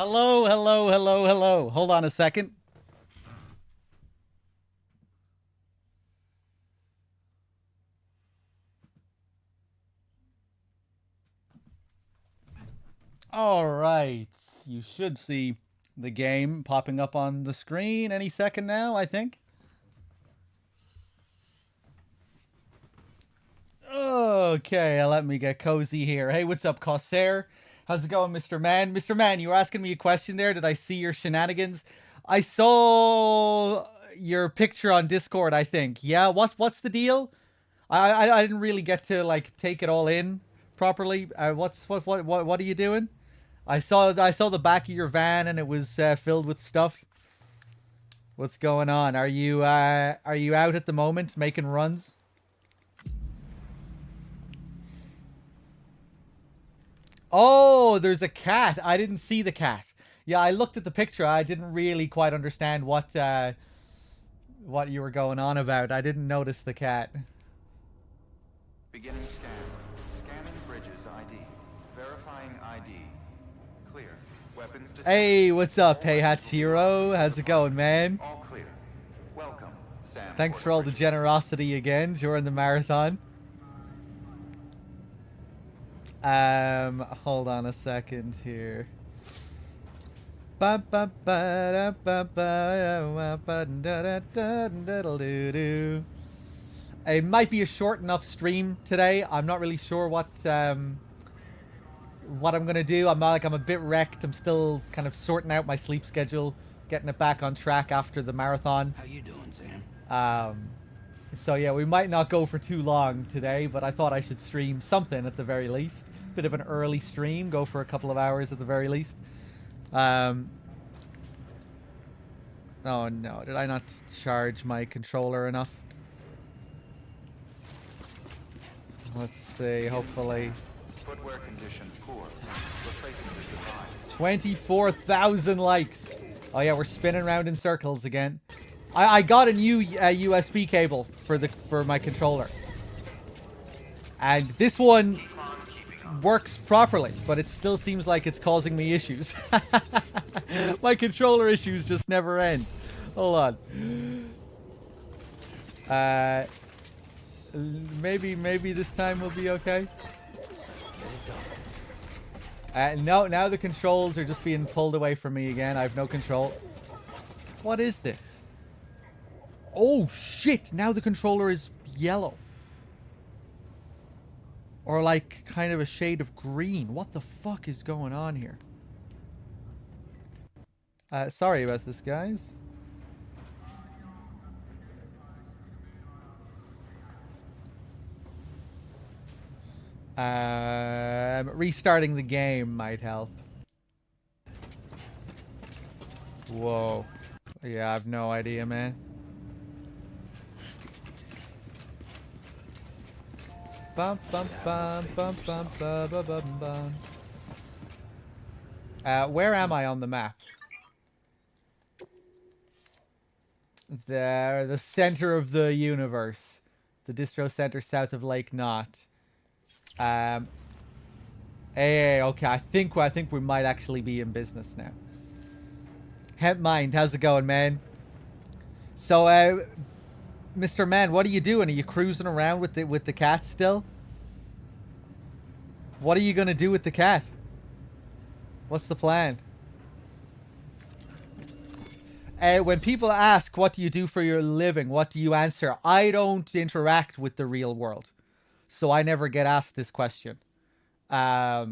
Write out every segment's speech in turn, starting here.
Hello, hello, hello, hello. Hold on a second. All right. You should see the game popping up on the screen any second now, I think. Okay, let me get cozy here. Hey, what's up, Corsair? How's it going, Mr. Man? Mr. Man, you were asking me a question there. Did I see your shenanigans? I saw your picture on Discord, I think. Yeah, what's the deal? I didn't really get to like take it all in properly. What are you doing? I saw the back of your van and it was filled with stuff. What's going on? Are you out at the moment making runs? Oh, there's a cat. I didn't see the cat. Yeah, I looked at the picture. I didn't really quite understand what you were going on about. I didn't notice the cat. Beginning scan. Scanning bridges ID. Verifying ID. Clear. Weapons detected. Hey, what's up, Hey Hachiro? How's it going, man? All clear. Welcome, Sam. Thanks for all the generosity again during the marathon. Hold on a second here. It might be a short enough stream today. I'm not really sure what I'm gonna do. I'm a bit wrecked. I'm still kind of sorting out my sleep schedule, getting it back on track after the marathon. How you doing, Sam? So yeah, we might not go for too long today, but I thought I should stream something at the very least. Bit of an early stream, go for a couple of hours at the very least. Oh no, did I not charge my controller enough? Let's see, hopefully. Footwear condition poor. Replacement is advised. 24,000 likes. Oh yeah, we're spinning around in circles again. I got a new USB cable for my controller. And this one works properly, but it still seems like it's causing me issues. My controller issues just never end. Hold on. Maybe this time will be okay. No, now the controls are just being pulled away from me again. I have no control. What is this? Oh shit, now the controller is yellow. Or like kind of a shade of green. What the fuck is going on here? Sorry about this, guys. Restarting the game might help. Whoa. Yeah, I have no idea, man. Bum bum bum bum bum bum bum bum bum. Where am I on the map? There, the center of the universe. The distro center south of Lake Knot. Hey, okay, I think we might actually be in business now. Hemp Mind, how's it going, man? So, Mr. Man, what are you doing? Are you cruising around with the cat still? What are you gonna do with the cat? What's the plan? When people ask, what do you do for your living? What do you answer? I don't interact with the real world. So I never get asked this question. But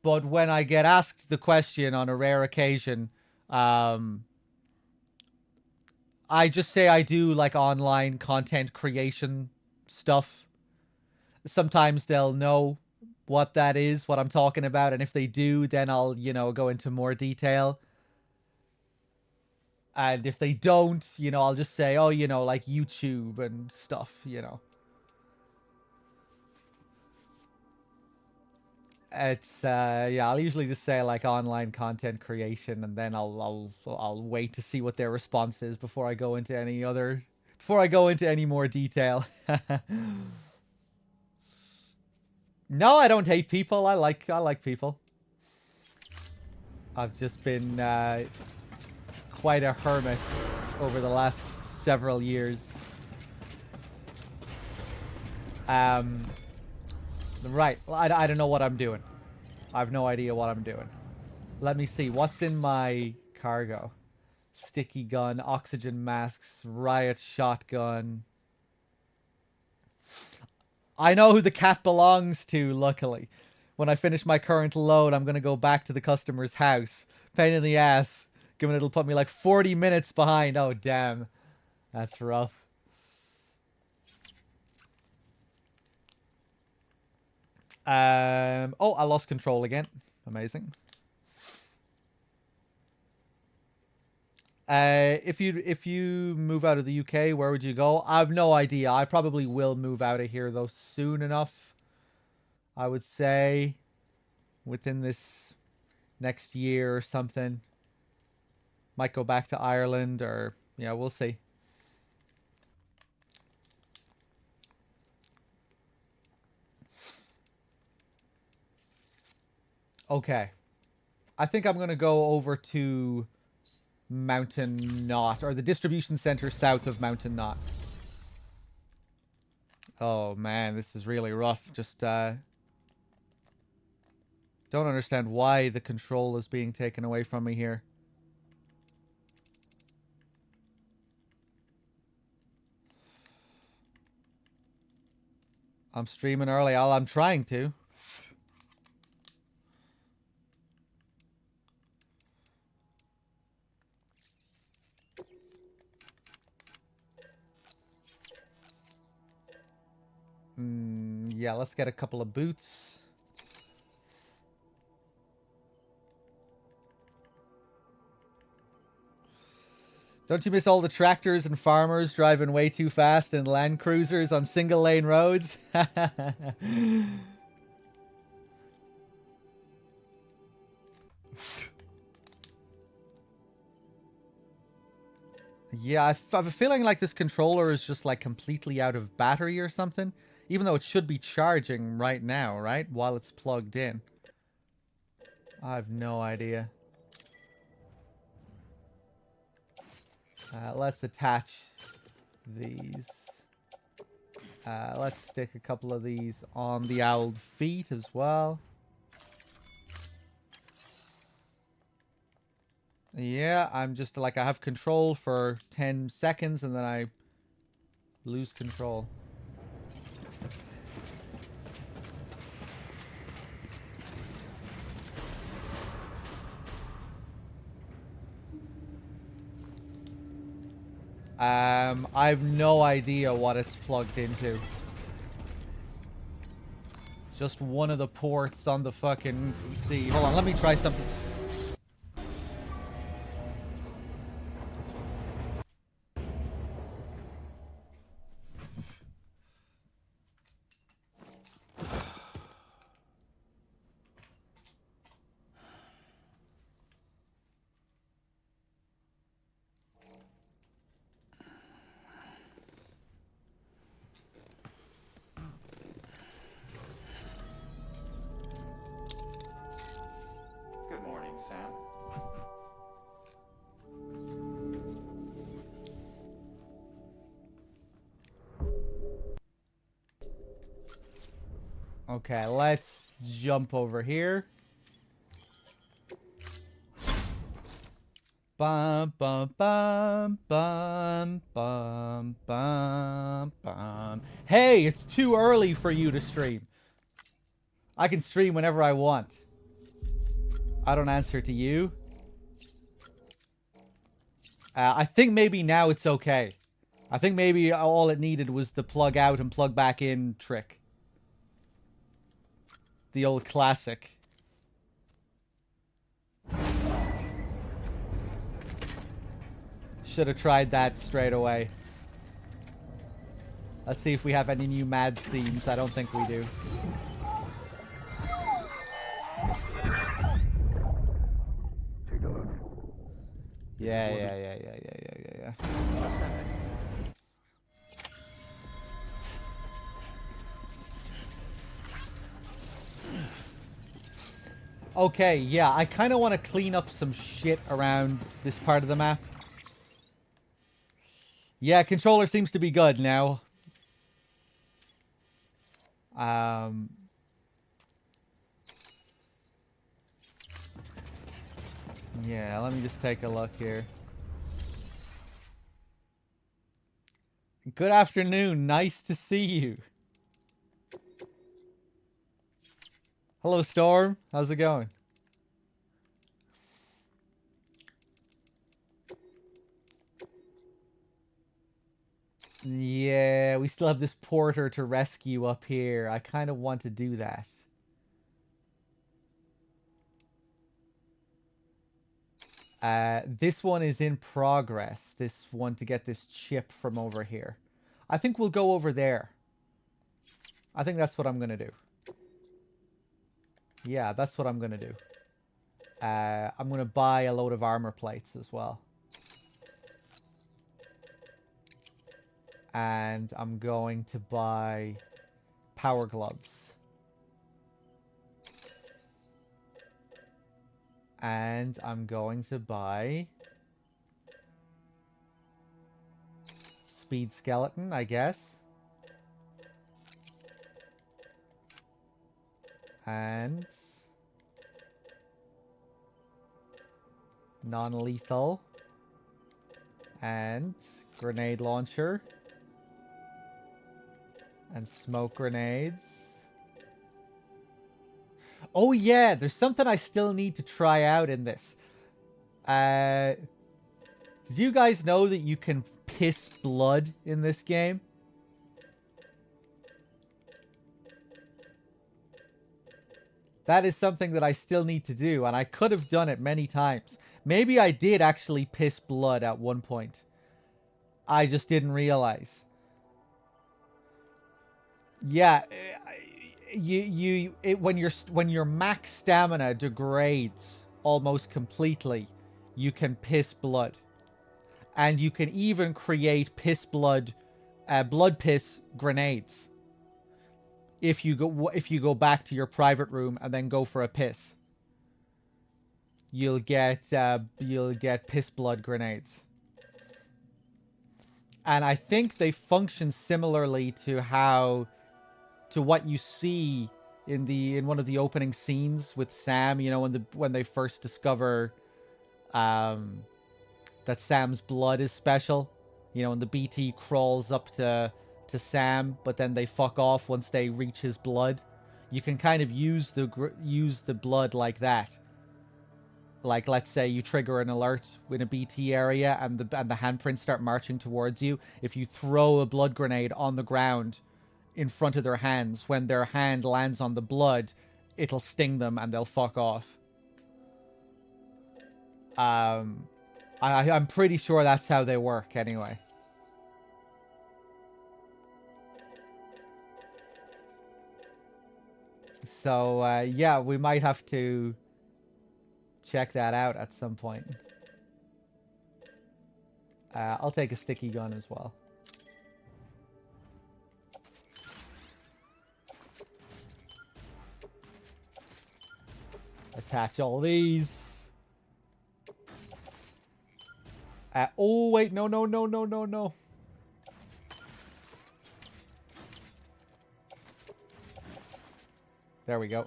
when I get asked the question on a rare occasion, I just say I do like online content creation stuff. Sometimes they'll know what that is, what I'm talking about, and if they do, then I'll, go into more detail. And if they don't, I'll just say, oh, like YouTube and stuff, It's yeah, I'll usually just say like online content creation, and then I'll wait to see what their response is before I go into any more detail. No, I don't hate people. I like people. I've just been quite a hermit over the last several years. Right. I don't know what I'm doing. I have no idea what I'm doing. Let me see. What's in my cargo? Sticky gun, oxygen masks, riot shotgun. I know who the cat belongs to, luckily. When I finish my current load, I'm going to go back to the customer's house. Pain in the ass. Given it'll put me like 40 minutes behind. Oh, damn. That's rough. Oh, I lost control again. Amazing. If you move out of the UK, where would you go? I have no idea. I probably will move out of here though soon enough. I would say within this next year or something. Might go back to Ireland or yeah, we'll see. Okay. I think I'm gonna go over to Mountain Knot, or the distribution center south of Mountain Knot. Oh man, this is really rough. Just don't understand why the control is being taken away from me here. I'm streaming early. I'm trying to. Yeah, let's get a couple of boots. Don't you miss all the tractors and farmers driving way too fast in Land Cruisers on single lane roads? Yeah, I have a feeling like this controller is just like completely out of battery or something. Even though it should be charging right now, right? While it's plugged in. I have no idea. Let's attach these. Let's stick a couple of these on the owled feet as well. Yeah, I'm just like, I have control for 10 seconds and then I lose control. I have no idea what it's plugged into. Just one of the ports on the fucking PC. Hold on, let me try something. Good morning, Sam. Okay, let's jump over here. Bum bum bum bum bum bum bum. Hey, it's too early for you to stream. I can stream whenever I want. I don't answer to you. I think maybe now it's okay. I think maybe all it needed was the plug out and plug back in trick. The old classic. Should have tried that straight away. Let's see if we have any new mad scenes. I don't think we do. Take a look. Yeah. Okay, yeah, I kind of want to clean up some shit around this part of the map. Yeah, controller seems to be good now. Um, yeah, let me just take a look here. Good afternoon. Nice to see you. Hello, Storm. How's it going? Yeah, we still have this porter to rescue up here. I kind of want to do that. This one is in progress. This one to get this chip from over here. I think we'll go over there. I think that's what I'm going to do. Yeah, that's what I'm going to do. I'm going to buy a load of armor plates as well. And I'm going to buy power gloves. And I'm going to buy speed skeleton, I guess. And non-lethal. And grenade launcher. And smoke grenades. Oh yeah, there's something I still need to try out in this. Did you guys know that you can piss blood in this game? That is something that I still need to do, and I could have done it many times. Maybe I did actually piss blood at one point. I just didn't realize. Yeah, when your max stamina degrades almost completely, you can piss blood, and you can even create blood piss grenades. If you go back to your private room and then go for a piss, you'll get piss blood grenades. And I think they function similarly to what you see in one of the opening scenes with Sam, you know, when they first discover that Sam's blood is special, you know, and the BT crawls up to Sam, but then they fuck off once they reach his blood. You can kind of use the blood like that. Like, let's say you trigger an alert in a BT area and the handprints start marching towards you. If you throw a blood grenade on the ground in front of their hands, when their hand lands on the blood, it'll sting them and they'll fuck off. I'm pretty sure that's how they work anyway. So, yeah, we might have to check that out at some point. I'll take a sticky gun as well. Attach all these. Oh, wait. No, no, no, no, no, no. There we go.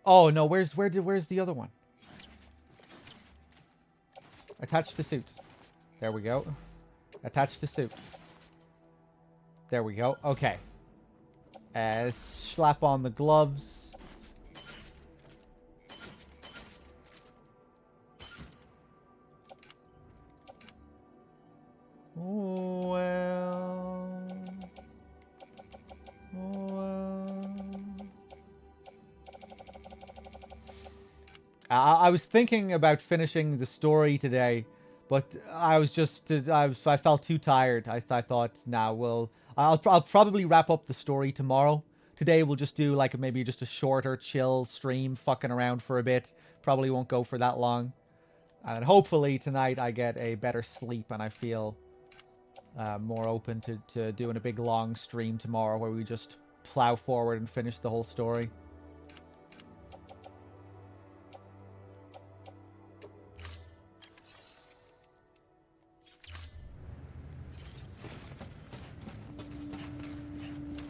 Oh, no. Where's the other one? Attach the suit. There we go. Attach the suit. There we go. Okay. Slap on the gloves. Well. I was thinking about finishing the story today, but I felt too tired. I thought, nah, I'll probably wrap up the story tomorrow. Today we'll just do like maybe just a shorter, chill stream, fucking around for a bit. Probably won't go for that long. And hopefully tonight I get a better sleep and I feel more open to doing a big long stream tomorrow where we just plow forward and finish the whole story.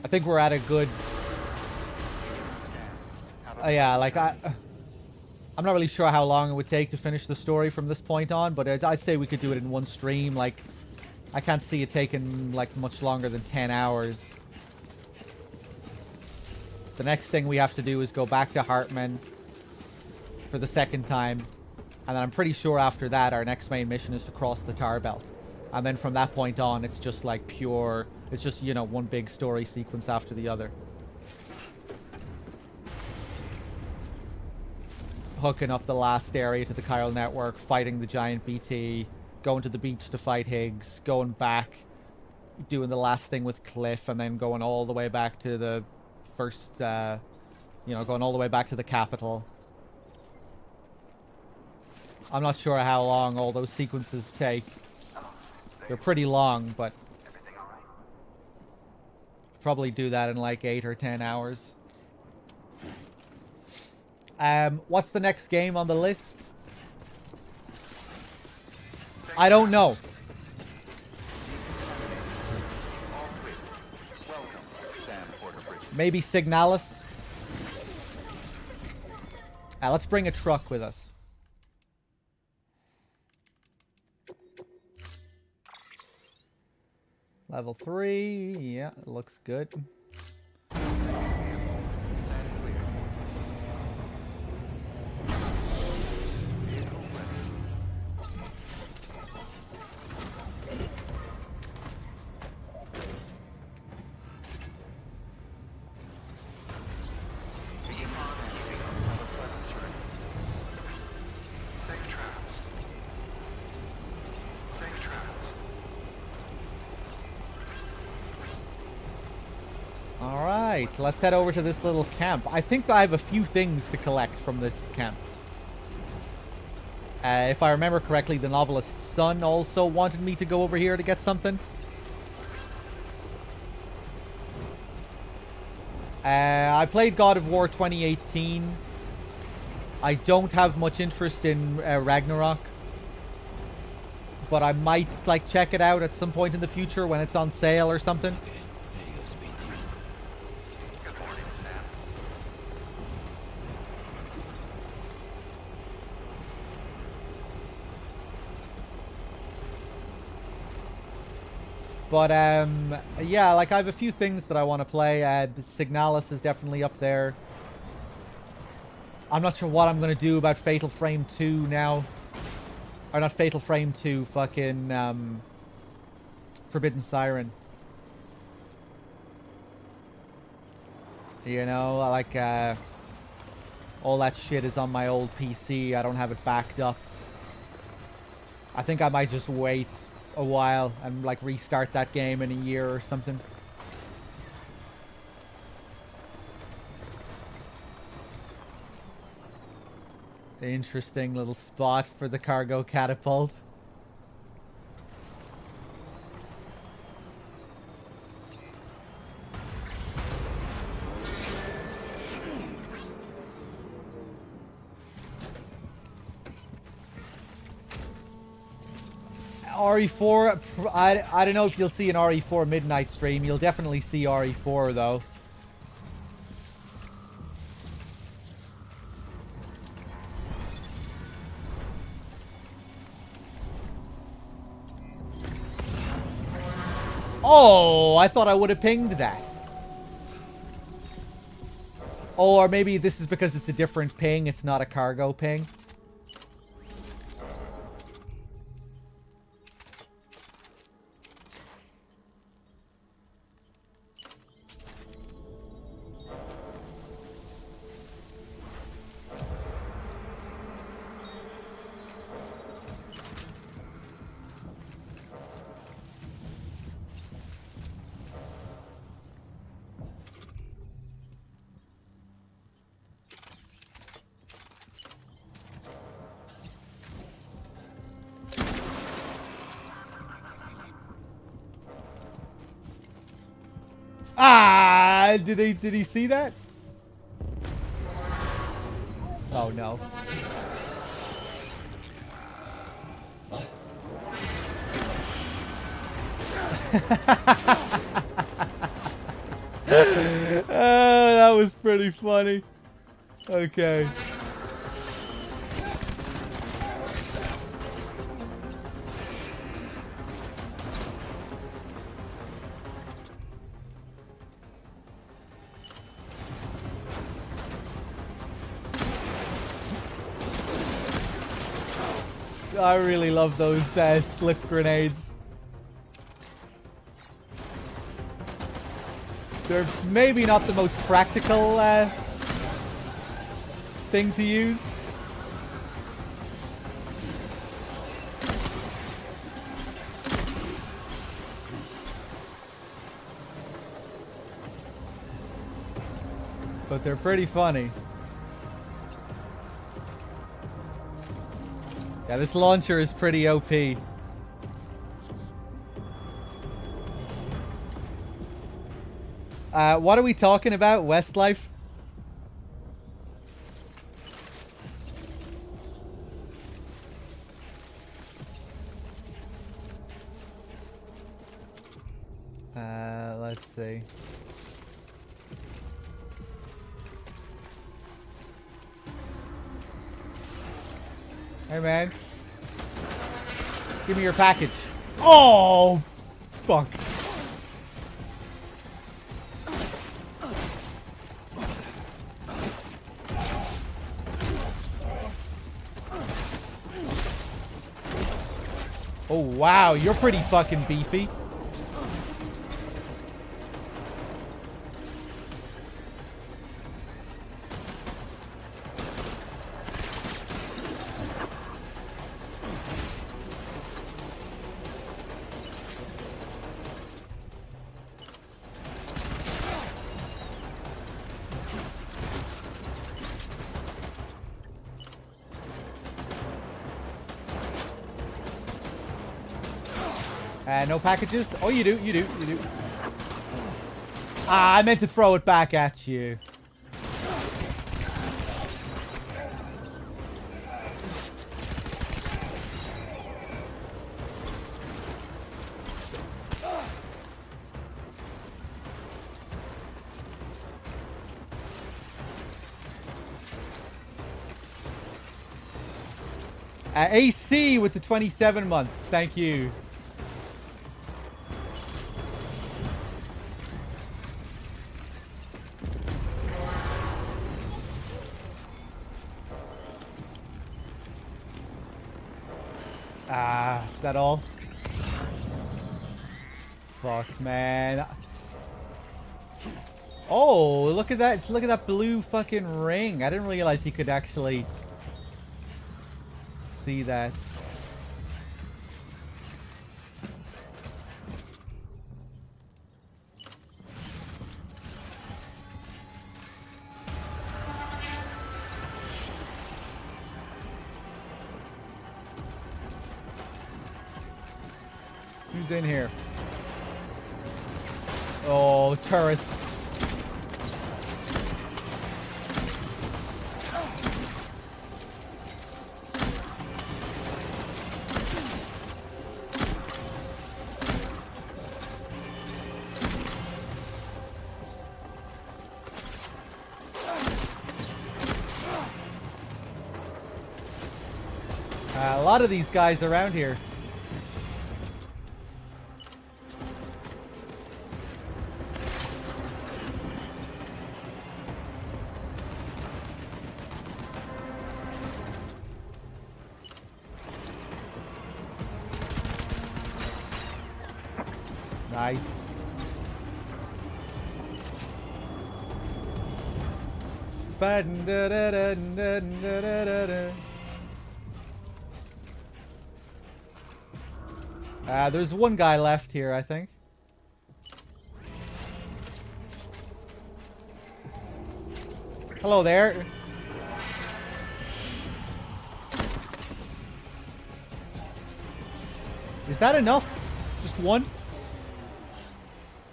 I think we're at a good... yeah, like I'm not really sure how long it would take to finish the story from this point on, but I'd say we could do it in one stream. Like, I can't see it taking, like, much longer than 10 hours. The next thing we have to do is go back to Hartman for the second time. And then I'm pretty sure after that, our next main mission is to cross the Tar Belt. And then from that point on, it's just, like, pure... It's just, you know, one big story sequence after the other. Hooking up the last area to the chiral network, fighting the giant BT, going to the beach to fight Higgs, going back, doing the last thing with Cliff, and then going all the way back to the first, you know, going all the way back to the capital. I'm not sure how long all those sequences take. They're pretty long, but probably do that in like 8 or 10 hours. What's the next game on the list? I don't know. Maybe Signalis. Let's bring a truck with us. Level 3. Yeah, it looks good. Alright, let's head over to this little camp. I think that I have a few things to collect from this camp. If I remember correctly, the novelist's son also wanted me to go over here to get something. I played God of War 2018. I don't have much interest in Ragnarok. But I might, like, check it out at some point in the future when it's on sale or something. But, yeah, like, I have a few things that I want to play. Signalis is definitely up there. I'm not sure what I'm going to do about Fatal Frame 2 now. Or not Fatal Frame 2, fucking, Forbidden Siren. You know, like, all that shit is on my old PC. I don't have it backed up. I think I might just wait a while and like restart that game in a year or something. Interesting little spot for the cargo catapult. RE4, I don't know if you'll see an RE4 midnight stream. You'll definitely see RE4 though. Oh, I thought I would have pinged that. Oh, or maybe this is because it's a different ping. It's not a cargo ping. Ah, did he see that? Oh no. That was pretty funny. Okay. I really love those slip grenades. They're maybe not the most practical thing to use. But they're pretty funny. Yeah, this launcher is pretty OP. What are we talking about? Westlife? Let's see. Hey, man. Give me your package. Oh, fuck. Oh, wow. You're pretty fucking beefy. No packages? Oh, you do, you do, you do. Ah, I meant to throw it back at you. AC with the 27 months. Thank you. Is that all? Fuck, man. Oh, look at that. Look at that blue fucking ring. I didn't realize he could actually see that. Who's in here? Oh, turrets. A lot of these guys around here. Nice. There's one guy left here, I think. Hello there. Is that enough? Just one?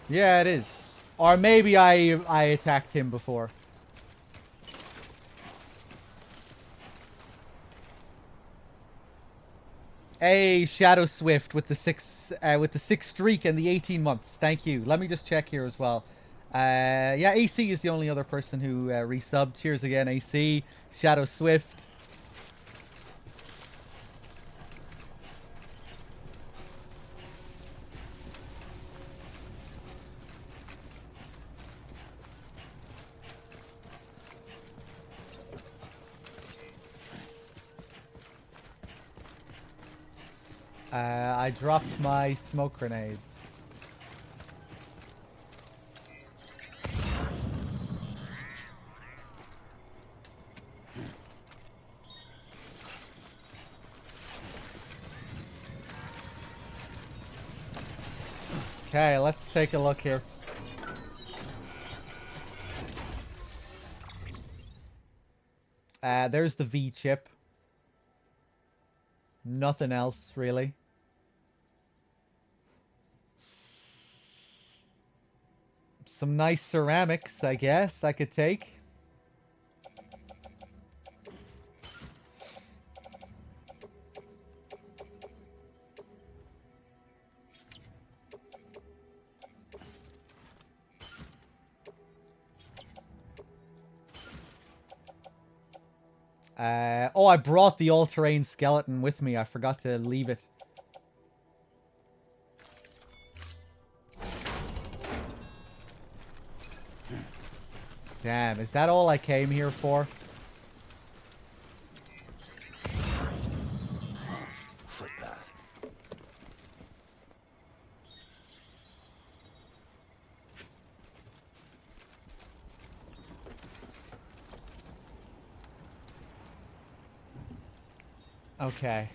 Yeah, it is. Or maybe I attacked him before. Hey, Shadow Swift with the six streak and the 18 months. Thank you. Let me just check here as well. Yeah, AC is the only other person who resubbed. Cheers again, AC. Shadow Swift. I dropped my smoke grenades. Okay, let's take a look here. There's the V chip. Nothing else, really. Some nice ceramics, I guess, I could take. Oh, I brought the all-terrain skeleton with me. I forgot to leave it. Damn, is that all I came here for? Footpath. Okay.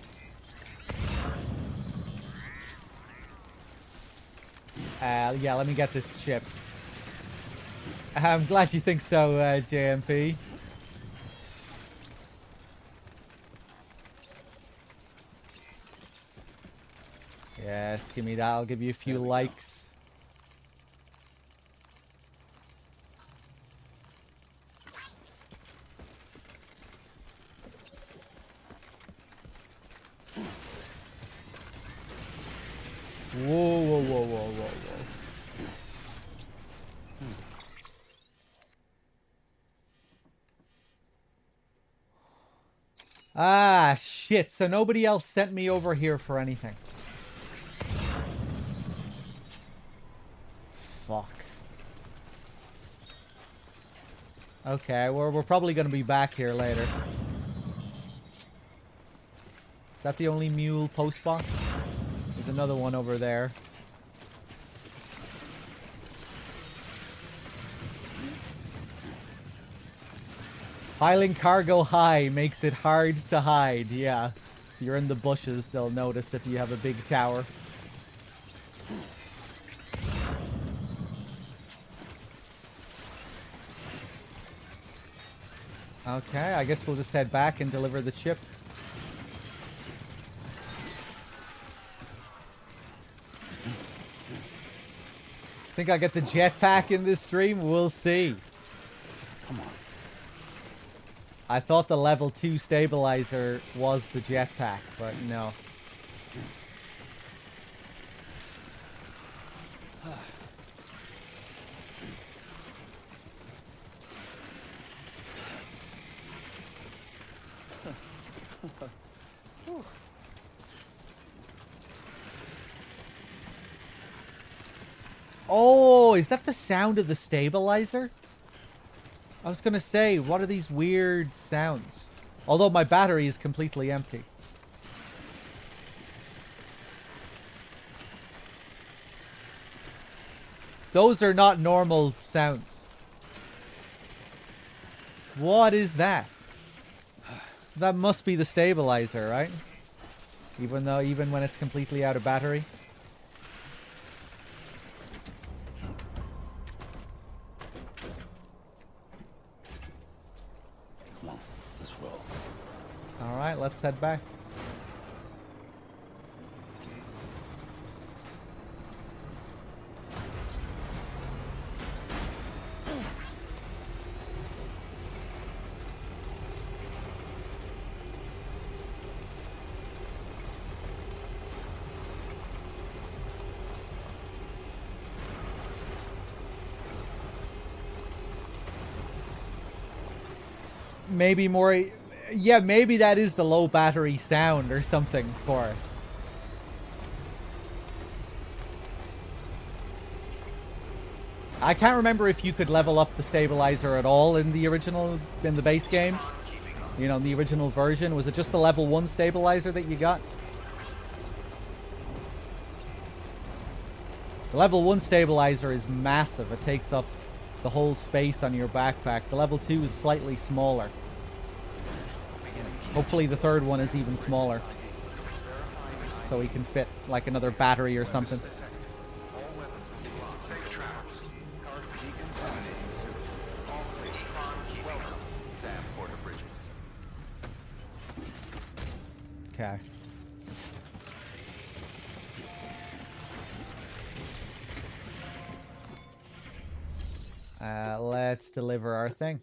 Yeah, let me get this chip. I'm glad you think so, JMP. Yes, give me that. I'll give you a few likes. Whoa, whoa, whoa, whoa, whoa, whoa. Ah, shit. So nobody else sent me over here for anything. Fuck. Okay, we're probably going to be back here later. Is that the only mule post box? There's another one over there. Piling cargo high makes it hard to hide. Yeah. If you're in the bushes, they'll notice if you have a big tower. Okay, I guess we'll just head back and deliver the chip. Think I get the jetpack in this stream? We'll see. Come on. I thought the level 2 stabilizer was the jetpack, but no. Oh, is that the sound of the stabilizer? I was gonna say, what are these weird sounds? Although my battery is completely empty. Those are not normal sounds. What is that? That must be the stabilizer, right? Even when it's completely out of battery. Come on. Let's roll. Alright, let's head back. maybe more... Yeah, maybe that is the low battery sound or something for it. I can't remember if you could level up the stabilizer at all in the original, in the base game. You know, in the original version. Was it just the level 1 stabilizer that you got? The level 1 stabilizer is massive. It takes up the whole space on your backpack. The level 2 is slightly smaller. Hopefully the third one is even smaller. So he can fit like another battery or something. Okay. Let's deliver our thing.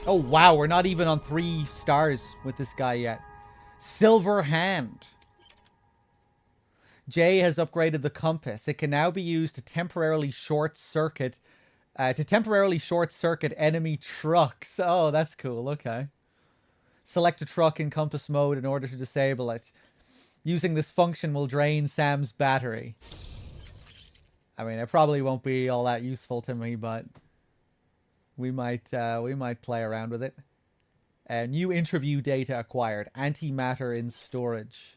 Oh, wow. We're not even on 3 stars with this guy yet. Silver Hand. Jay has upgraded the compass. It can now be used to temporarily short circuit enemy trucks. Oh, that's cool. Okay. Select a truck in compass mode in order to disable it. Using this function will drain Sam's battery. I mean, it probably won't be all that useful to me, but we might play around with it. New interview data acquired. Antimatter in storage.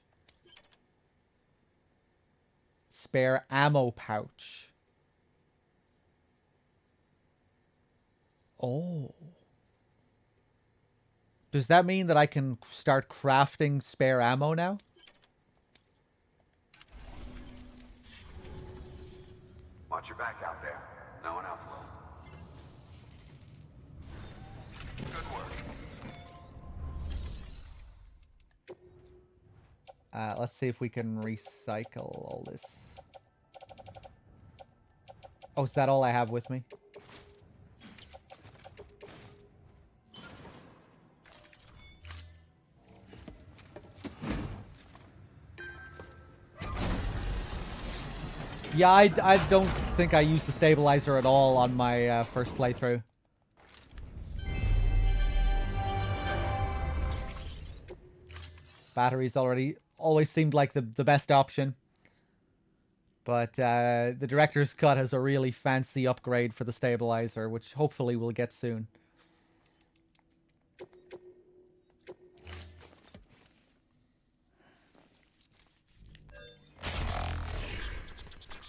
Spare ammo pouch. Oh. Does that mean that I can start crafting spare ammo now? Watch your back out there. No one else will. Good work. Let's see if we can recycle all this. Oh, is that all I have with me? Yeah, I don't think I used the stabilizer at all on my first playthrough. Batteries always seemed like the best option. But the director's cut has a really fancy upgrade for the stabilizer, which hopefully we'll get soon.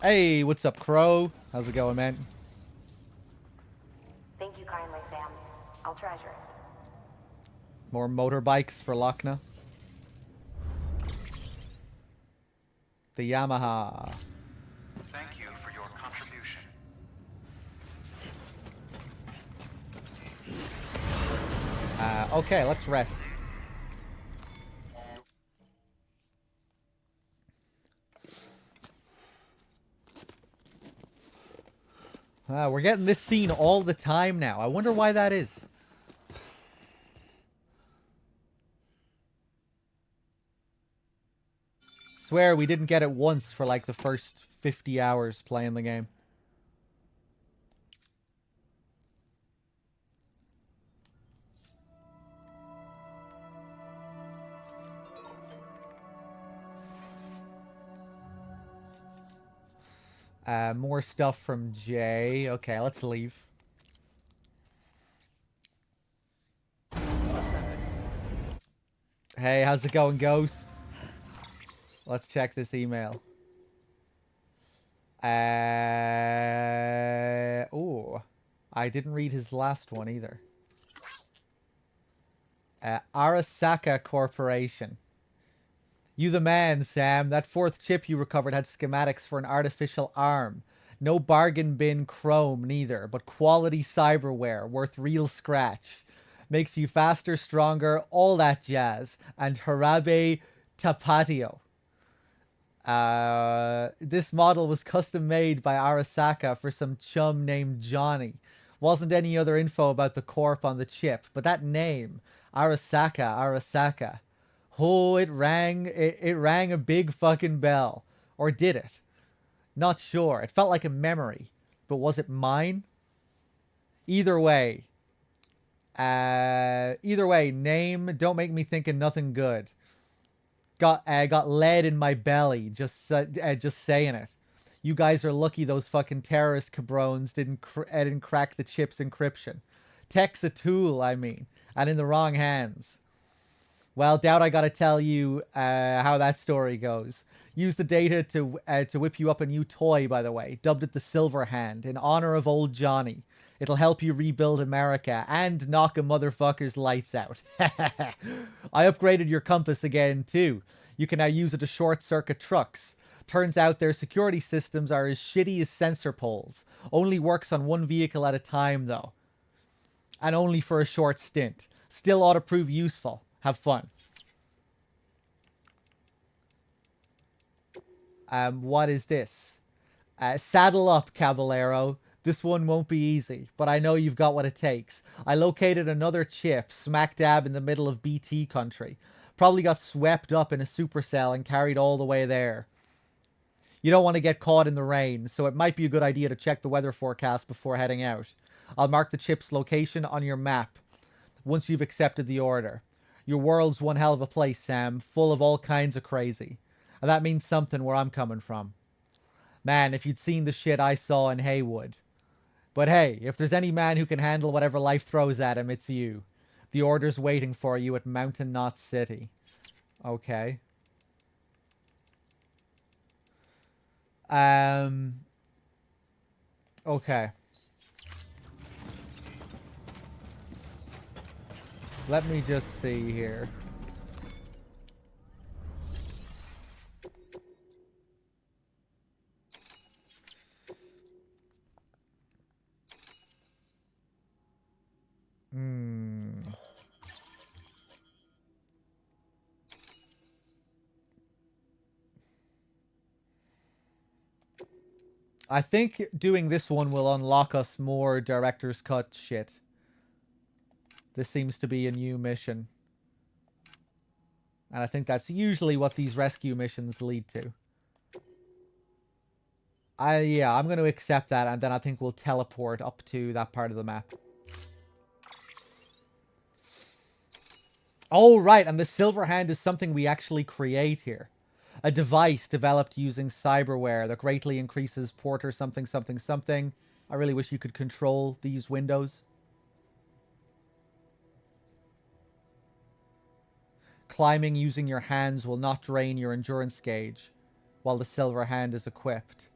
Hey, what's up, Crow? How's it going, man? Thank you kindly, Sam. I'll treasure it. More motorbikes for Lochna. The Yamaha. Thank you for your contribution. Okay, let's rest. We're getting this scene all the time now. I wonder why that is. Swear we didn't get it once for like the first 50 hours playing the game. More stuff from Jay. Okay, let's leave. Hey, how's it going, Ghost? Let's check this email. Oh, I didn't read his last one either. Arasaka Corporation. You the man, Sam. That 4th chip you recovered had schematics for an artificial arm. No bargain bin chrome, neither, but quality cyberware worth real scratch. Makes you faster, stronger, all that jazz. And Harabe Tapatio. This model was custom made by Arasaka for some chum named Johnny. Wasn't any other info about the corp on the chip, but that name, Arasaka. Oh, it rang a big fucking bell. Or did it? Not sure. It felt like a memory. But was it mine? Either way. Either way, name, don't make me thinking nothing good. Got lead in my belly, just saying it. You guys are lucky those fucking terrorist cabrones didn't crack the chip's encryption. Tech's a tool, I mean, and in the wrong hands. Well, doubt I gotta tell you how that story goes. Use the data to whip you up a new toy, by the way. Dubbed it the Silver Hand, in honor of old Johnny. It'll help you rebuild America and knock a motherfucker's lights out. I upgraded your compass again, too. You can now use it to short-circuit trucks. Turns out their security systems are as shitty as sensor poles. Only works on one vehicle at a time, though. And only for a short stint. Still ought to prove useful. Have fun. What is this? Saddle up, Caballero. This one won't be easy, but I know you've got what it takes. I located another chip smack dab in the middle of BT country. Probably got swept up in a supercell and carried all the way there. You don't want to get caught in the rain, so it might be a good idea to check the weather forecast before heading out. I'll mark the chip's location on your map once you've accepted the order. Your world's one hell of a place, Sam, full of all kinds of crazy. And that means something where I'm coming from. Man, if you'd seen the shit I saw in Haywood. But hey, if there's any man who can handle whatever life throws at him, it's you. The order's waiting for you at Mountain Knot City. Okay. Okay. Let me just see here. I think doing this one will unlock us more director's cut shit. This seems to be a new mission. And I think that's usually what these rescue missions lead to. Yeah, I'm going to accept that, and then I think we'll teleport up to that part of the map. Oh, right, and the Silver Hand is something we actually create here. A device developed using cyberware that greatly increases Porter something something something. I really wish you could control these windows. Climbing using your hands will not drain your endurance gauge while the Silver Hand is equipped.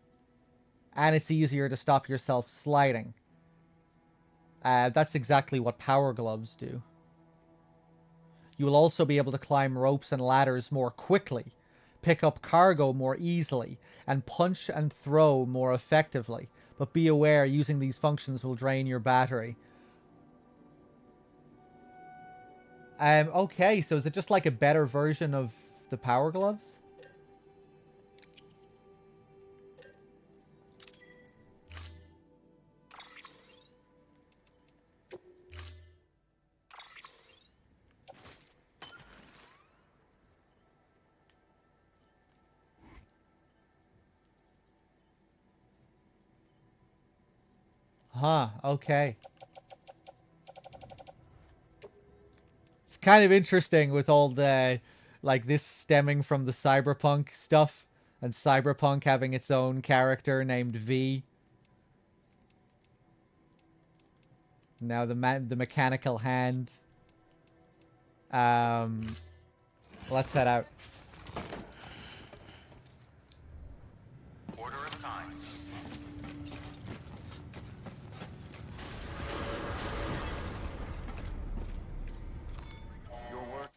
And it's easier to stop yourself sliding. That's exactly what power gloves do. You will also be able to climb ropes and ladders more quickly, pick up cargo more easily, and punch and throw more effectively. But be aware, using these functions will drain your battery. Okay, so is it just like a better version of the power gloves? Huh, okay. It's kind of interesting with all the, like, this stemming from the cyberpunk stuff, and cyberpunk having its own character named V. Now the mechanical hand. Let's head out. Order assigned. Your work.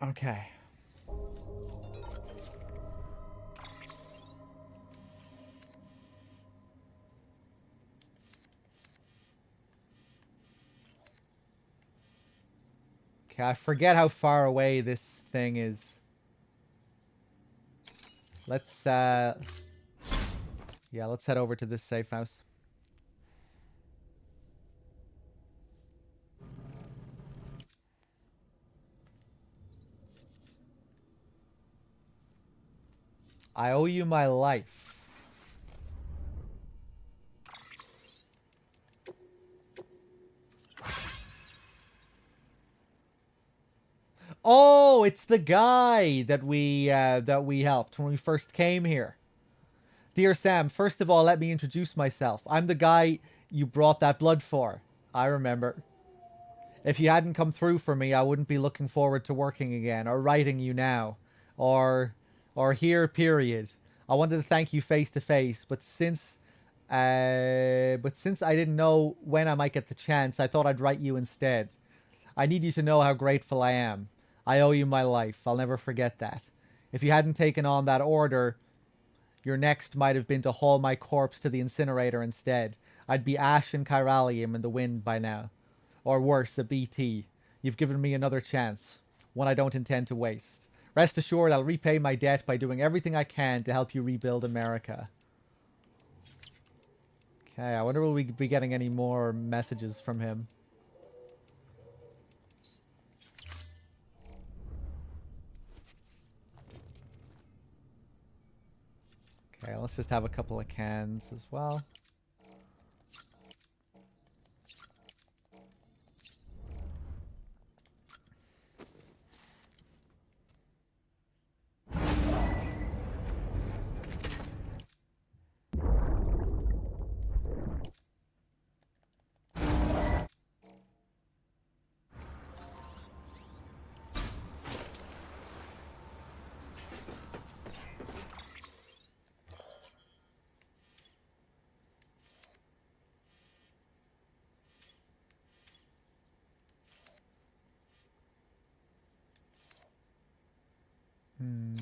Okay. Okay, I forget how far away this thing is. Let's, yeah, let's head over to this safe house. I owe you my life. Oh, it's the guy that we helped when we first came here. Dear Sam, first of all, let me introduce myself. I'm the guy you brought that blood for. I remember. If you hadn't come through for me, I wouldn't be looking forward to working again, or writing you now, or here. Period. I wanted to thank you face to face, but since I didn't know when I might get the chance, I thought I'd write you instead. I need you to know how grateful I am. I owe you my life. I'll never forget that. If you hadn't taken on that order, your next might have been to haul my corpse to the incinerator instead. I'd be ash and chiralium in the wind by now. Or worse, a BT. You've given me another chance. One I don't intend to waste. Rest assured, I'll repay my debt by doing everything I can to help you rebuild America. Okay, I wonder will we be getting any more messages from him. Okay, let's just have a couple of cans as well.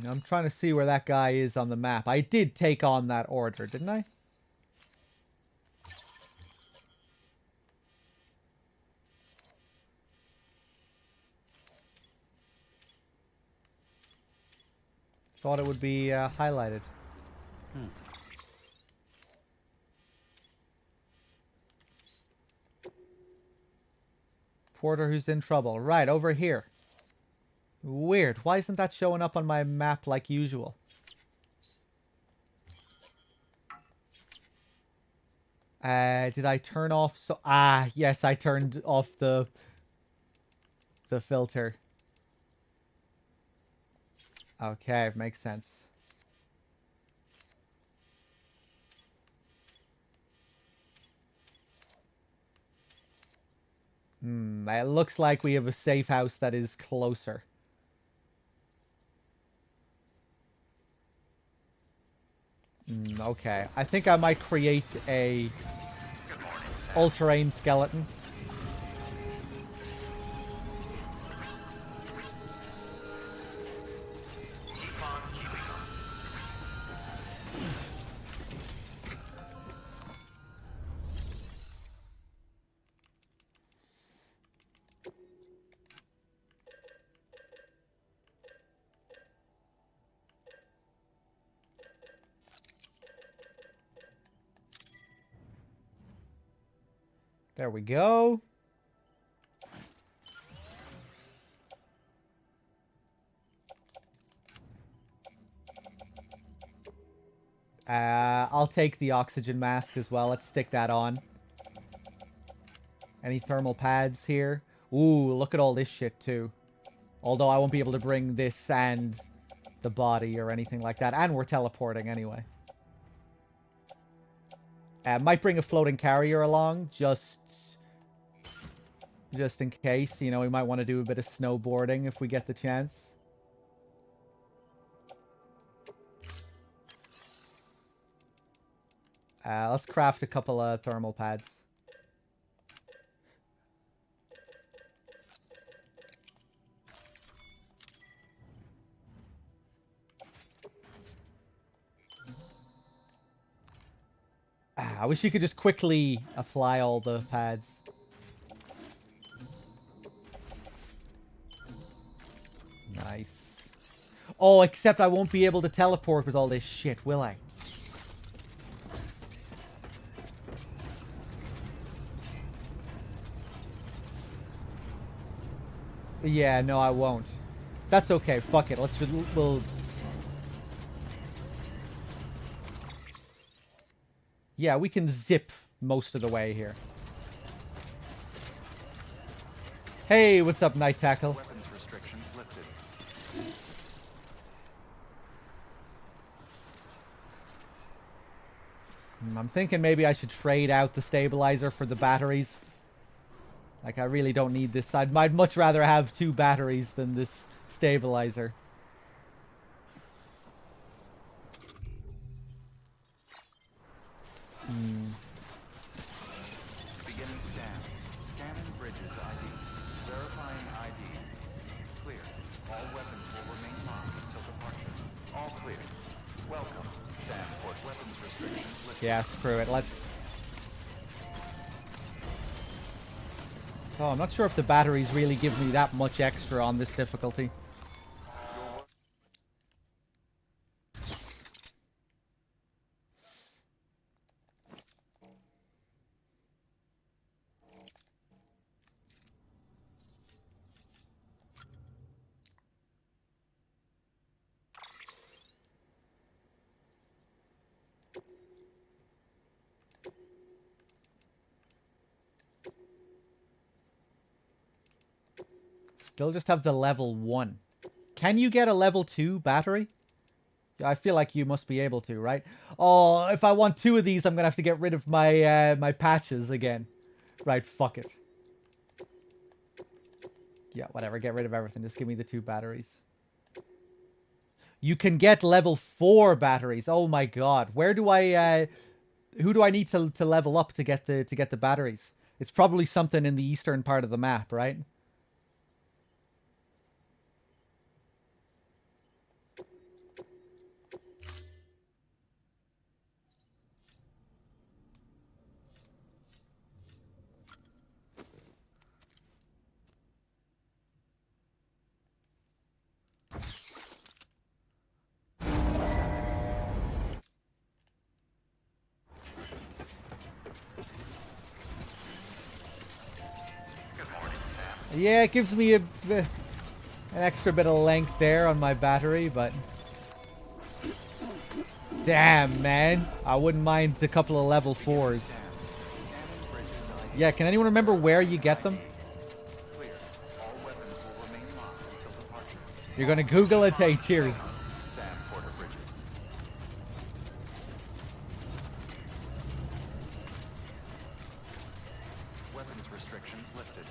I'm trying to see where that guy is on the map. I did take on that order, didn't I? Thought it would be highlighted. Porter who's in trouble. Right, over here. Weird. Why isn't that showing up on my map like usual? Did I turn off so... Ah, yes, I turned off the filter. Okay, makes sense. It looks like we have a safe house that is closer. Okay, I think I might create a all-terrain skeleton. There we go. I'll take the oxygen mask as well. Let's stick that on. Any thermal pads here? Ooh, look at all this shit too. Although I won't be able to bring this and the body or anything like that. And we're teleporting anyway. Might bring a floating carrier along, just in case. You know, we might want to do a bit of snowboarding if we get the chance. Let's craft a couple of thermal pads. I wish you could just quickly apply all the pads. Nice. Oh, except I won't be able to teleport with all this shit, will I? Yeah, no, I won't. That's okay. Fuck it. Yeah, we can zip most of the way here. Hey, what's up, Night Tackle? Weapons restrictions lifted. I'm thinking maybe I should trade out the stabilizer for the batteries. Like, I really don't need this. I'd much rather have 2 batteries than this stabilizer. Beginning scan. Scanning bridges ID. Verifying ID. Clear. All weapons will remain locked until departure. All clear. Welcome. Sam, port weapons restrictions lifted. Yeah, screw it. Let's... Oh, I'm not sure if the batteries really give me that much extra on this difficulty. Still just have the level 1. Can you get a level 2 battery? I feel like you must be able to, right? Oh, if I want 2 of these, I'm gonna have to get rid of my my patches again. Right, fuck it. Yeah, whatever. Get rid of everything. Just give me the 2 batteries. You can get level 4 batteries. Oh my god. Where do I who do I need to level up to get the batteries? It's probably something in the eastern part of the map, right? Yeah, it gives me an extra bit of length there on my battery, but... Damn, man. I wouldn't mind a couple of level 4s. Yeah, can anyone remember where you get them? Clear. All weapons will remain locked until departure. You're gonna Google it? Hey, cheers. Sam, Porter Bridges. Weapons restrictions lifted.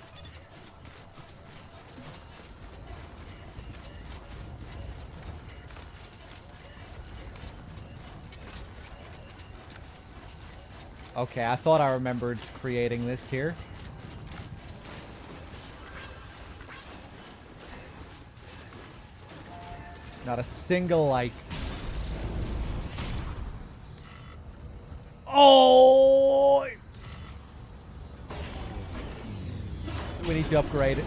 Okay, I thought I remembered creating this here. Not a single, like... Oh! We need to upgrade it.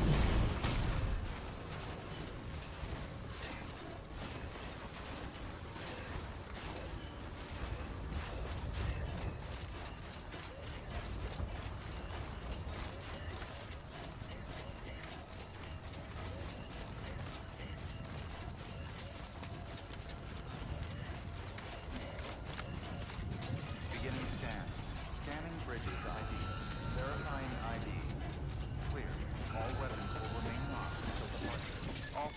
Beginning scan. Scanning bridges ID. Verifying ID. Clear. All weapons will remain locked until departure. All...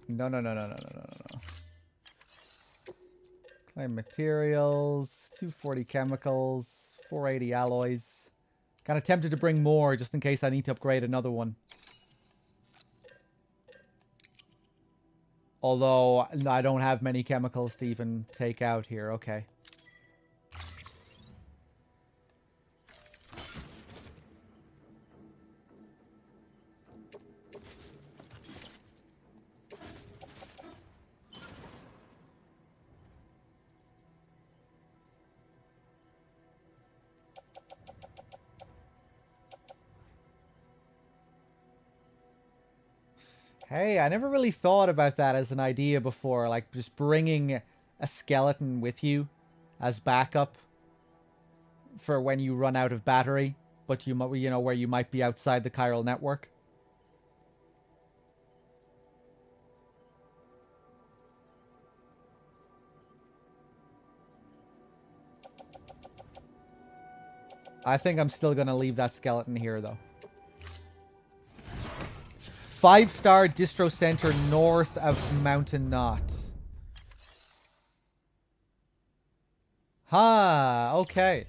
No, no, no, no, no, no, no, no, no. Claim materials, 240 chemicals, 480 alloys. Kind of tempted to bring more just in case I need to upgrade another one. Although, no, I don't have many chemicals to even take out here. Okay. Hey, I never really thought about that as an idea before. Like, just bringing a skeleton with you as backup for when you run out of battery, but you know, where you might be outside the chiral network. I think I'm still gonna leave that skeleton here, though. 5-star distro center north of Mountain Knot. Okay.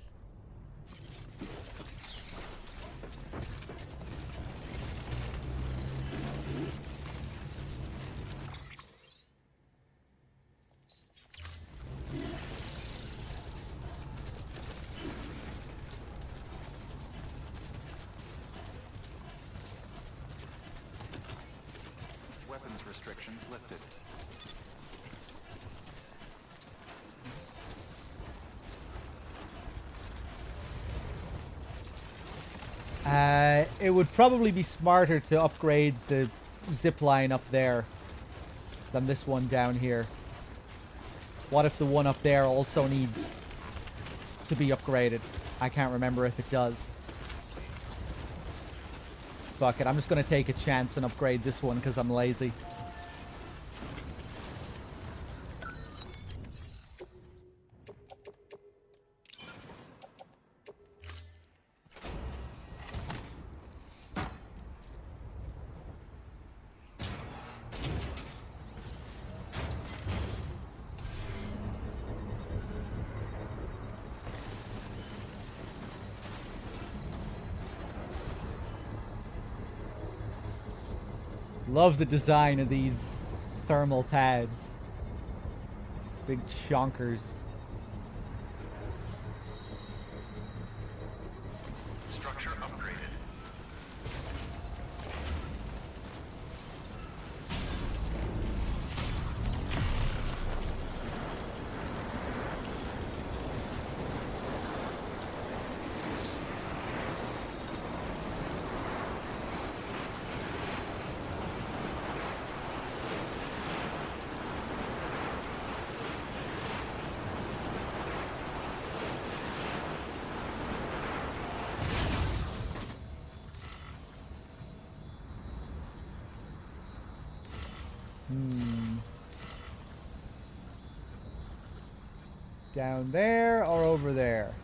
Weapons restrictions lifted. It would probably be smarter to upgrade the zip line up there than this one down here. What if the one up there also needs to be upgraded? I can't remember if it does. Fuck it, I'm just gonna take a chance and upgrade this one because I'm lazy. Love the design of these thermal pads. Big chonkers. Structure upgraded. Down there or over there?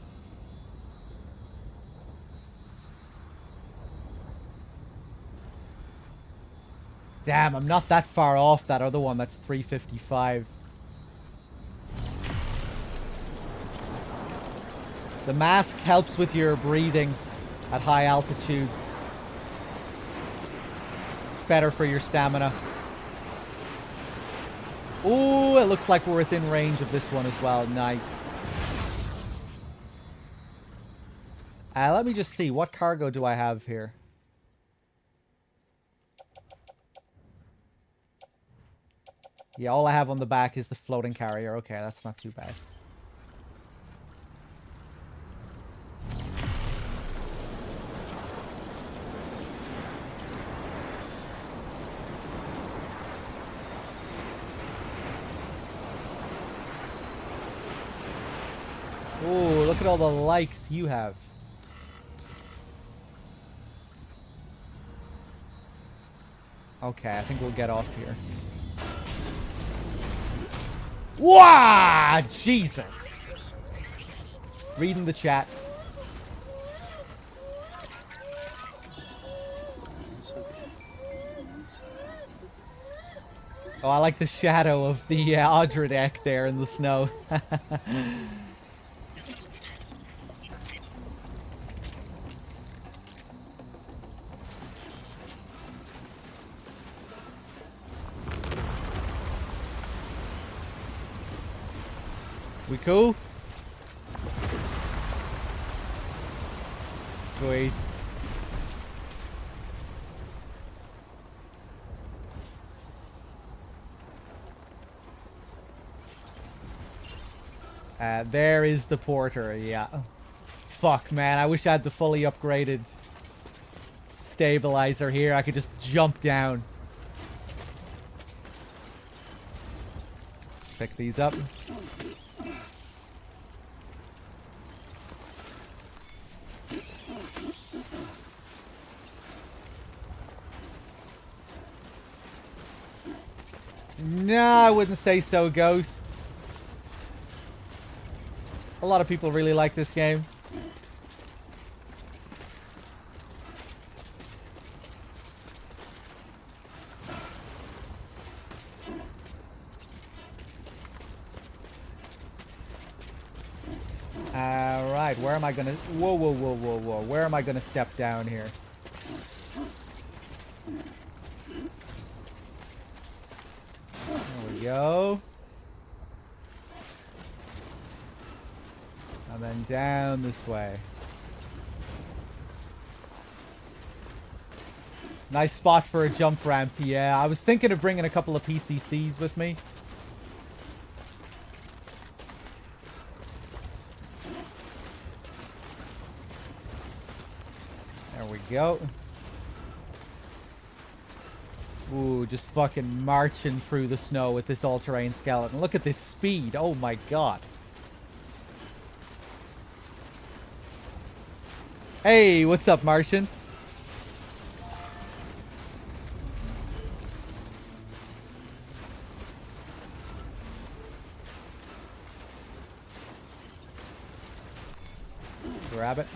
Damn, I'm not that far off that other one. That's 355. The mask helps with your breathing at high altitudes. It's better for your stamina. Ooh, it looks like we're within range of this one as well. Nice. Let me just see. What cargo do I have here? Yeah, all I have on the back is the floating carrier. Okay, that's not too bad. Ooh, look at all the likes you have. Okay, I think we'll get off here. Wow! Jesus! Reading the chat. Oh, I like the shadow of the Audra deck there in the snow. We cool? Sweet. There is the porter, yeah. Fuck, man, I wish I had the fully upgraded stabilizer here. I could just jump down. Pick these up. No, I wouldn't say so, Ghost. A lot of people really like this game. Right, where am I gonna... Whoa, whoa, whoa, whoa, whoa. Where am I gonna step down here? There we go. And then down this way. Nice spot for a jump ramp. Yeah, I was thinking of bringing a couple of PCCs with me. There we go. Ooh, just fucking marching through the snow with this all-terrain skeleton. Look at this speed. Oh my god. Hey, what's up, Martian? Grab it.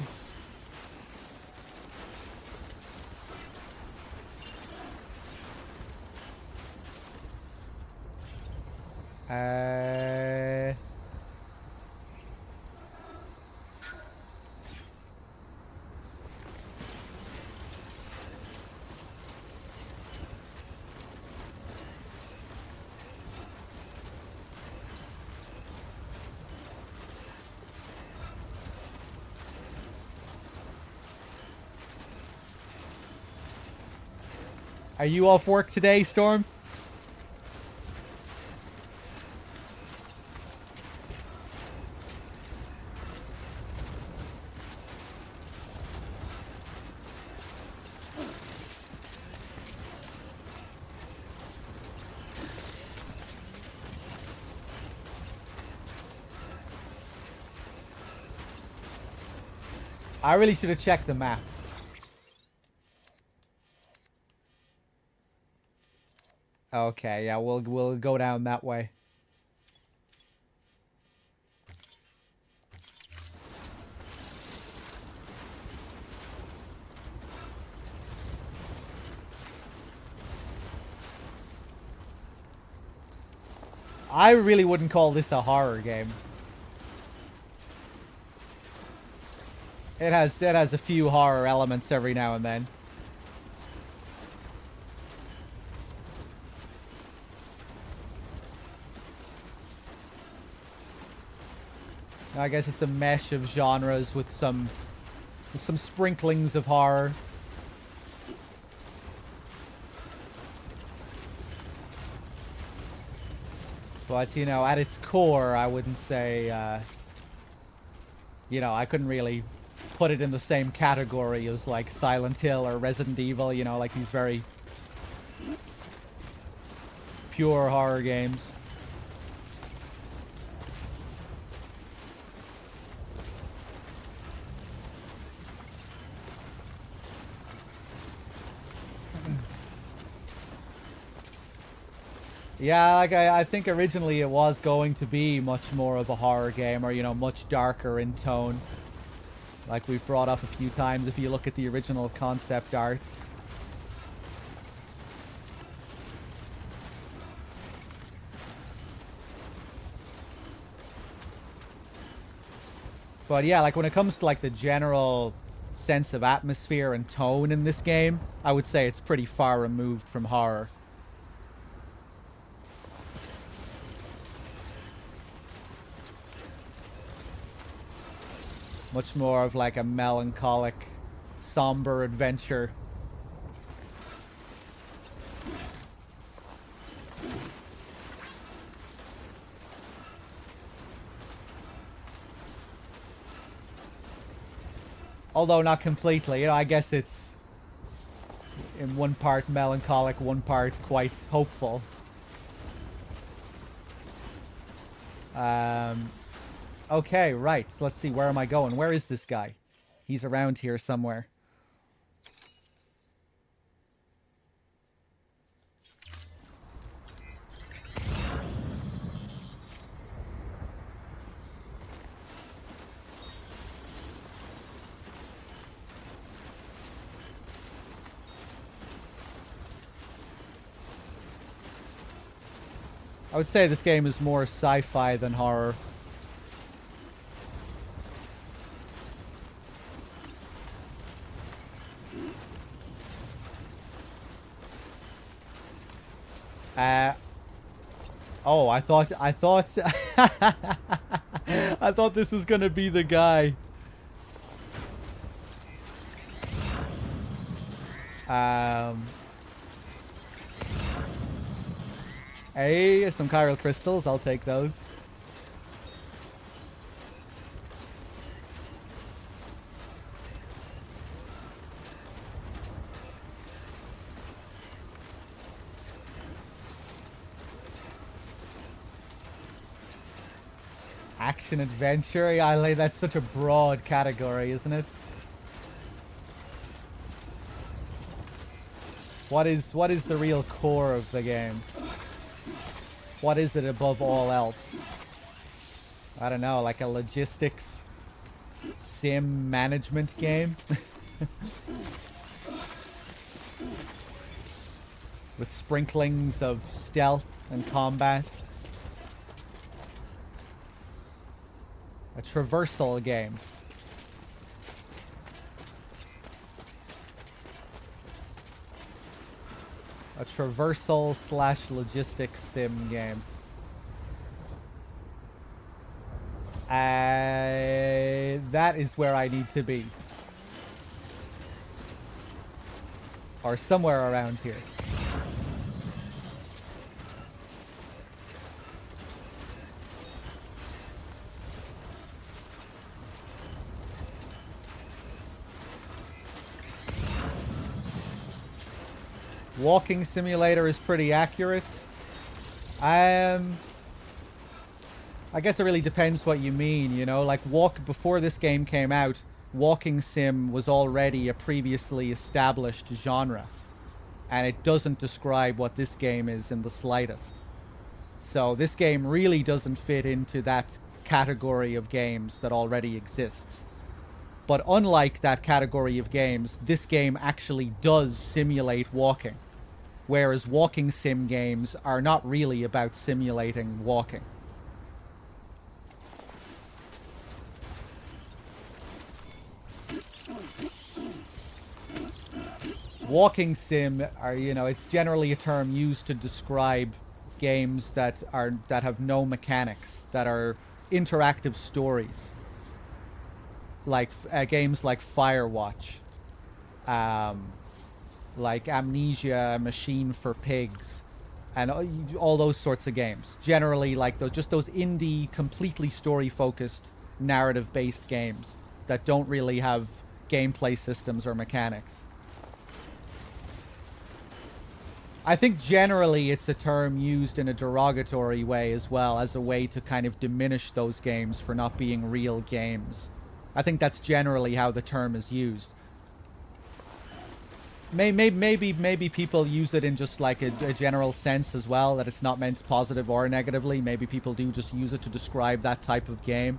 Are you off work today, Storm? I really should have checked the map. Okay, yeah, we'll go down that way. I really wouldn't call this a horror game. It has a few horror elements every now and then. I guess it's a mesh of genres with some sprinklings of horror. But, you know, at its core, I wouldn't say, you know, I couldn't really put it in the same category as, like, Silent Hill or Resident Evil, you know, like these very pure horror games. Yeah, like I think originally it was going to be much more of a horror game, or, you know, much darker in tone. Like we've brought up a few times if you look at the original concept art. But yeah, like when it comes to like the general sense of atmosphere and tone in this game, I would say it's pretty far removed from horror. Much more of like a melancholic, somber adventure. Although not completely, you know, I guess it's in one part melancholic, one part quite hopeful. Okay, right. Let's see, where am I going? Where is this guy? He's around here somewhere. I would say this game is more sci-fi than horror. Uh, oh, I thought, I thought this was gonna be the guy. Hey, some chiral crystals. I'll take those. Action adventure. Yeah, that's such a broad category, isn't it? What is the real core of the game? What is it above all else? I don't know, like a logistics sim management game? With sprinklings of stealth and combat. A traversal game. A traversal / logistics sim game. That is where I need to be. Or somewhere around here. Walking simulator is pretty accurate. I guess it really depends what you mean, you know? Like, before this game came out, walking sim was already a previously established genre. And it doesn't describe what this game is in the slightest. So this game really doesn't fit into that category of games that already exists. But unlike that category of games, this game actually does simulate walking. Whereas walking sim games are not really about simulating walking. Walking sim are, you know, it's generally a term used to describe games that have no mechanics, that are interactive stories. Like games like Firewatch, like Amnesia, Machine for Pigs, and all those sorts of games. Generally, like those indie, completely story-focused, narrative-based games that don't really have gameplay systems or mechanics. I think generally it's a term used in a derogatory way as well, as a way to kind of diminish those games for not being real games. I think that's generally how the term is used. Maybe people use it in just like a general sense as well, that it's not meant positive or negatively. Maybe people do just use it to describe that type of game.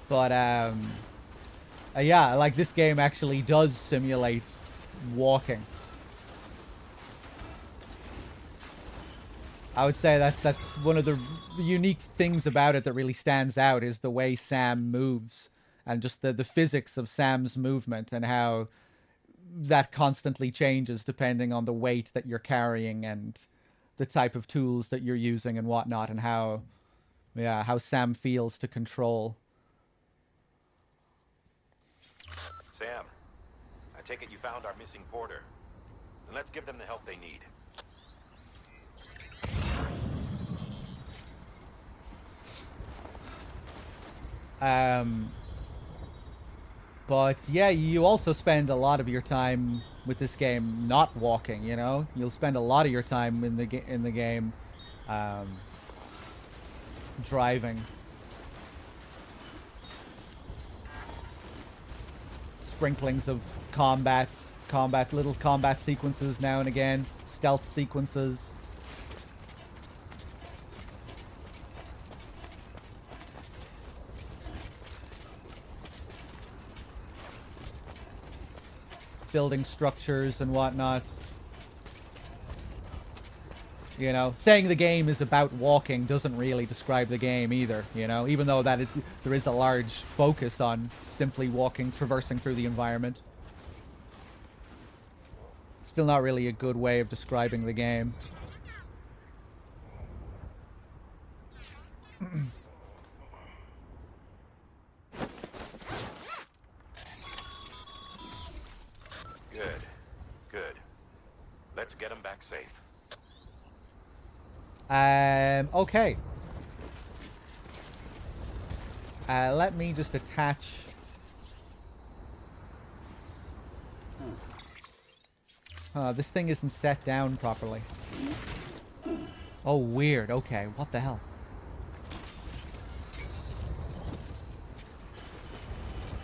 But yeah, like this game actually does simulate walking. I would say that's one of the unique things about it that really stands out, is the way Sam moves and just the physics of Sam's movement, and how that constantly changes depending on the weight that you're carrying and the type of tools that you're using and whatnot, and how Sam feels to control. Sam, I take it you found our missing porter. Then let's give them the help they need. But yeah, you also spend a lot of your time with this game not walking, you know? You'll spend a lot of your time in the game driving. Sprinklings of little combat sequences now and again, stealth sequences. Building structures and whatnot. You know, saying the game is about walking doesn't really describe the game either, you know, even though there is a large focus on simply walking, traversing through the environment. Still not really a good way of describing the game. Good. Good. Let's get them back safe. Okay. Let me just attach... this thing isn't set down properly. Oh, weird. Okay, what the hell?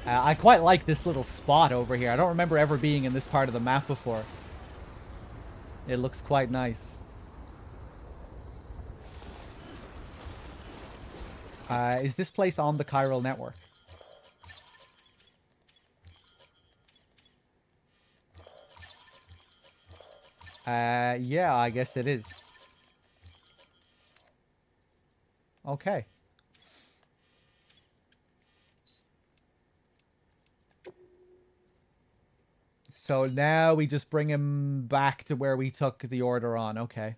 I quite like this little spot over here. I don't remember ever being in this part of the map before. It looks quite nice. Is this place on the chiral network? Yeah, I guess it is. Okay. So now we just bring him back to where we took the order on. Okay.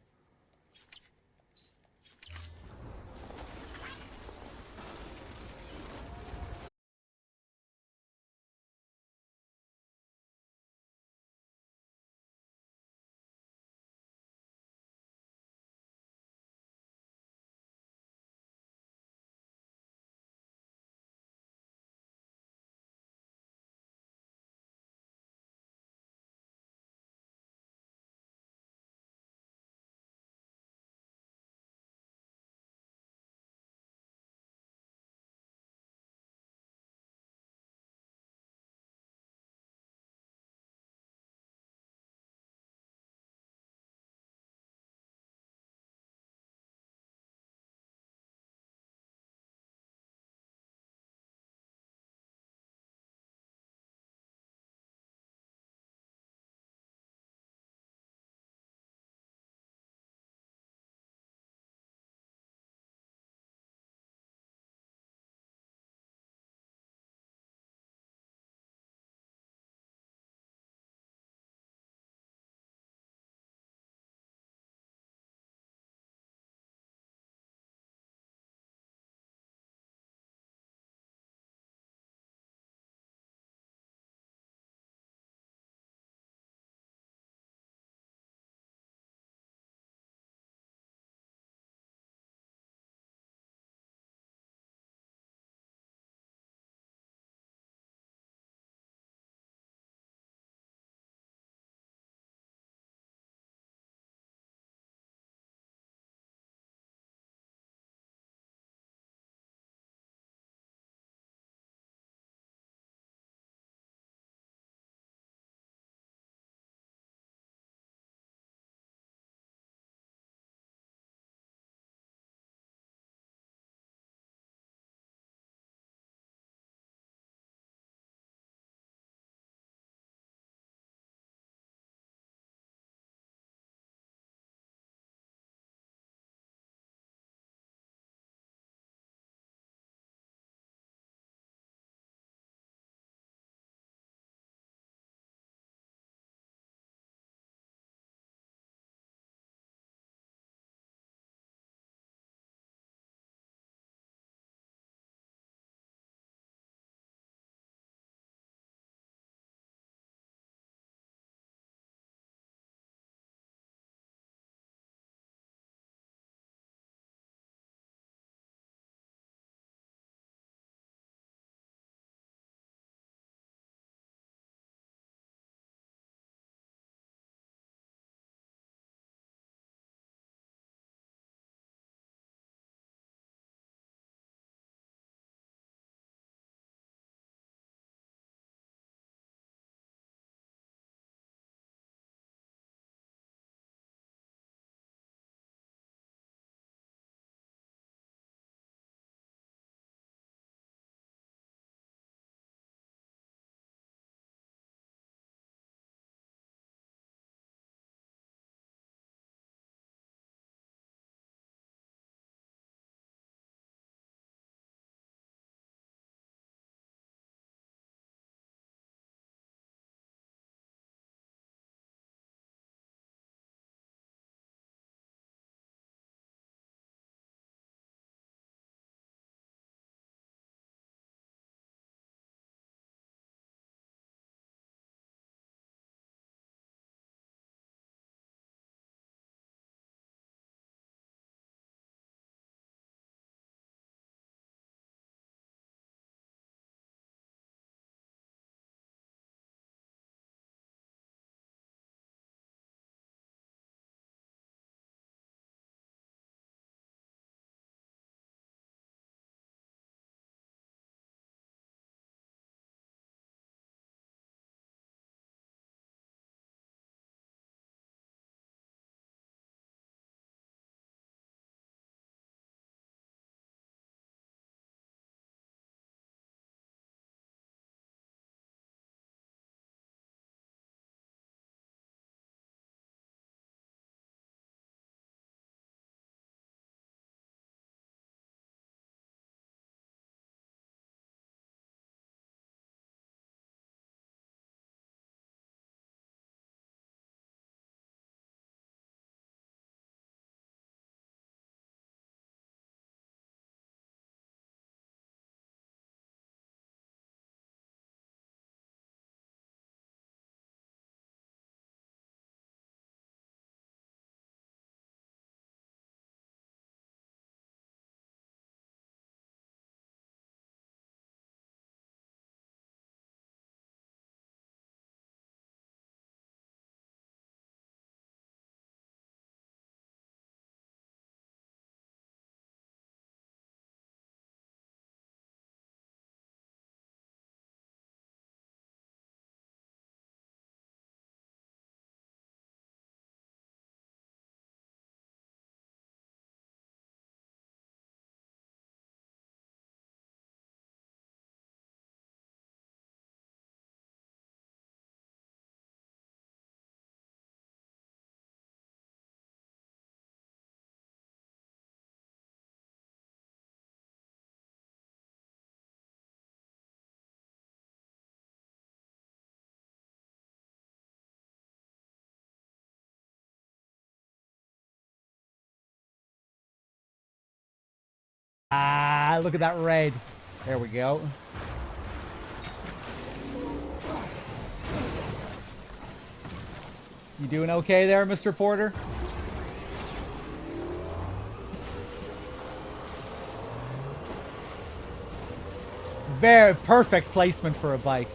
Look at that red. There we go. You doing okay there, Mr. Porter? Very perfect placement for a bike.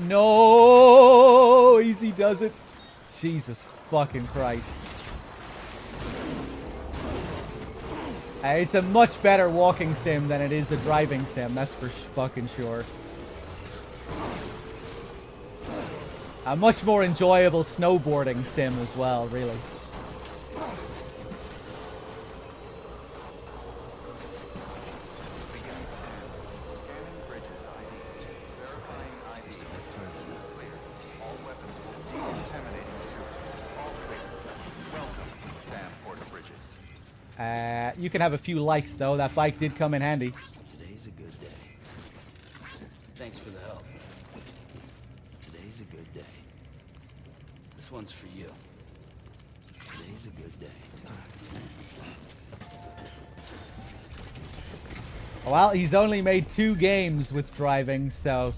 No, easy does it. Jesus fucking Christ. It's a much better walking sim than it is a driving sim, that's for fucking sure. A much more enjoyable snowboarding sim as well, really. Scanning bridges ID. Verifying ID. Clear. All weapons will decontaminating soon. All clear. Welcome, Sam Porter Bridges. You can have a few likes though, that bike did come in handy. Today's a good day. Thanks for the help. Today's a good day. This one's for you. Today's a good day. Well, he's only made 2 games with driving, so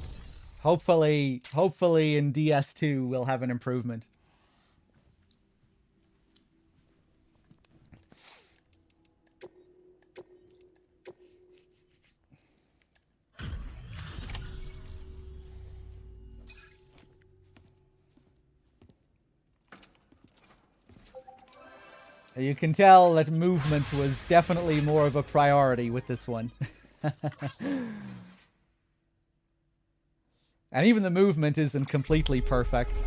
hopefully in DS2 we'll have an improvement. You can tell that movement was definitely more of a priority with this one. And even the movement isn't completely perfect.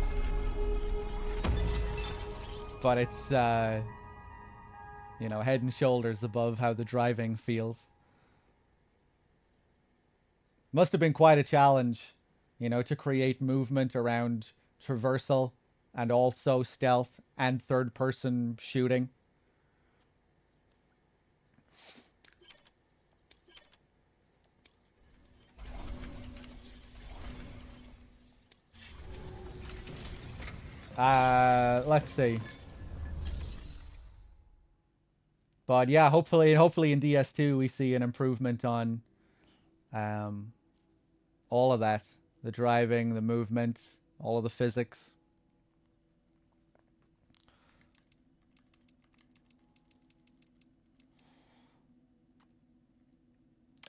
But it's, you know, head and shoulders above how the driving feels. Must have been quite a challenge, you know, to create movement around traversal and also stealth and third-person shooting. Let's see. But yeah, hopefully in DS2 we see an improvement on all of that. The driving, the movement, all of the physics.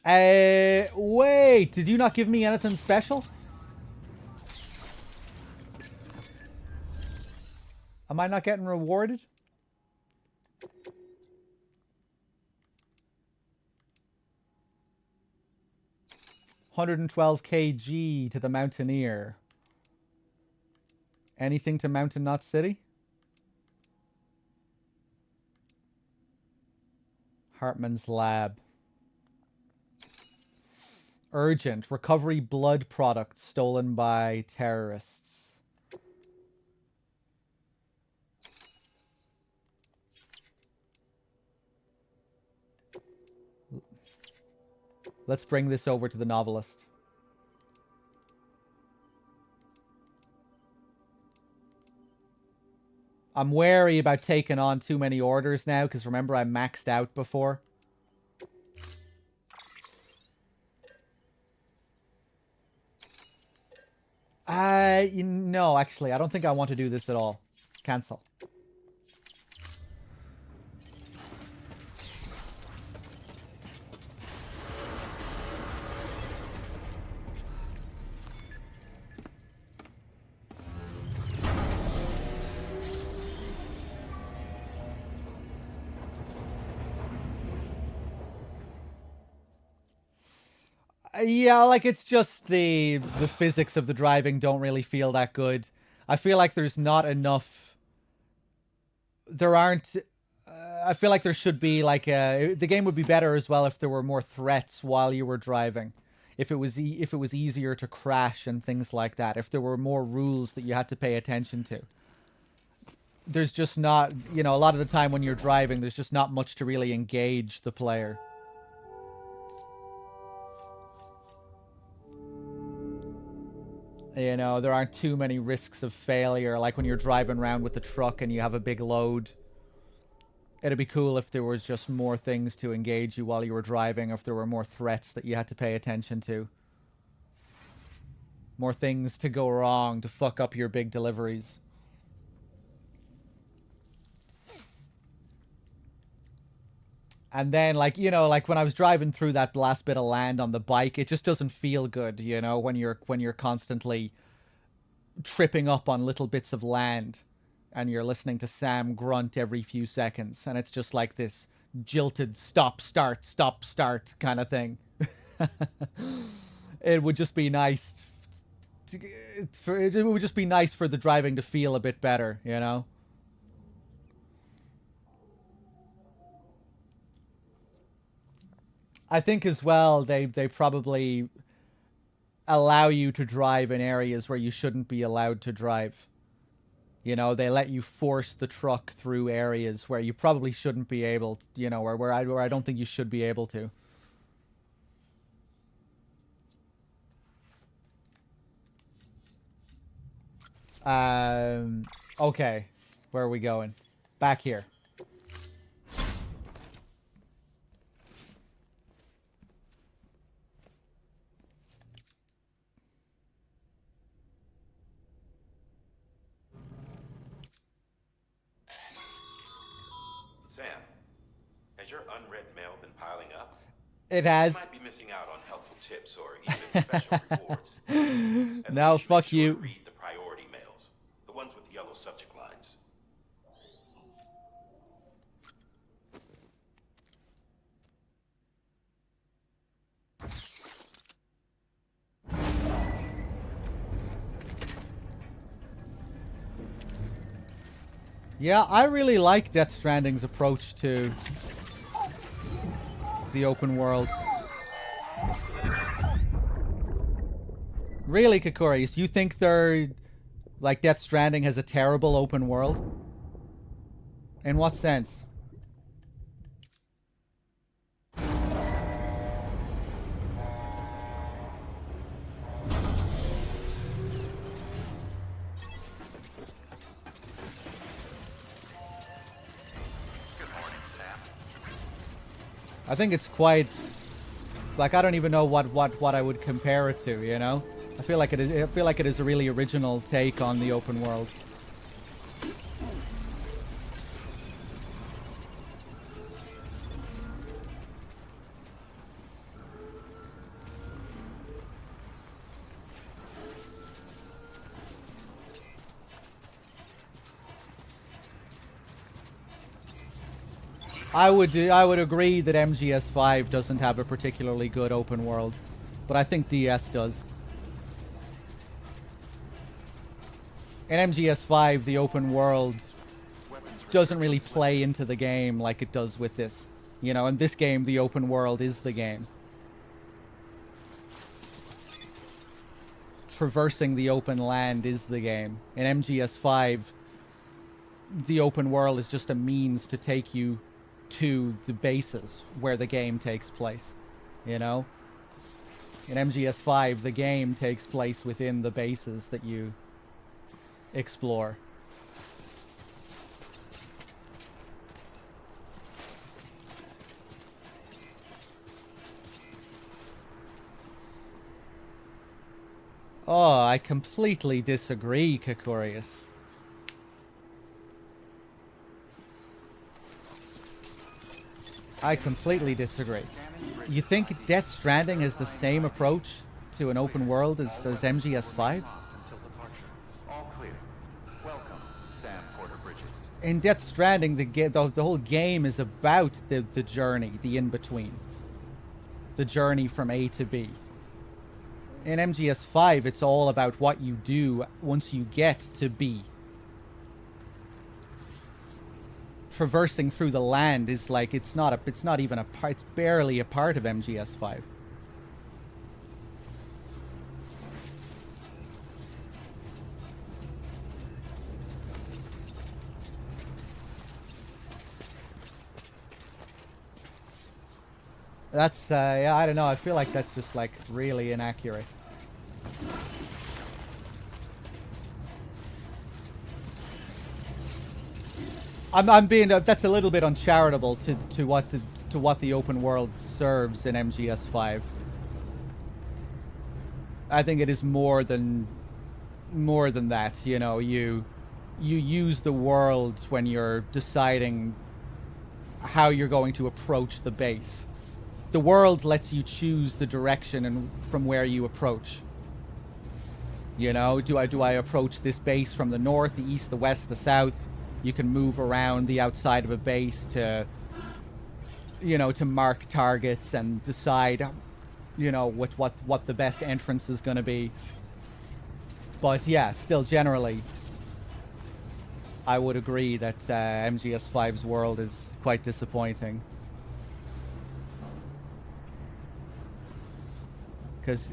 Wait, did you not give me anything special? Am I not getting rewarded? $112 kg to the Mountaineer. Anything to Mountain Knot City? Hartman's Lab. Urgent. Recovery blood products stolen by terrorists. Let's bring this over to the novelist. I'm wary about taking on too many orders now, because remember I maxed out before. No, actually, I don't think I want to do this at all. Cancel. Yeah, like it's just the physics of the driving don't really feel that good. I feel like there's not enough. There aren't. I feel like there should be like the game would be better as well if there were more threats while you were driving. if it was if it was easier to crash and things like that, if there were more rules that you had to pay attention to. There's just not, you know, a lot of the time when you're driving, there's just not much to really engage the player. You know, there aren't too many risks of failure, like when you're driving around with the truck and you have a big load. It'd be cool if there was just more things to engage you while you were driving, or if there were more threats that you had to pay attention to. More things to go wrong, to fuck up your big deliveries. And then, like, you know, like when I was driving through that last bit of land on the bike, it just doesn't feel good, you know, when you're constantly tripping up on little bits of land and you're listening to Sam grunt every few seconds, and it's just like this jilted stop start kind of thing. It would just be nice it would just be nice for the driving to feel a bit better, you know. I think as well they probably allow you to drive in areas where you shouldn't be allowed to drive. You know, they let you force the truck through areas where you probably shouldn't be able, you know, where I don't think you should be able to. Okay. Where are we going? Back here. Sam, has your unread mail been piling up? It has. You might be missing out on helpful tips or even special rewards. At Now least fuck make sure you. to read the priority mails, the ones with yellow subject lines. Yeah, I really like Death Stranding's approach to the open world. Really, Kakurius, you think they're like Death Stranding has a terrible open world? In what sense? Good morning, Sam. I think it's quite like I don't even know what I would compare it to, you know? I feel like it is a really original take on the open world. I would agree that MGS5 doesn't have a particularly good open world, but I think DS does. In MGS5, the open world doesn't really play into the game like it does with this. You know, in this game, the open world is the game. Traversing the open land is the game. In MGS5, the open world is just a means to take you to the bases where the game takes place, you know? In MGS5, the game takes place within the bases that you explore. Oh, I completely disagree, Kakurius. I completely disagree. You think Death Stranding has the same approach to an open world as MGS5? Until departure. All clear. Welcome, Sam Porter Bridges. In Death Stranding, the whole game is about the journey, the in-between. The journey from A to B. In MGS5, it's all about what you do once you get to B. Traversing through the land is like it's not even a part. It's barely a part of MGS5. That's yeah, I don't know. I feel like that's just like really inaccurate. I'm being that's a little bit uncharitable to what the open world serves in MGS5. I think it is more than that. You know, you use the world when you're deciding how you're going to approach the base. The world lets you choose the direction and from where you approach. You know, do I approach this base from the north, the east, the west, the south? You can move around the outside of a base to, you know, to mark targets and decide, you know, what the best entrance is going to be. But yeah, still generally, I would agree that MGS5's world is quite disappointing. Because,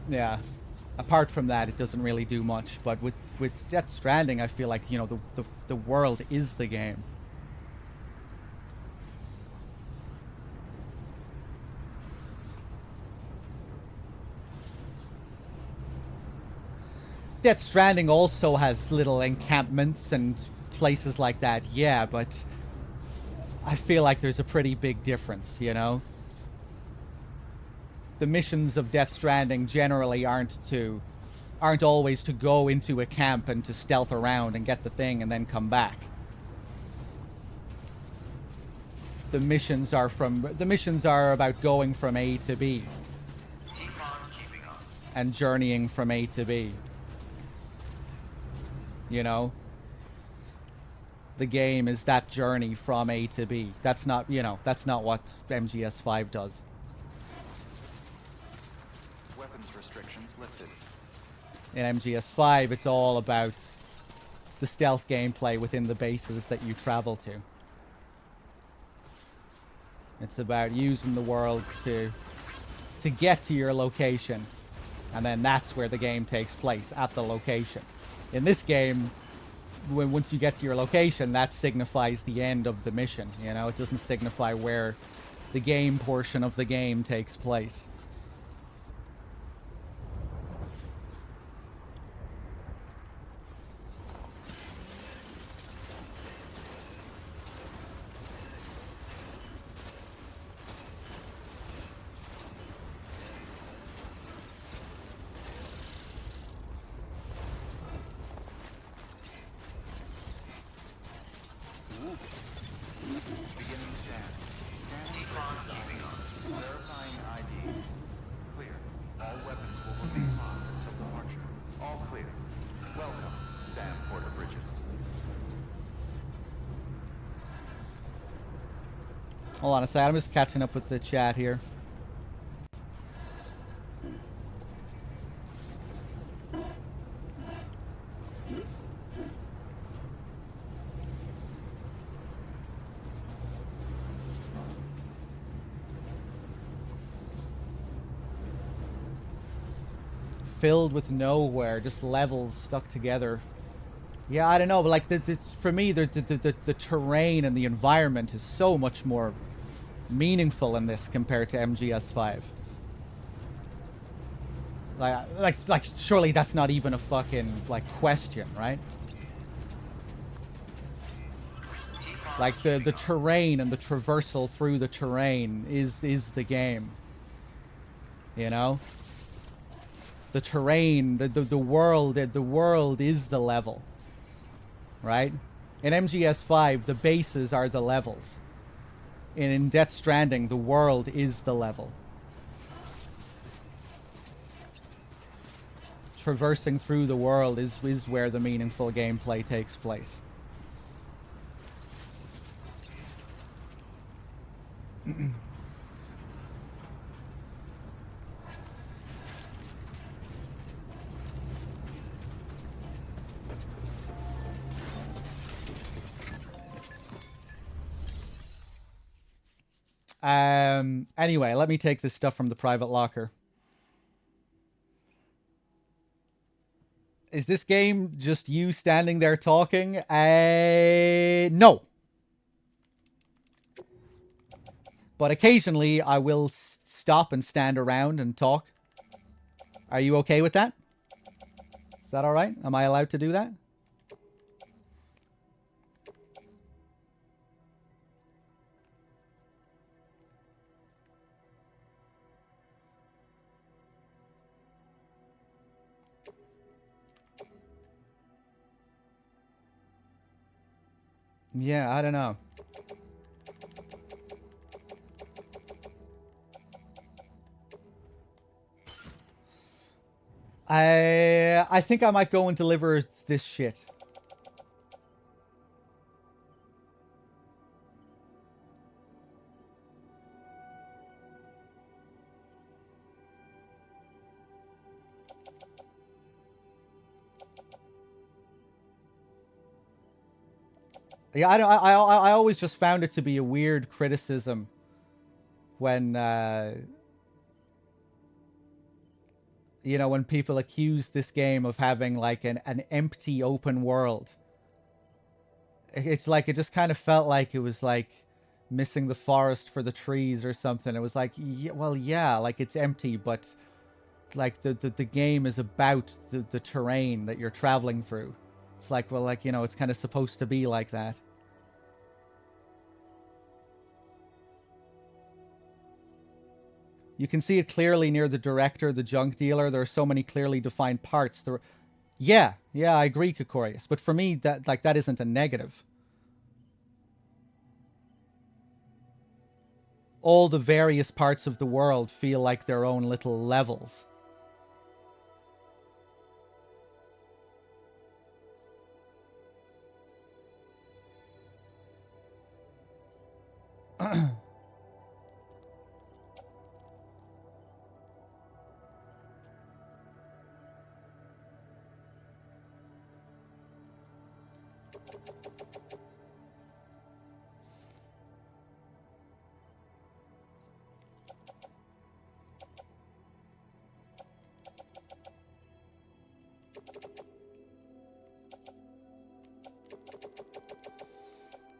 yeah, apart from that, it doesn't really do much. But with Death Stranding, I feel like, you know, the world is the game. Death Stranding also has little encampments and places like that, yeah, but I feel like there's a pretty big difference, you know? The missions of Death Stranding generally aren't always to go into a camp and to stealth around and get the thing and then come back. The missions are about going from A to B and journeying from A to B. You know? The game is that journey from A to B. That's not, you know, that's not what MGS5 does. Weapons restrictions lifted. In MGS5, it's all about the stealth gameplay within the bases that you travel to. It's about using the world to get to your location, and then that's where the game takes place, at the location. In this game, once you get to your location, that signifies the end of the mission. You know, it doesn't signify where the game portion of the game takes place. Beginning scan. Scanning bridges. Verifying ID. Clear. All weapons will remain locked until departure. All clear. Welcome, Sam Porter Bridges. Hold on a second, I'm just catching up with the chat here. Filled with nowhere, just levels stuck together. Yeah, I don't know, but like for me, the terrain and the environment is so much more meaningful in this compared to MGS5. Like surely that's not even a fucking like question, right? Like the terrain and the traversal through the terrain is the game. You know? The terrain, the world is the level. Right? In MGS5, the bases are the levels. And in Death Stranding, the world is the level. Traversing through the world is where the meaningful gameplay takes place. Anyway, let me take this stuff from the private locker. Is this game just you standing there talking? No. But occasionally I will stop and stand around and talk. Are you okay with that? Is that alright? Am I allowed to do that? Yeah, I don't know. I think I might go and deliver this shit. Yeah, I always just found it to be a weird criticism when you know, when people accuse this game of having like an empty open world. It's like it just kind of felt like it was like missing the forest for the trees or something. It was like, yeah, well, yeah, like it's empty, but like the game is about the terrain that you're traveling through. It's like, well, like, you know, it's kind of supposed to be like that. You can see it clearly near the director, the junk dealer. There are so many clearly defined parts. Yeah, I agree, Kokorius. But for me, that isn't a negative. All the various parts of the world feel like their own little levels.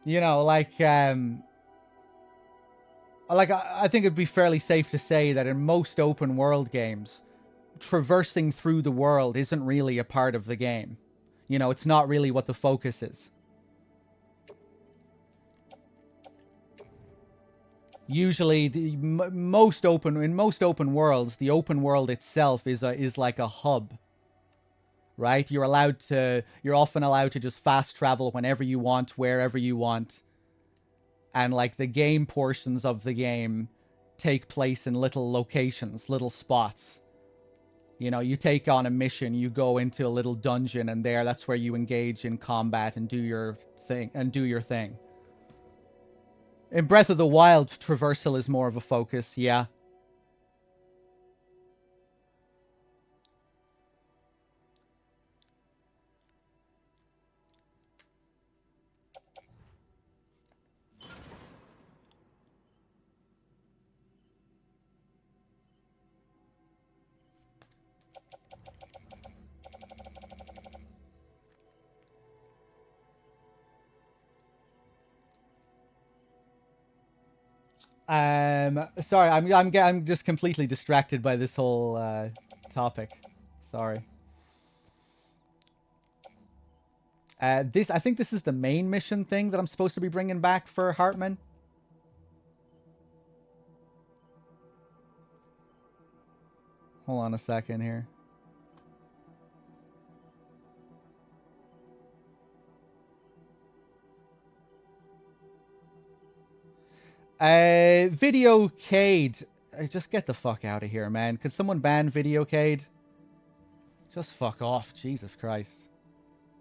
You know, like I think it'd be fairly safe to say that in most open world games, traversing through the world isn't really a part of the game. You know, it's not really what the focus is. Usually, in most open worlds, the open world itself is like a hub, right? You're often allowed to just fast travel whenever you want, wherever you want, and like the game portions of the game take place in little locations, little spots. You know, you take on a mission, you go into a little dungeon, and that's where you engage in combat and do your thing. In Breath of the Wild, traversal is more of a focus, yeah. Sorry, I'm just completely distracted by this whole topic. Sorry. I think this is the main mission thing that I'm supposed to be bringing back for Hartman. Hold on a second here. Videocade. Just get the fuck out of here, man. Could someone ban Videocade? Just fuck off. Jesus Christ.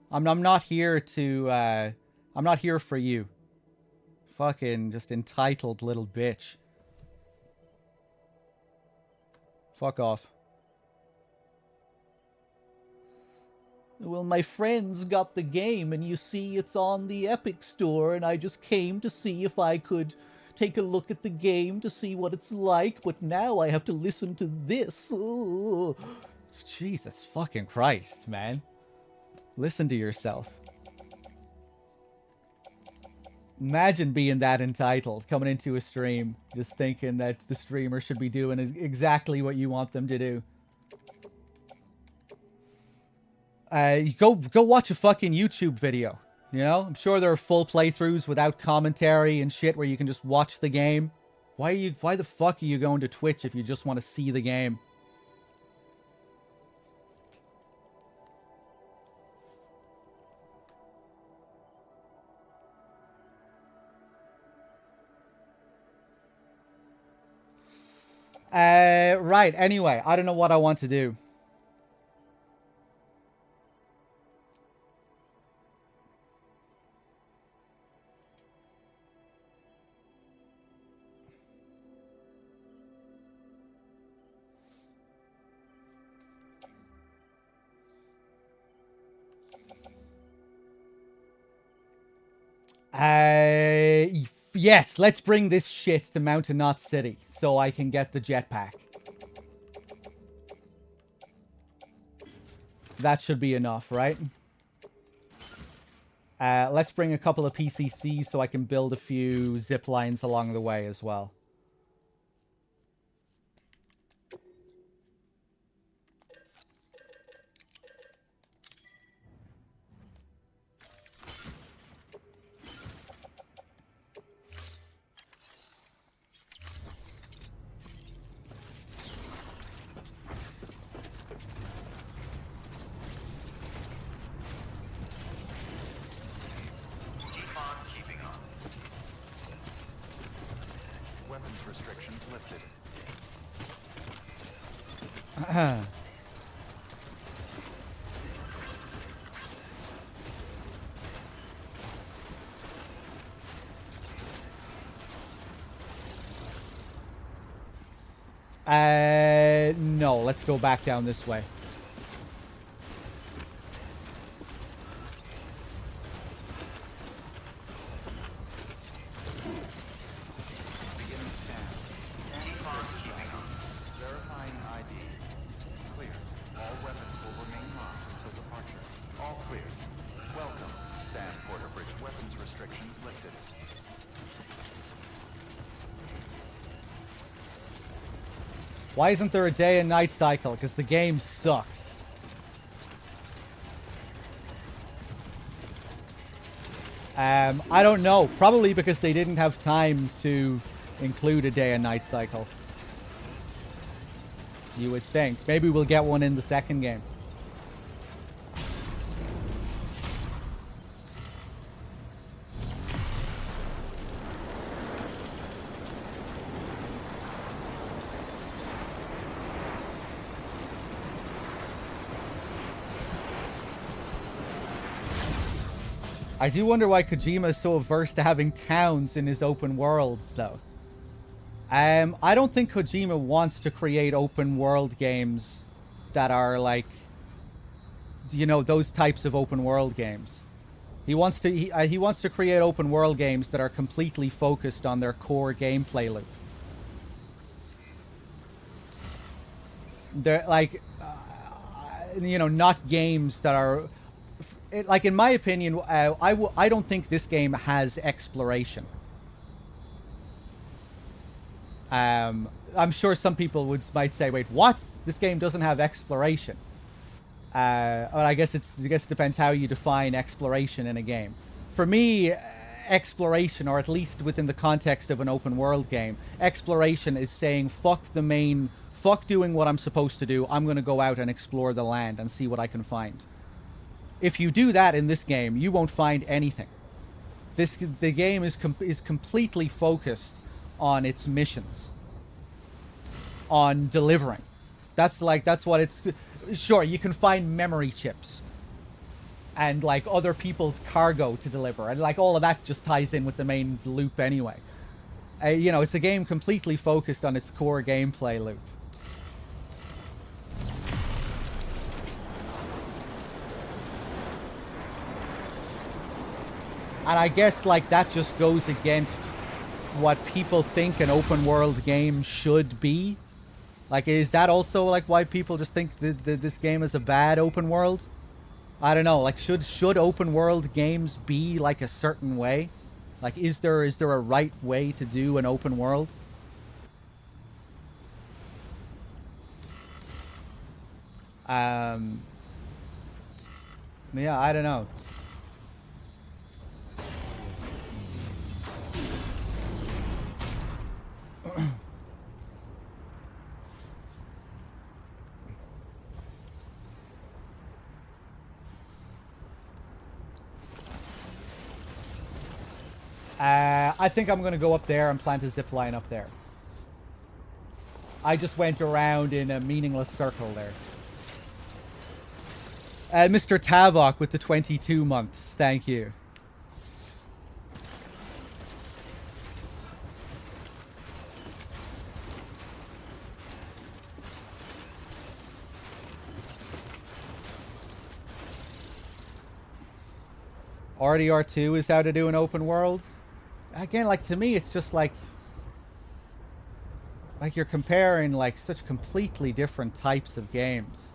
I'm not here to, I'm not here for you. Fucking just entitled little bitch. Fuck off. Well, my friends got the game, and you see it's on the Epic Store, and I just came to see if I could take a look at the game to see what it's like, but now I have to listen to this. Ugh. Jesus fucking Christ, man. Listen to yourself. Imagine being that entitled, coming into a stream, just thinking that the streamer should be doing exactly what you want them to do. You go watch a fucking YouTube video. You know, I'm sure there are full playthroughs without commentary and shit where you can just watch the game. Why the fuck are you going to Twitch if you just want to see the game? Right, anyway, I don't know what I want to do. Yes, let's bring this shit to Mountain Knot City so I can get the jetpack. That should be enough, right? Let's bring a couple of PCCs so I can build a few zip lines along the way as well. Weapons restrictions lifted. No, let's go back down this way. Beginning scan. Scanning keeping up. Verifying ID. Clear. All weapons will remain locked until departure. All clear. Welcome, Sand Porter Bridge. Weapons restrictions lifted. Why isn't there a day and night cycle? Because the game sucks. I don't know. Probably because they didn't have time to include a day and night cycle. You would think. Maybe we'll get one in the second game. I do wonder why Kojima is so averse to having towns in his open worlds, though. I don't think Kojima wants to create open world games that are like, you know, those types of open world games. He wants to create open world games that are completely focused on their core gameplay loop. They're like, you know, not games that are. Like, in my opinion, I don't think this game has exploration. I'm sure some people might say, "Wait, what? This game doesn't have exploration." Well, I guess it depends how you define exploration in a game. For me, exploration, or at least within the context of an open world game, exploration is saying, "Fuck doing what I'm supposed to do. I'm going to go out and explore the land and see what I can find." If you do that in this game, you won't find anything. The game is completely focused on its missions, on delivering. That's what it's. Sure, you can find memory chips and like other people's cargo to deliver, and like all of that just ties in with the main loop anyway. You know, it's a game completely focused on its core gameplay loop. And I guess, like, that just goes against what people think an open world game should be. Like, is that also, like, why people just think this game is a bad open world? I don't know. Like, should open world games be, like, a certain way? Like, is there a right way to do an open world? Yeah, I don't know. I think I'm going to go up there and plant a zip line up there. I just went around in a meaningless circle there. Mr. Tavok with the 22 months. Thank you. RDR2 is how to do an open world. Again, like, to me, it's just like you're comparing like such completely different types of games.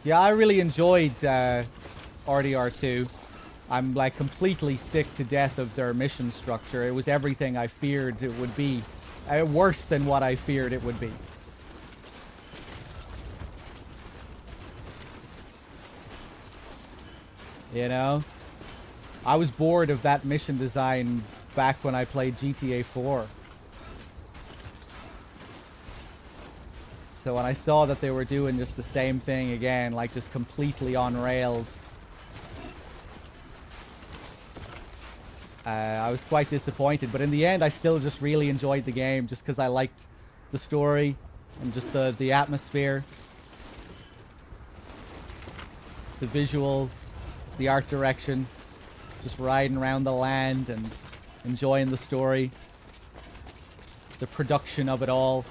Yeah, I really enjoyed RDR2. I'm like completely sick to death of their mission structure. It was everything I feared it would be. Worse than what I feared it would be. You know? I was bored of that mission design back when I played GTA 4. So when I saw that they were doing just the same thing again, like just completely on rails, I was quite disappointed. But in the end, I still just really enjoyed the game just because I liked the story and just the atmosphere, the visuals, the art direction, just riding around the land and enjoying the story, the production of it all.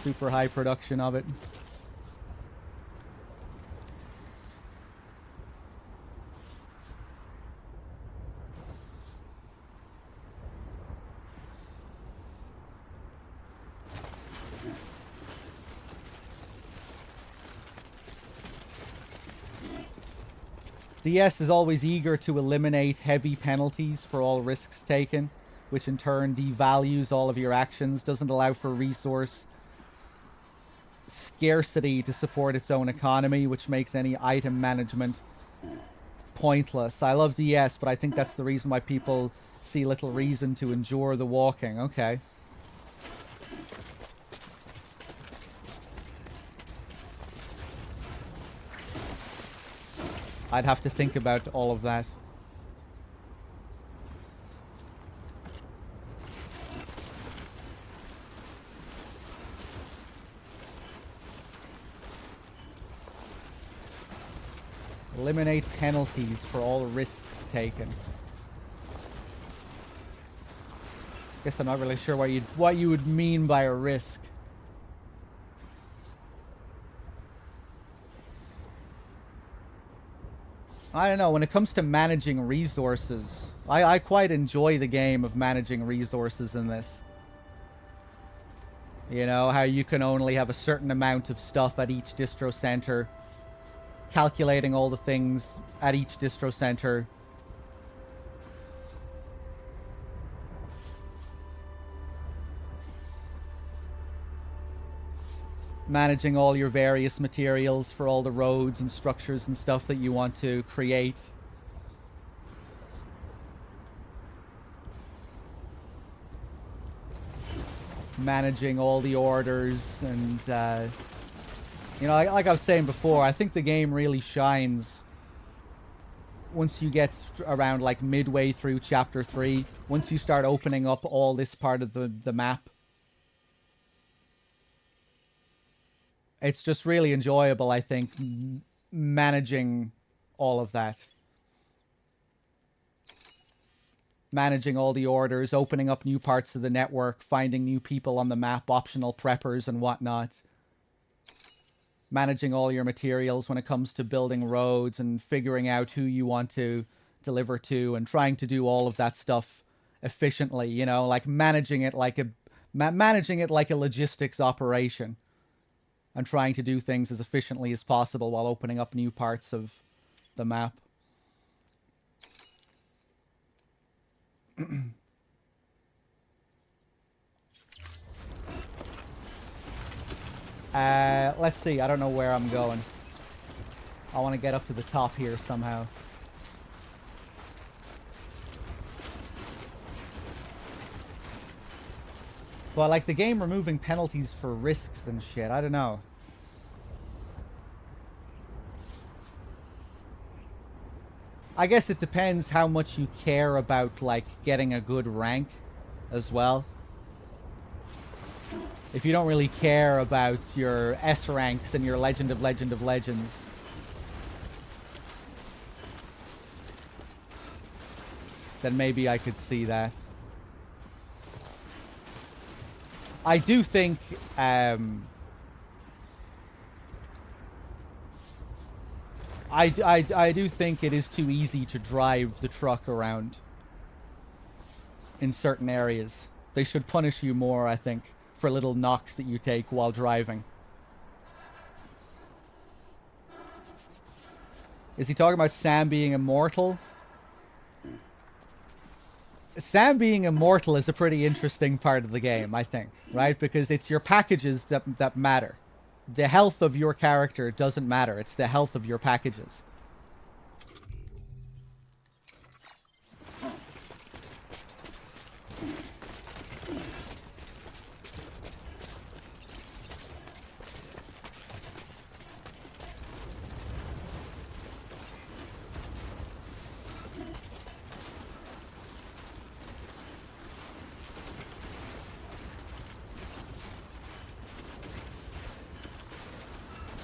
Super high production of it. DS is always eager to eliminate heavy penalties for all risks taken, which in turn devalues all of your actions, doesn't allow for resource scarcity to support its own economy, which makes any item management pointless. I love DS, but I think that's the reason why people see little reason to endure the walking. Okay. I'd have to think about all of that. Eliminate penalties for all risks taken. Guess I'm not really sure what you would mean by a risk. I don't know, when it comes to managing resources, I quite enjoy the game of managing resources in this. You know, how you can only have a certain amount of stuff at each distro center, calculating all the things at each distro center. Managing all your various materials for all the roads and structures and stuff that you want to create. Managing all the orders and, you know, like I was saying before, I think the game really shines once you get around like midway through chapter 3, once you start opening up all this part of the map. It's just really enjoyable, I think, managing all of that. Managing all the orders, opening up new parts of the network, finding new people on the map, optional preppers and whatnot. Managing all your materials when it comes to building roads and figuring out who you want to deliver to and trying to do all of that stuff efficiently, you know, like managing it like a logistics operation and trying to do things as efficiently as possible while opening up new parts of the map. Let's see. I don't know where I'm going. I want to get up to the top here somehow. But I like the game removing penalties for risks and shit. I don't know. I guess it depends how much you care about, like, getting a good rank as well. If you don't really care about your S ranks and your Legend of Legends, then maybe I could see that. I do think I do think it is too easy to drive the truck around in certain areas. They should punish you more, I think, for little knocks that you take while driving. Is he talking about Sam being immortal? Sam being immortal is a pretty interesting part of the game, I think, right? Because it's your packages that matter. The health of your character doesn't matter. It's the health of your packages.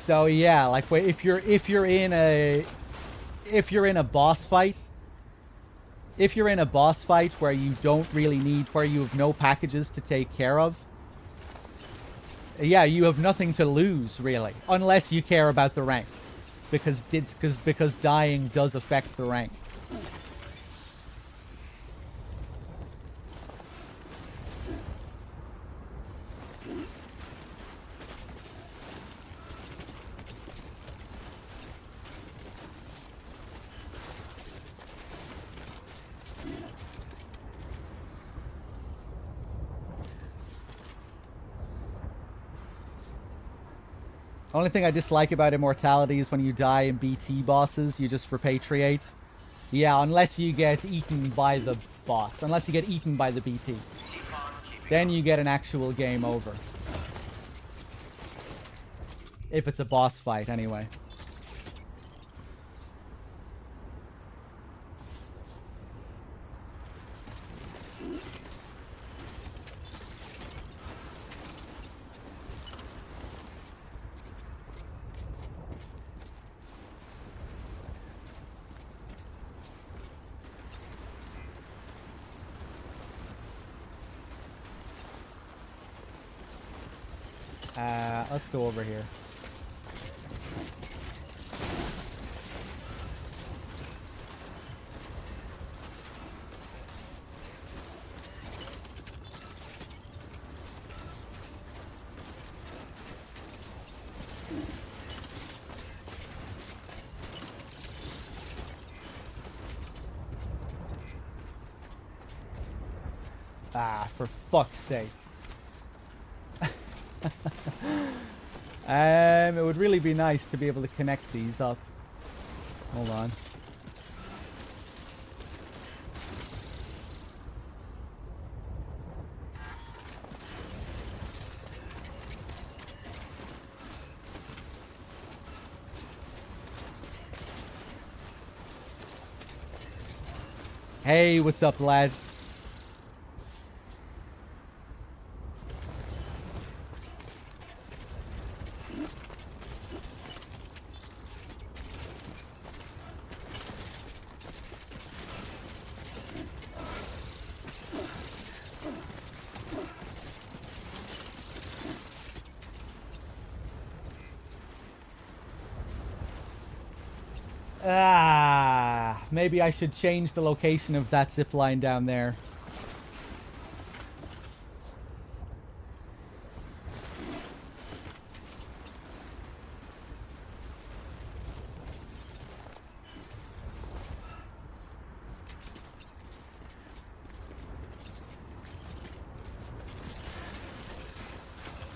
So yeah, like if you're in a boss fight, where you don't really need, where you have no packages to take care of, yeah, you have nothing to lose really, unless you care about the rank, because dying does affect the rank. Only thing I dislike about immortality is when you die in BT bosses, you just repatriate. Yeah, unless you get eaten by the boss. Unless you get eaten by the BT. Then you get an actual game over. If it's a boss fight, anyway. Let's go over here. Ah, for fuck's sake. It would really be nice to be able to connect these up. Hold on. Hey, what's up, lad? Maybe I should change the location of that zip line down there.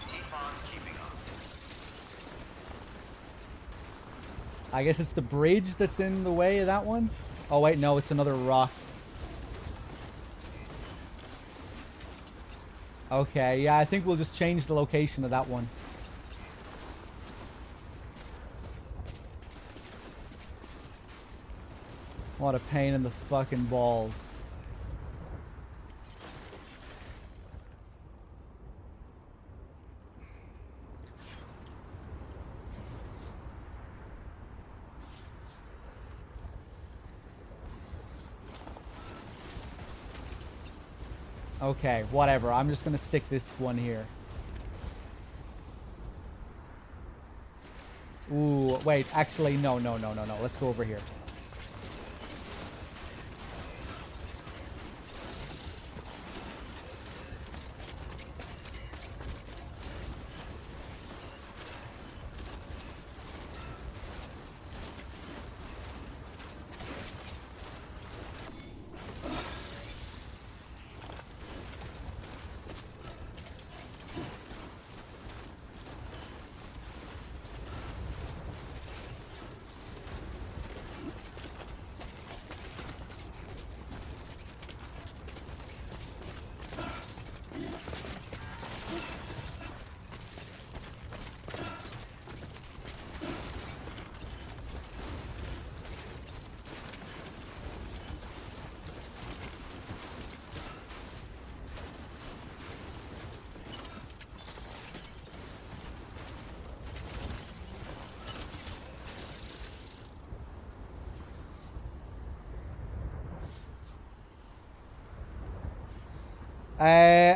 Keep on keeping on. I guess it's the bridge that's in the way of that one? Oh, wait, no, it's another rock. Okay, yeah, I think we'll just change the location of that one. What a pain in the fucking balls. Okay, whatever. I'm just gonna stick this one here. Ooh, wait, actually, no. Let's go over here.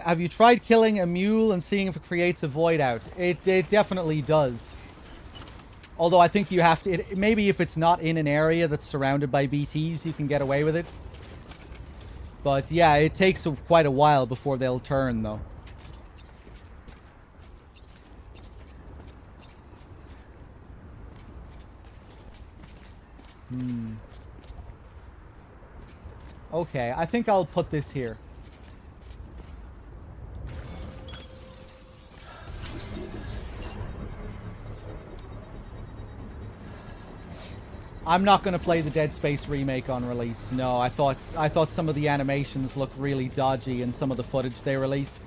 Have you tried killing a mule and seeing if it creates a void out? It definitely does. Although I think you have to... maybe if it's not in an area that's surrounded by BTs, you can get away with it. But yeah, it takes quite a while before they'll turn, though. Okay, I think I'll put this here. I'm not going to play the Dead Space remake on release. No, I thought some of the animations looked really dodgy in some of the footage they released.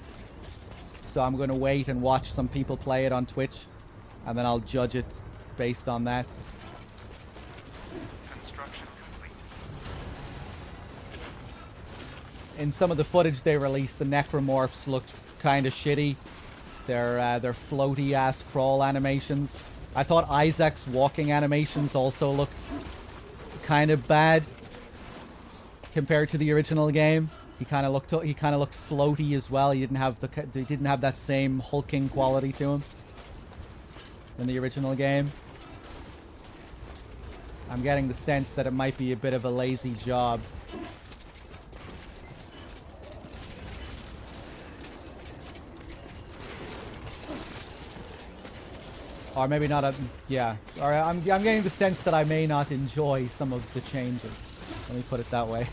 So I'm going to wait and watch some people play it on Twitch, and then I'll judge it based on that. Construction complete. In some of the footage they released, the necromorphs looked kind of shitty. Their floaty ass crawl animations. I thought Isaac's walking animations also looked kind of bad compared to the original game. He kind of looked floaty as well. He didn't have that same hulking quality to him in the original game. I'm getting the sense that it might be a bit of a lazy job. Or maybe not yeah. Or I'm getting the sense that I may not enjoy some of the changes. Let me put it that way.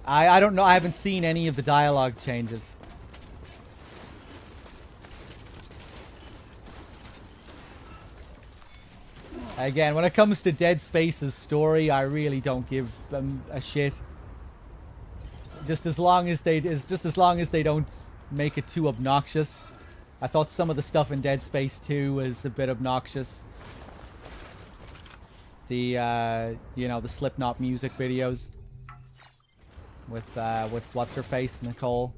I don't know. I haven't seen any of the dialogue changes. Again, when it comes to Dead Space's story, I really don't give them a shit. Just as long as they don't make it too obnoxious. I thought some of the stuff in Dead Space 2 was a bit obnoxious. The you know, the Slipknot music videos with what's her face, Nicole.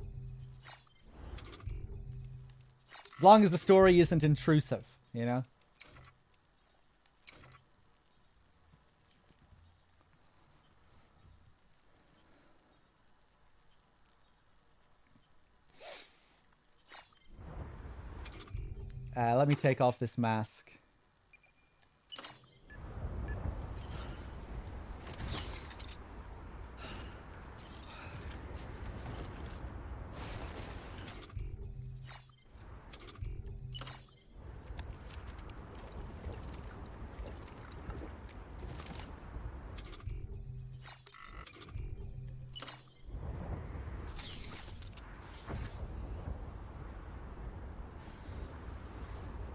As long as the story isn't intrusive, you know. Let me take off this mask.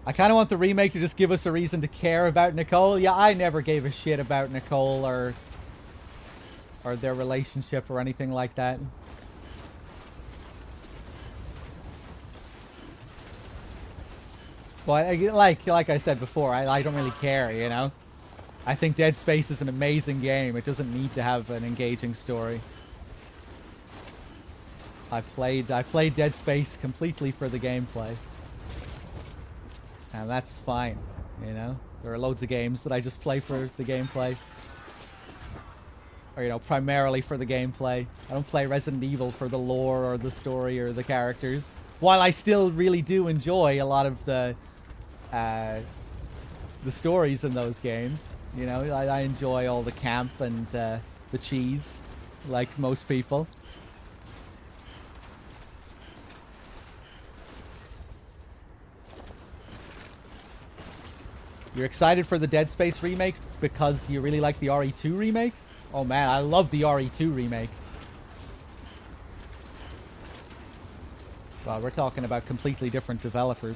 I kind of want the remake to just give us a reason to care about Nicole. Yeah, I never gave a shit about Nicole or their relationship or anything like that. But like I said before, I don't really care, you know? I think Dead Space is an amazing game. It doesn't need to have an engaging story. I played Dead Space completely for the gameplay. And that's fine, you know? There are loads of games that I just play for the gameplay. Or, you know, primarily for the gameplay. I don't play Resident Evil for the lore or the story or the characters. While I still really do enjoy a lot of the stories in those games. You know, I enjoy all the camp and the cheese, like most people. You're excited for the Dead Space remake because you really like the RE2 remake? Oh man, I love the RE2 remake. Well, we're talking about completely different developers.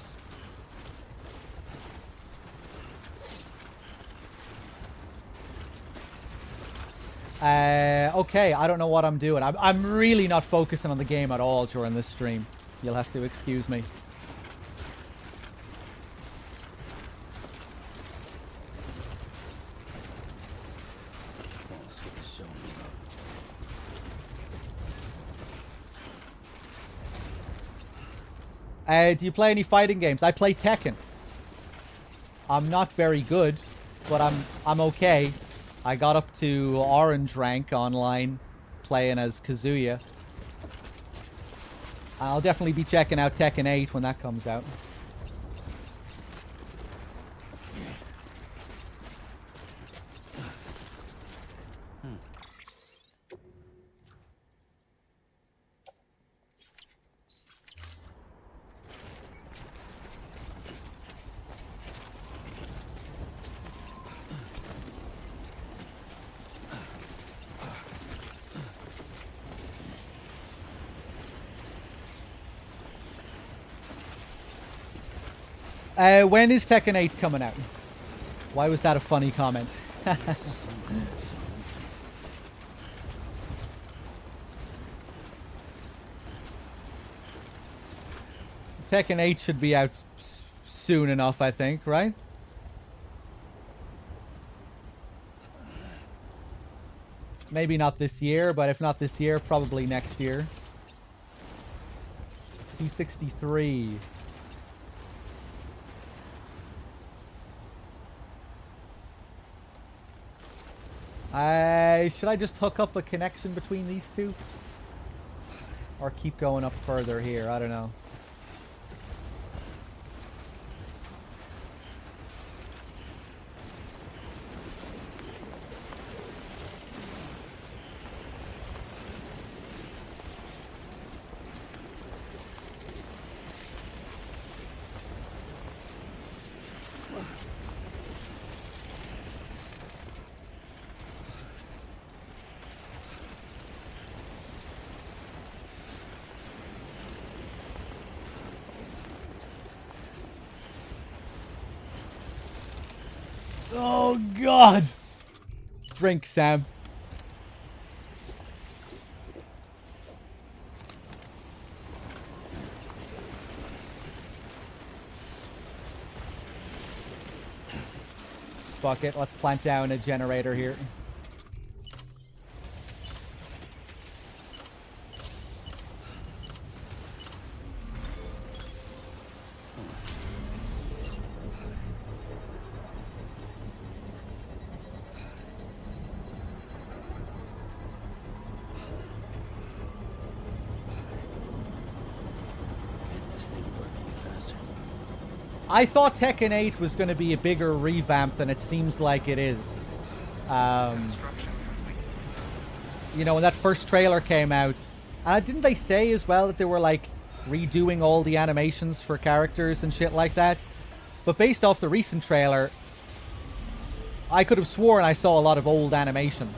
Okay, I don't know what I'm doing. I'm really not focusing on the game at all during this stream. You'll have to excuse me. Let's get this show Do you play any fighting games? I play Tekken. I'm not very good, but I'm okay. I got up to orange rank online, playing as Kazuya. I'll definitely be checking out Tekken 8 when that comes out. When is Tekken 8 coming out? Why was that a funny comment? Tekken 8 should be out soon enough, I think, right? Maybe not this year, but if not this year, probably next year. 263. Should I just hook up a connection between these two? Or keep going up further here? I don't know. Oh, God! Drink, Sam. Fuck it, let's plant down a generator here. I thought Tekken 8 was going to be a bigger revamp than it seems like it is. You know, when that first trailer came out, didn't they say as well that they were like redoing all the animations for characters and shit like that? But based off the recent trailer, I could have sworn I saw a lot of old animations,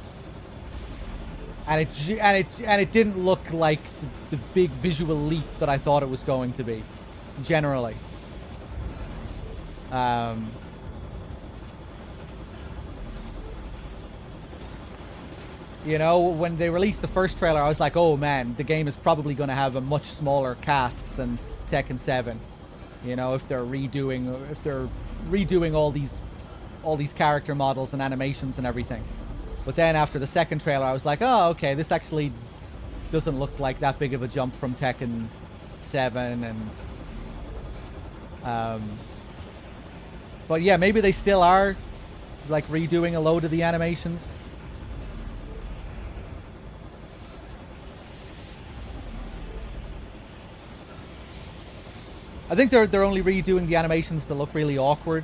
and it didn't look like the big visual leap that I thought it was going to be. Generally. Um, you know, when they released the first trailer, I was like, oh man, the game is probably going to have a much smaller cast than Tekken 7. You know, if they're redoing all these character models and animations and everything. But then after the second trailer, I was like, oh, okay, this actually doesn't look like that big of a jump from Tekken 7. And but yeah, maybe they still are like redoing a load of the animations. I think they're only redoing the animations that look really awkward.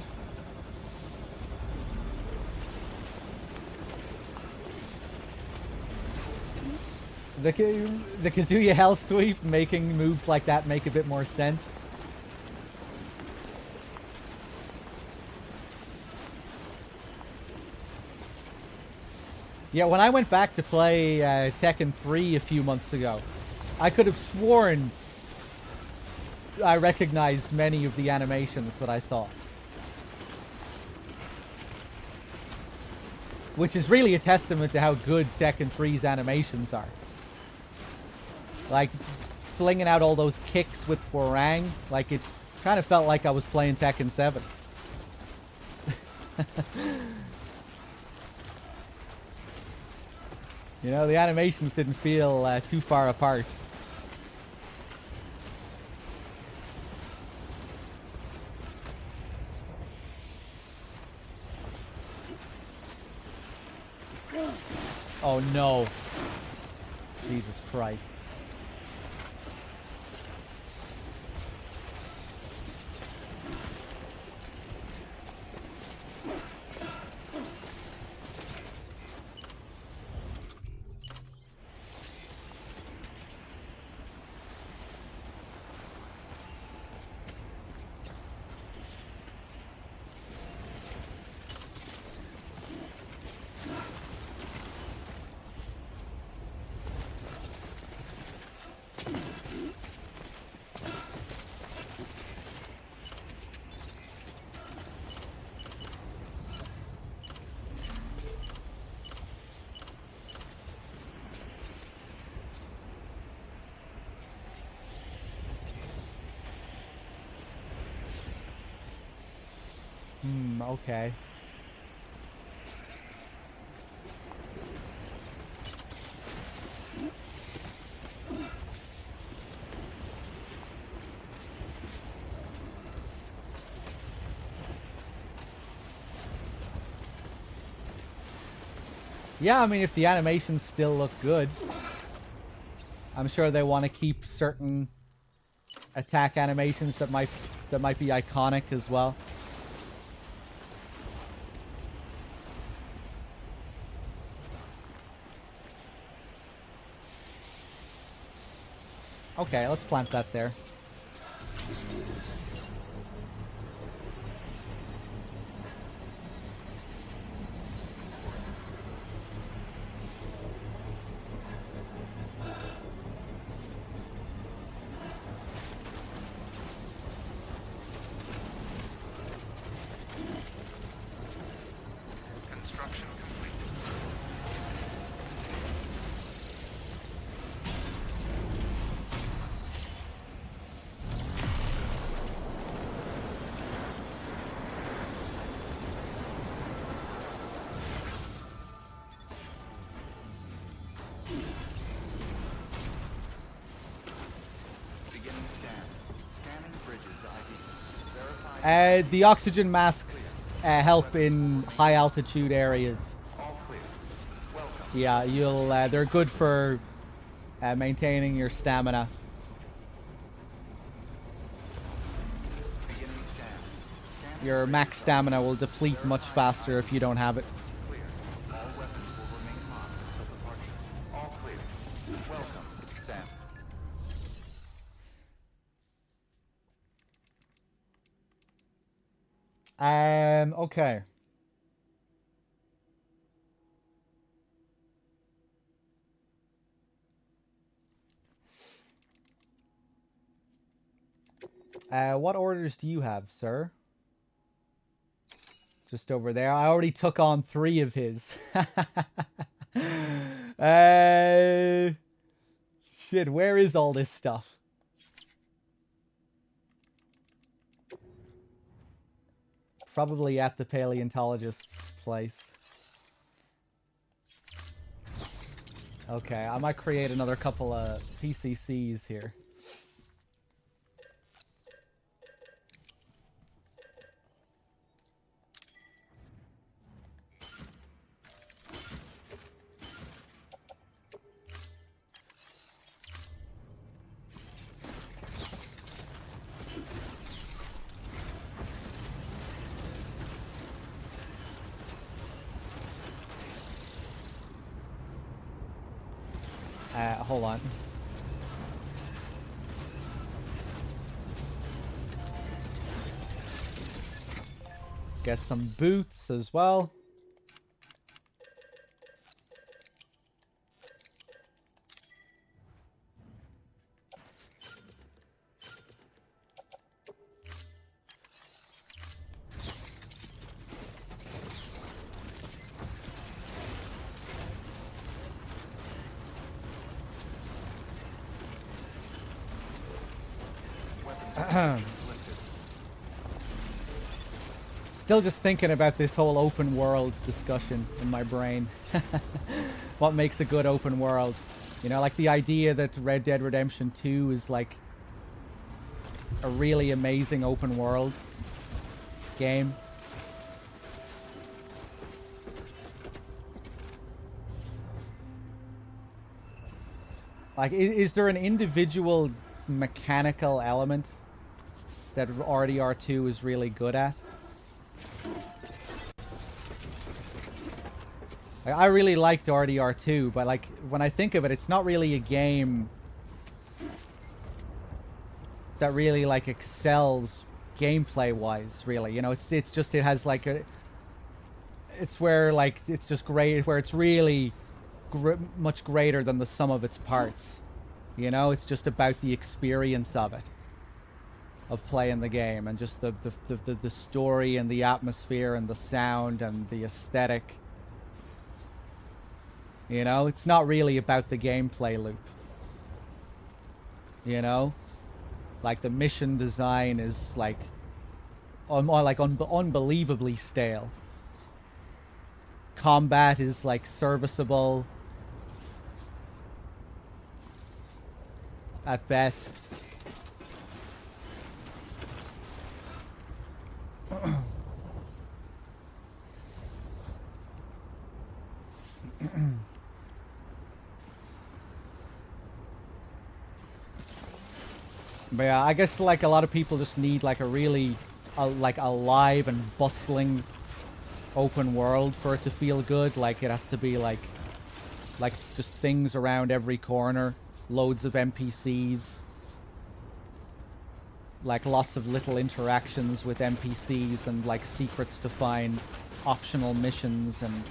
The Kazuya Hell Sweep making moves like that make a bit more sense. Yeah, when I went back to play Tekken 3 a few months ago, I could have sworn I recognized many of the animations that I saw. Which is really a testament to how good Tekken 3's animations are. Like, flinging out all those kicks with Warang, like, it kind of felt like I was playing Tekken 7. You know, the animations didn't feel too far apart. Oh no. Jesus Christ. Okay. Yeah, I mean, if the animations still look good, I'm sure they want to keep certain attack animations that might be iconic as well. Okay, let's plant that there. Construction complete. Beginning scan. Scanning bridges ID. Verifying The oxygen masks help in high altitude areas. all clear. Welcome. Yeah, you'll. They're good for maintaining your stamina. Beginning scan. Scanning Your bridges max stamina will deplete much faster if you don't have it. clear. All weapons will remain locked until departure. All clear. Welcome, Sam. Okay. What orders do you have, sir? Just over there. I already took on 3 of his. uh, shit, where is all this stuff? Probably at the paleontologist's place. Okay, I might create another couple of PCCs here. Hold on. Get some boots as well. Still just thinking about this whole open world discussion in my brain. What makes a good open world? You know, like the idea that Red Dead Redemption 2 is like a really amazing open world game. Like, is there an individual mechanical element that RDR2 is really good at? I really liked RDR2, but like when I think of it, it's not really a game that really like excels gameplay wise, really. You know, it's just, it has like a, it's where like it's just great, where it's really much greater than the sum of its parts. You know, it's just about the experience of it, of playing the game, and just the story and the atmosphere and the sound and the aesthetic. You know, it's not really about the gameplay loop. You know, like the mission design is like, unbelievably stale. Combat is like serviceable at best. But yeah, I guess like a lot of people just need like a really like alive and bustling open world for it to feel good. Like it has to be like just things around every corner, loads of NPCs, like lots of little interactions with NPCs, and like secrets to find, optional missions, and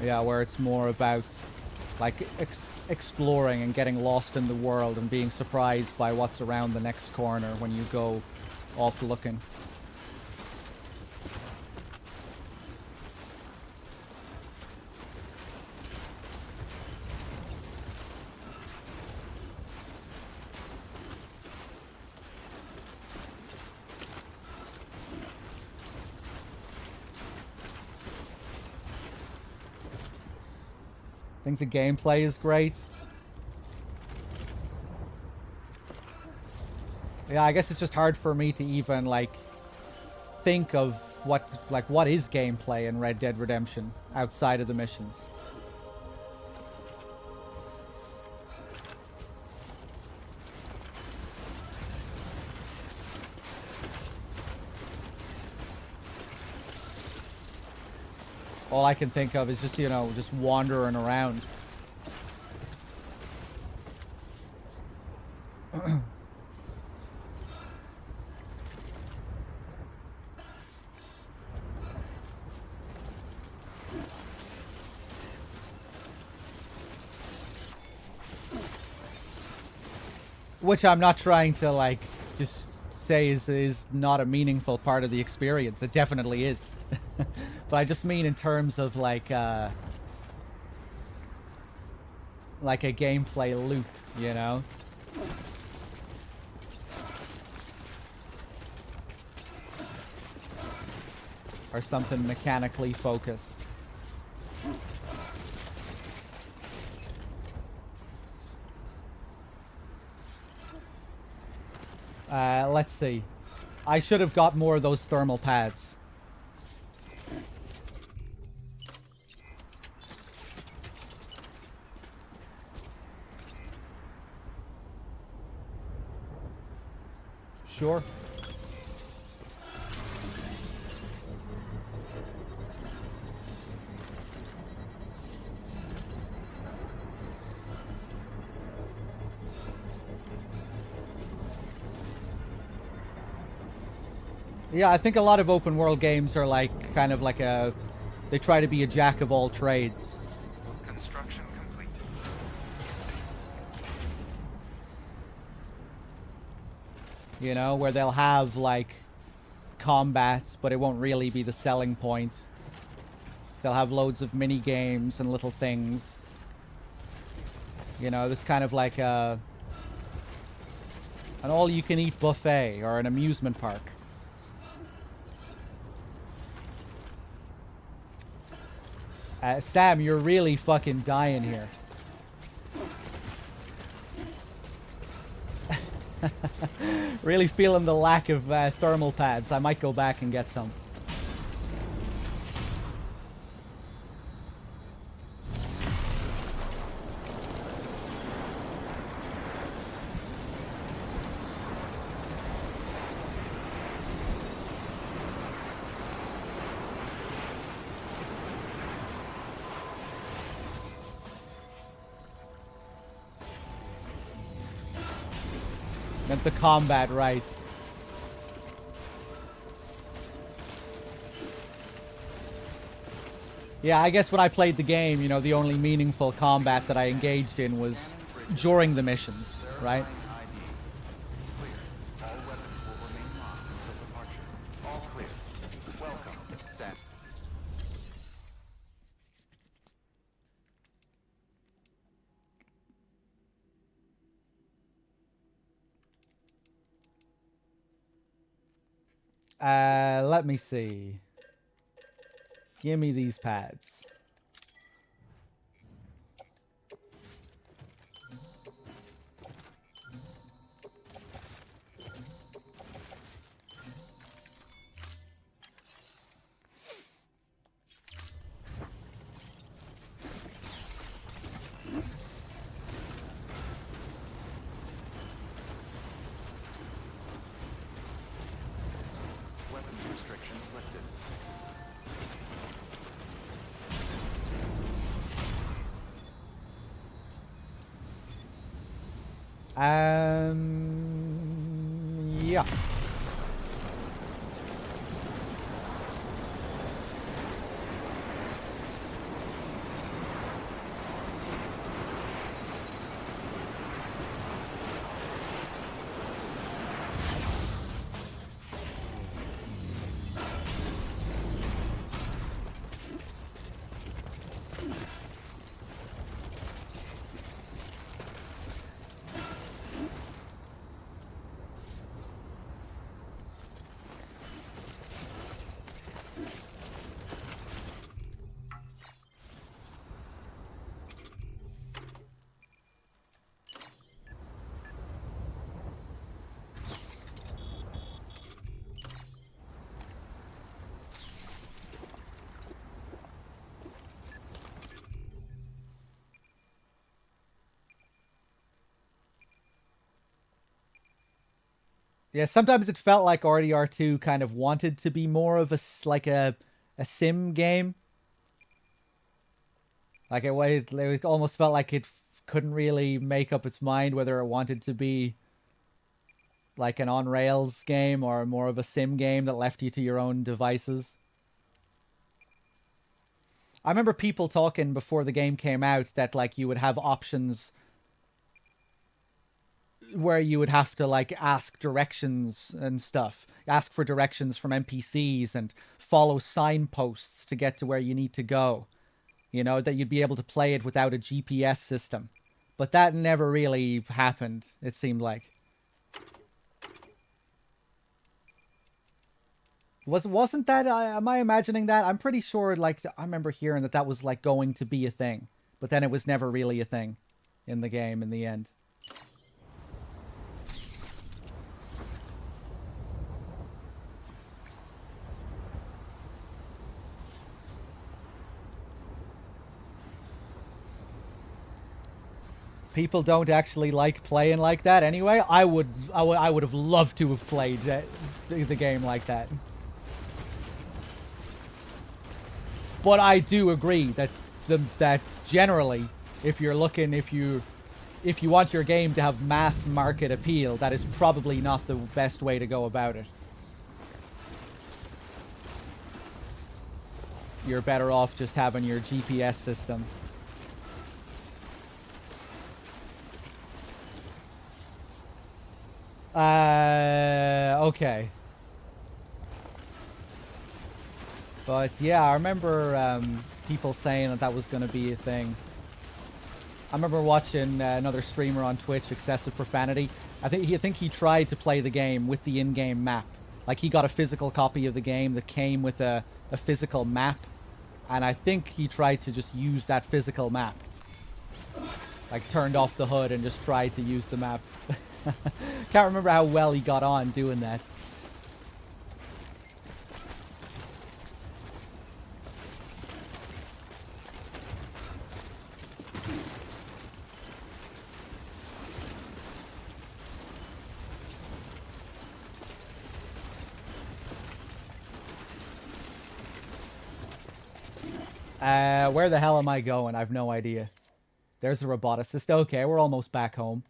yeah, where it's more about like exploring and getting lost in the world and being surprised by what's around the next corner when you go off looking. I think the gameplay is great. Yeah, I guess it's just hard for me to even like think of what is gameplay in Red Dead Redemption outside of the missions. All I can think of is just, you know, just wandering around. Which I'm not trying to like just say is not a meaningful part of the experience. It definitely is. But I just mean in terms of like a gameplay loop, you know? Or something mechanically focused. Let's see. I should have got more of those thermal pads. Sure. Yeah, I think a lot of open world games are like kind of like a they try to be a jack of all trades. Construction complete. You know, where they'll have like combat, but it won't really be the selling point. They'll have loads of mini games and little things. You know, it's kind of like an all-you-can-eat buffet or an amusement park. Sam, you're really fucking dying here. Really feeling the lack of thermal pads. I might go back and get some. Meant the combat right. Yeah, I guess when I played the game, you know, the only meaningful combat that I engaged in was during the missions, right? Verifying ID. Clear. All weapons will remain locked until departure. All clear. Welcome, Sam. Let me see. Give me these pads. Weapons restrictions lifted. Yeah. Yeah, sometimes it felt like RDR2 kind of wanted to be more of like a sim game. Like it almost felt like it couldn't really make up its mind whether it wanted to be like an on rails game or more of a sim game that left you to your own devices. I remember people talking before the game came out that like you would have options where you would have to like ask directions and stuff, ask for directions from NPCs and follow signposts to get to where you need to go. You know, that you'd be able to play it without a GPS system. But that never really happened, it seemed like. Wasn't that, am I imagining that? I'm pretty sure, like, I remember hearing that that was, like, going to be a thing. But then it was never really a thing in the game in the end. People don't actually like playing like that anyway. I would have loved to have played the game like that. But I do agree that that generally, if you want your game to have mass market appeal, that is probably not the best way to go about it. You're better off just having your GPS system. Okay. But yeah, I remember people saying that that was going to be a thing. I remember watching another streamer on Twitch, Excessive Profanity. I think he tried to play the game with the in-game map. Like, he got a physical copy of the game that came with a physical map. And I think he tried to just use that physical map. Like, turned off the hood and just tried to use the map. Can't remember how well he got on doing that. Where the hell am I going? I've no idea. There's the roboticist. Okay, we're almost back home.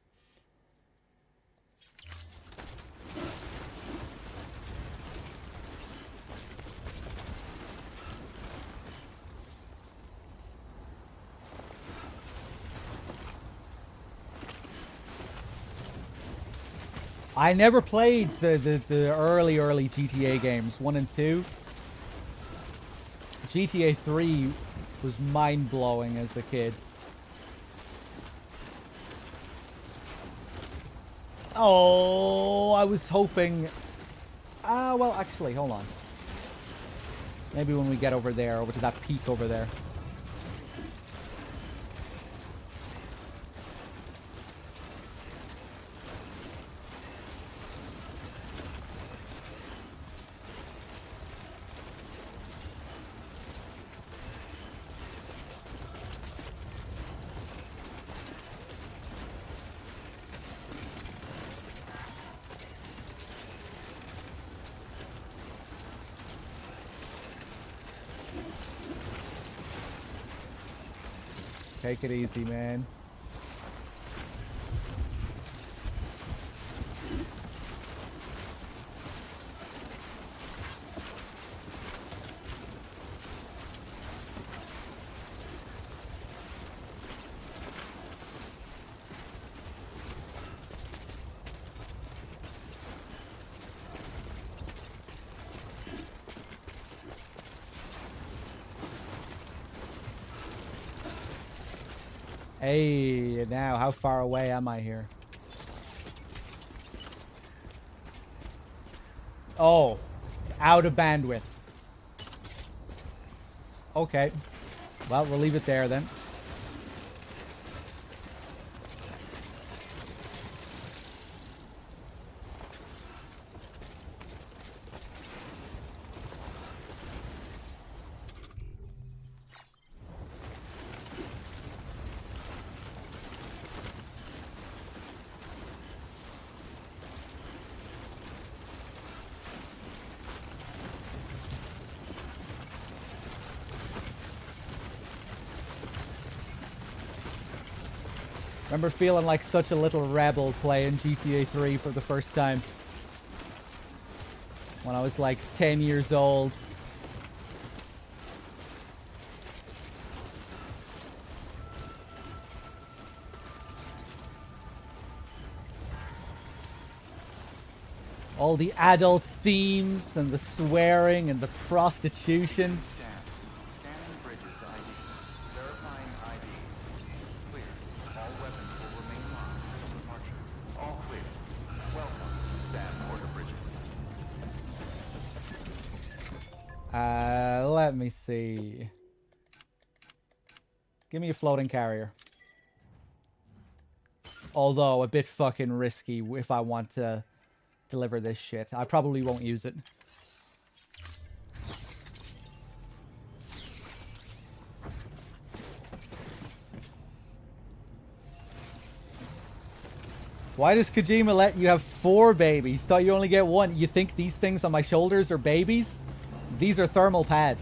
I never played the early GTA games, 1 and 2. GTA 3 was mind-blowing as a kid. Oh, I was hoping... well, actually, hold on. Maybe when we get over there, over to that peak over there. Take it easy, man. Hey, now, how far away am I here? Oh, out of bandwidth. Okay. Well, we'll leave it there then. Remember feeling like such a little rebel playing GTA 3 for the first time. When I was like 10 years old. All the adult themes and the swearing and the prostitution. Scanning bridges ID. Verifying ID. Clear. All weapons will remain locked until departure. All clear. Welcome, Sam Porter Bridges. Let me see. Give me a floating carrier. Although a bit fucking risky if I want to deliver this shit. I probably won't use it. Why does Kojima let you have 4 babies? Thought you only get 1. You think these things on my shoulders are babies? These are thermal pads.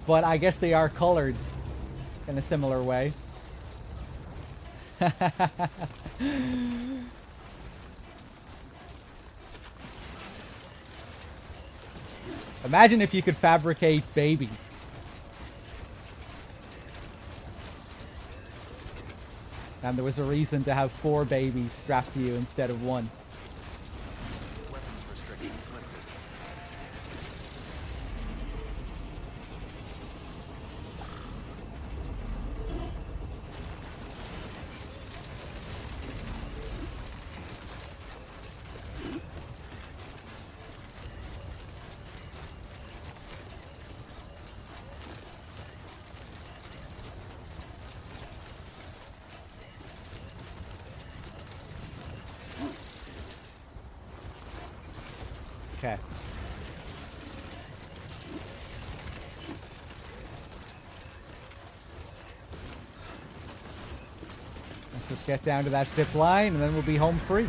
But I guess they are colored in a similar way. Imagine if you could fabricate babies. And there was a reason to have 4 babies strapped to you instead of 1. Weapons restrictions lifted. Okay. Let's just get down to that zip line and then we'll be home free.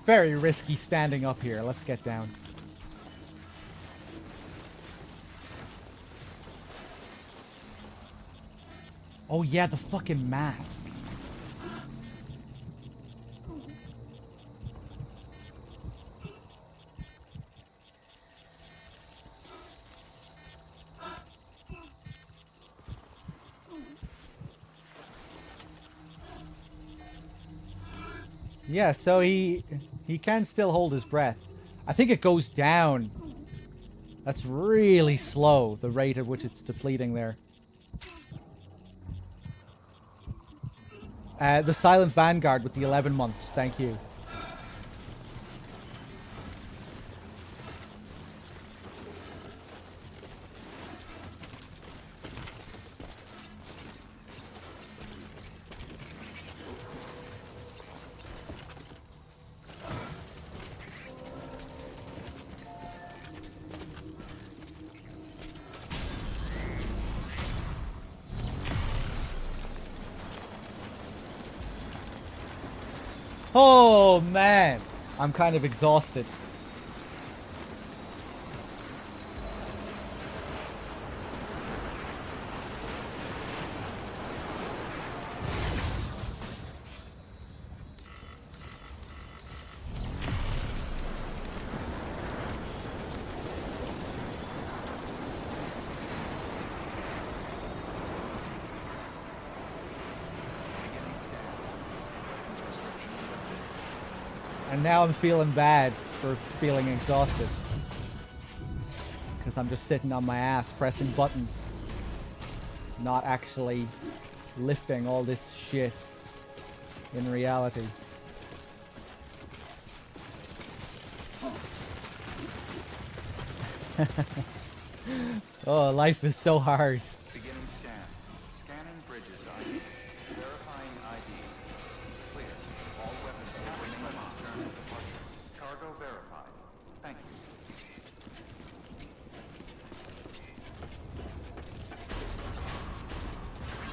Very risky standing up here. Let's get down. Oh yeah, the fucking mask. Yeah, so he can still hold his breath. I think it goes down. That's really slow, the rate at which it's depleting there. The Silent Vanguard with the 11 months, thank you. Oh man, I'm kind of exhausted. And now I'm feeling bad for feeling exhausted. because I'm just sitting on my ass pressing buttons, not actually lifting all this shit in reality. Oh, life is so hard. Beginning scan. Scanning bridges ID. Verifying ID. Clear. All weapons remain locked. Turn to departure. Cargo verified. Thank you.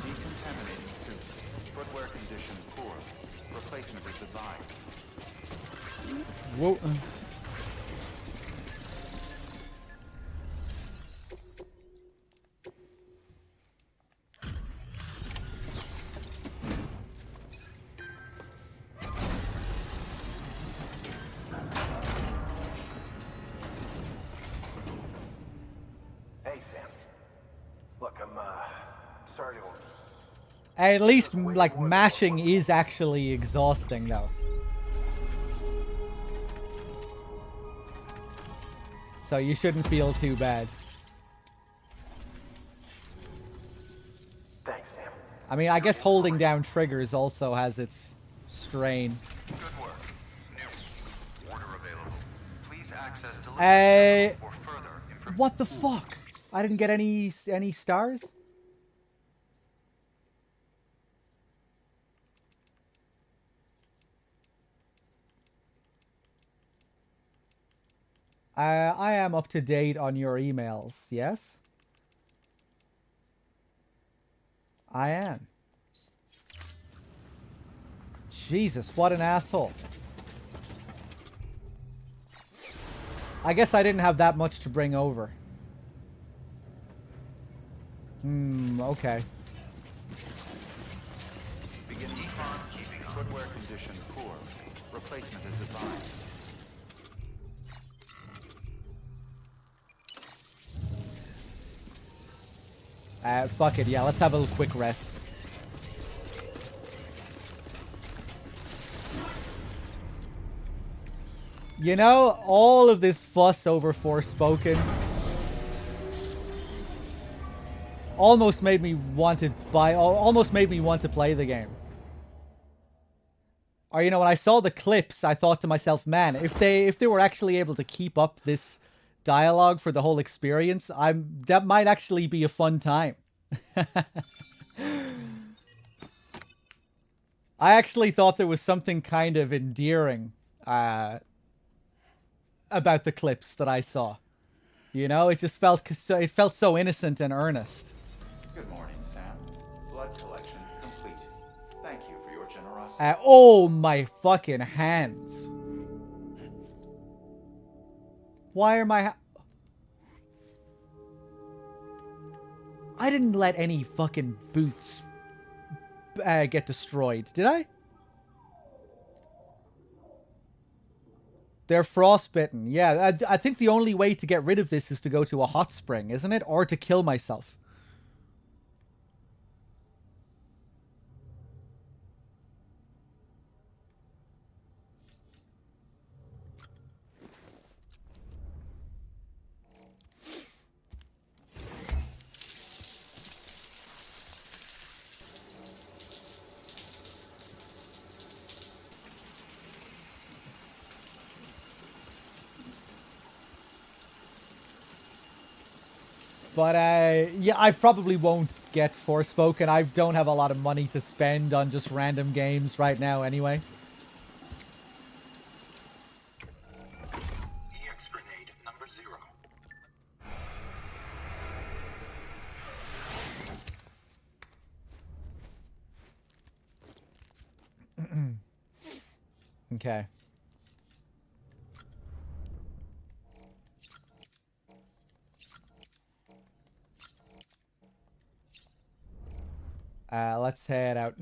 Decontaminating suit. Footwear condition poor. Replacement is advised. Whoa. Hey, Sam. Look, I'm sorry to... At least, like, mashing is actually exhausting, though. So you shouldn't feel too bad. Thanks, Sam. I mean, I guess holding down triggers also has its strain. Good work. New. Order available. Please access delivery for further information. What the fuck? I didn't get any stars? I am up to date on your emails, yes? I am. Jesus, what an asshole. I guess I didn't have that much to bring over. Okay. Beginning scan. Keeping footwear condition poor. Replacement is advised. Fuck it, yeah, let's have a little quick rest. You know, all of this fuss over Forspoken almost made me want to play the game. Or, you know, when I saw the clips, I thought to myself, man, if they were actually able to keep up this dialogue for the whole experience, that might actually be a fun time. I actually thought there was something kind of endearing about the clips that I saw. You know, it just felt so innocent and earnest. Good morning, Sam. Blood collection complete. Thank you for your generosity. Oh my fucking hands! Why are my I didn't let any fucking boots get destroyed, did I? They're frostbitten. Yeah, I think the only way to get rid of this is to go to a hot spring, isn't it? Or to kill myself. But, yeah, I probably won't get Forspoken. I don't have a lot of money to spend on just random games right now anyway. EX grenade number 0. Okay. Let's head out.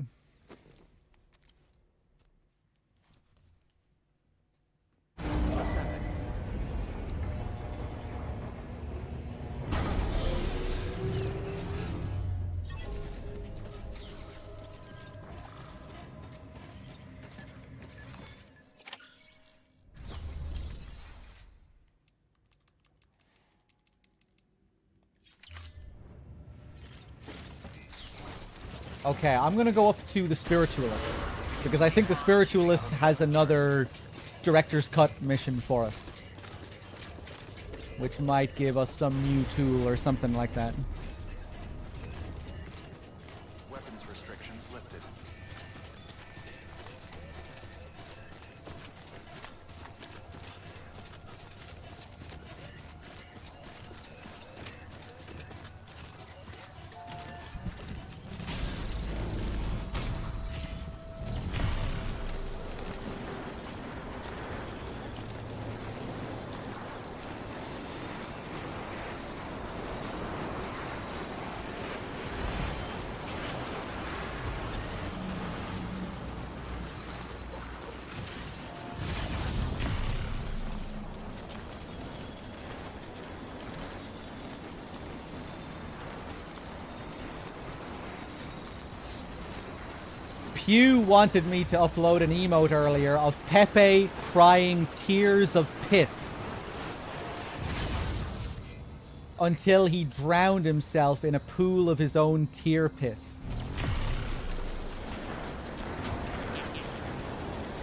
Okay, I'm gonna go up to the Spiritualist. Because I think the Spiritualist has another Director's Cut mission for us. Which might give us some new tool or something like that. Weapons restrictions lifted. Pew wanted me to upload an emote earlier of Pepe crying tears of piss until he drowned himself in a pool of his own tear piss.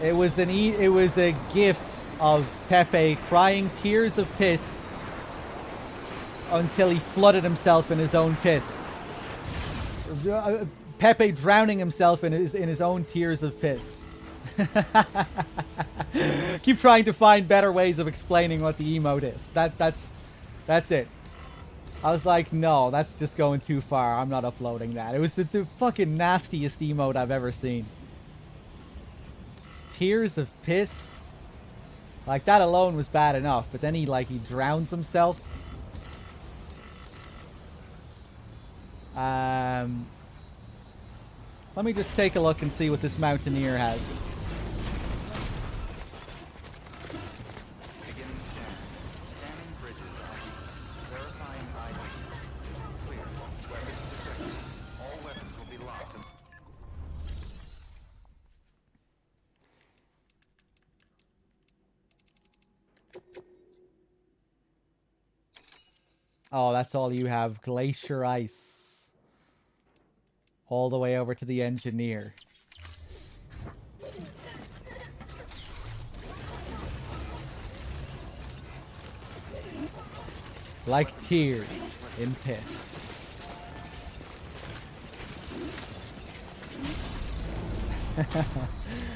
It was a gif of Pepe crying tears of piss until he flooded himself in his own piss. Pepe drowning himself in his own tears of piss. Keep trying to find better ways of explaining what the emote is. That's it. I was like, no, that's just going too far. I'm not uploading that. It was the fucking nastiest emote I've ever seen. Tears of piss. Like, that alone was bad enough, but then he drowns himself. Let me just take a look and see what this Mountaineer has. Beginning scan. Scanning bridges ID. Verifying ID. Clear. Weapons detected. All weapons will be locked. Oh, that's all you have. Glacier ice. All the way over to the Engineer. Like tears in piss.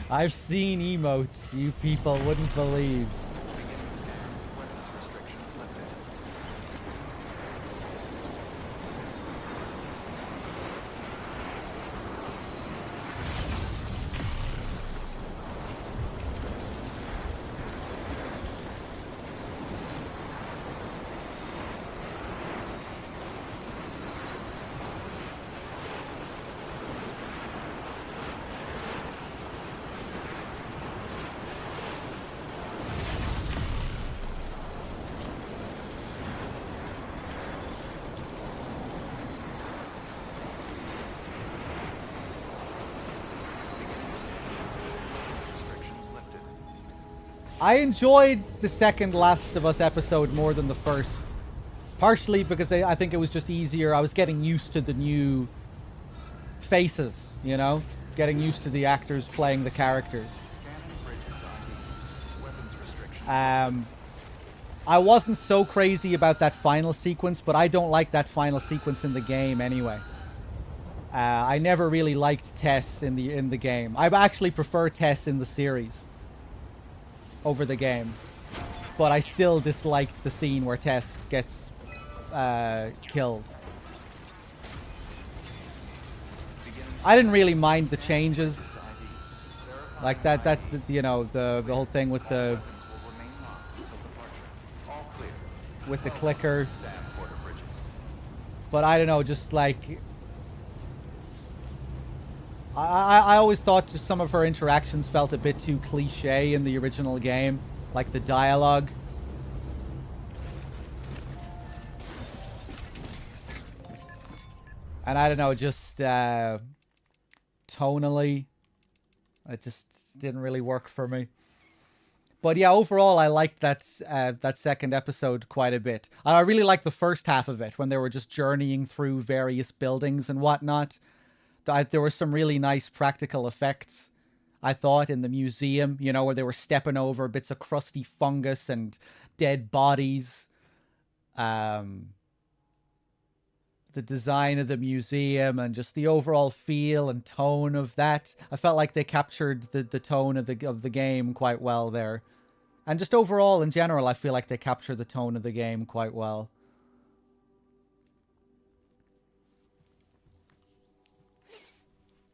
I've seen emotes you people wouldn't believe. Beginning scan. Weapons restrictions lifted. Restrictions lifted. I enjoyed the second Last of Us episode more than the first. Partially because I think it was just easier. I was getting used to the new faces, you know? Getting used to the actors playing the characters. Scanning bridges ID. Weapons restrictions. I wasn't so crazy about that final sequence, but I don't like that final sequence in the game anyway. I never really liked Tess in the game. I actually prefer Tess in the series over the game. But I still disliked the scene where Tess gets killed. I didn't really mind the changes. Like that you know, the whole thing with the Weapons will remain locked until departure. All clear. with the clicker. Sam Porter Bridges. But I don't know, just like I always thought just some of her interactions felt a bit too cliche in the original game, like the dialogue. And I don't know, just tonally, it just didn't really work for me. But yeah, overall, I liked that second episode quite a bit. And I really liked the first half of it when they were just journeying through various buildings and whatnot. There were some really nice practical effects, I thought, in the museum, you know, where they were stepping over bits of crusty fungus and dead bodies. Um, the design of the museum and just the overall feel and tone of that. I felt like they captured the tone of the game quite well there. And just overall, in general, I feel like they capture the tone of the game quite well.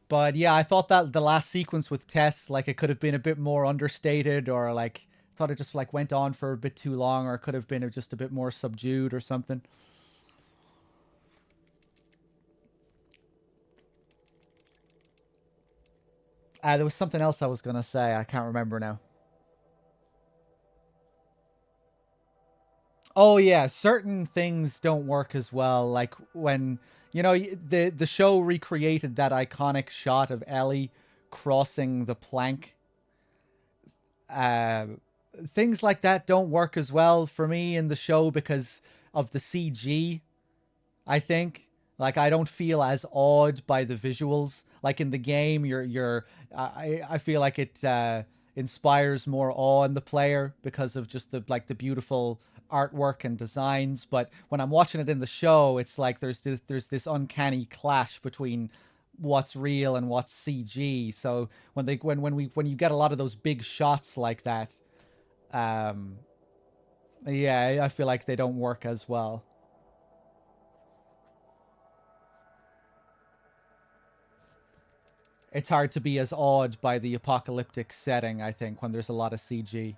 But yeah, I thought that the last sequence with Tess, like, it could have been a bit more understated, or like, thought it just like went on for a bit too long, or it could have been just a bit more subdued or something. There was something else I was gonna say. I can't remember now. Oh yeah, certain things don't work as well. Like when the show recreated that iconic shot of Ellie crossing the plank. Uh, Things like that don't work as well for me in the show because of the CG. I think like I don't feel as awed by the visuals. Like in the game, I feel like it inspires more awe in the player because of just the beautiful artwork and designs. But when I'm watching it in the show, it's like there's this uncanny clash between what's real and what's CG. So when you get a lot of those big shots like that, um, yeah, I feel like they don't work as well. It's hard to be as awed by the apocalyptic setting, I think, when there's a lot of CG.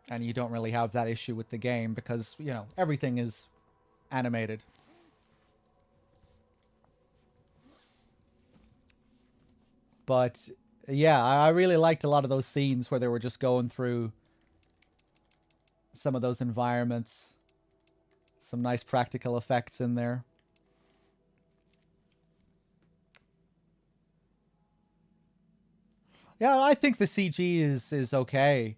And you don't really have that issue with the game because, everything is animated. But yeah, I really liked a lot of those scenes where they were just going through some of those environments. Some nice practical effects in there. Yeah, I think the CG is okay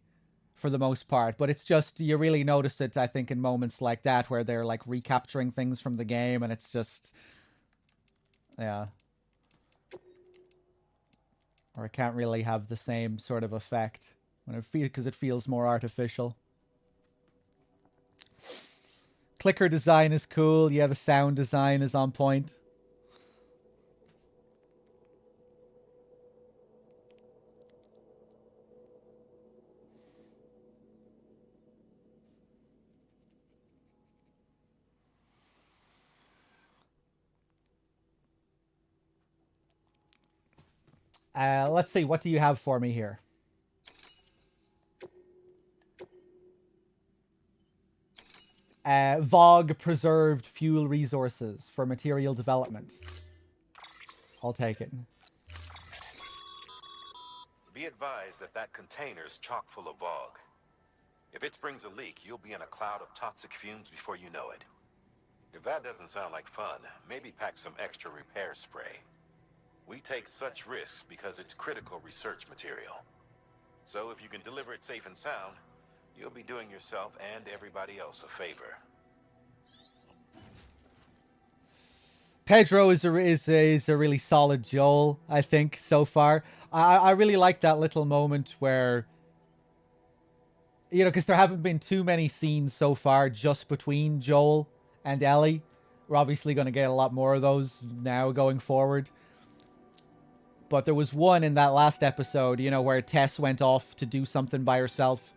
for the most part, but it's just you really notice it, I think, in moments like that where they're like recapturing things from the game, and it's just, yeah, or it can't really have the same sort of effect when because it feels more artificial. Clicker design is cool. Yeah, the sound design is on point. Let's see. What do you have for me here? VOG preserved fuel resources for material development. I'll take it. Be advised that that container's chock full of VOG. If it springs a leak, you'll be in a cloud of toxic fumes before you know it. If that doesn't sound like fun, maybe pack some extra repair spray. We take such risks because it's critical research material. So if you can deliver it safe and sound, you'll be doing yourself and everybody else a favor. Pedro is a really solid Joel, I think, so far. I really like that little moment where, because there haven't been too many scenes so far just between Joel and Ellie. We're obviously going to get a lot more of those now going forward. But there was one in that last episode, where Tess went off to do something by herself.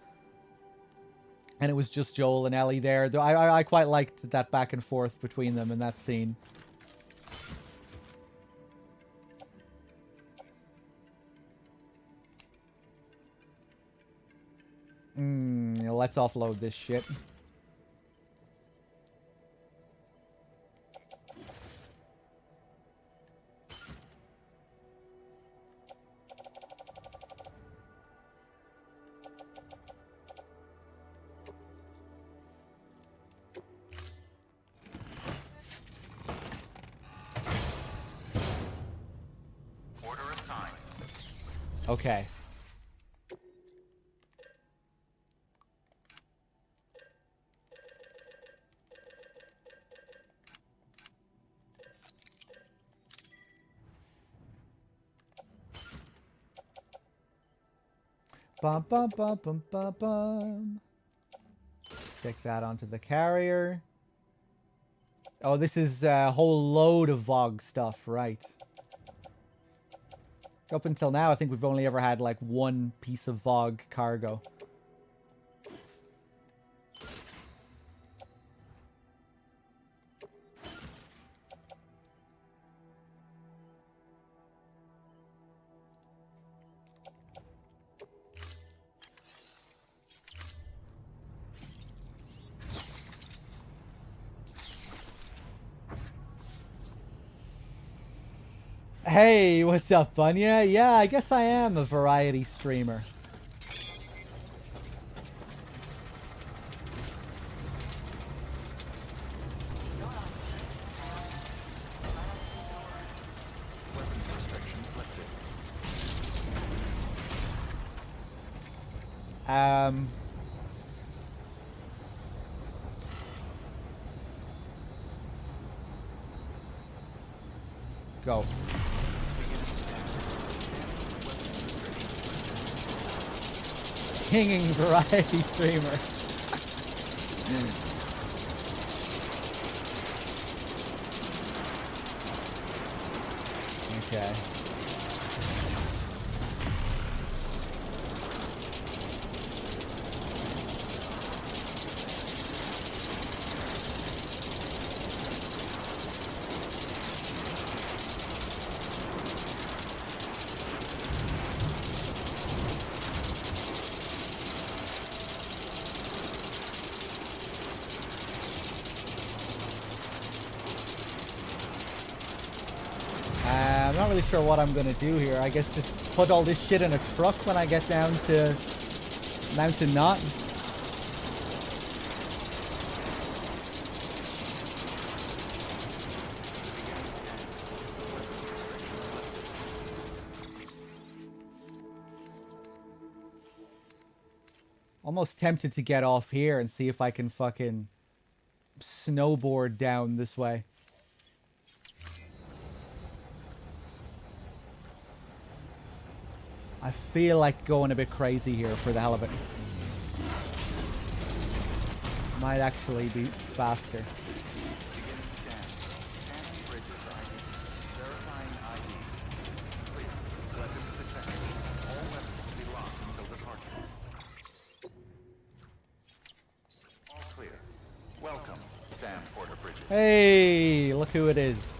And it was just Joel and Ellie there. I quite liked that back and forth between them in that scene. Let's offload this shit. Order assigned. Okay. Bum bum bum bum bum bum. Stick that onto the carrier. Oh, this is a whole load of VOG stuff, right? Up until now, I think we've only ever had like one piece of VOG cargo. Hey, what's up, Bunya? Yeah, I guess I am a variety streamer. Weapons restrictions lifted. Go. Singing variety streamer. Okay. I'm not really sure what I'm gonna do here. I guess just put all this shit in a truck when I get down to Mountain Knot. Almost tempted to get off here and see if I can fucking snowboard down this way. I feel like going a bit crazy here for the hell of it. Might actually be faster. Beginning scan. Scanning bridges ID. Verifying ID. Clear. Weapons detected. All weapons will be locked until departure. All clear. Welcome, Sam Porter Bridges. Hey, look who it is.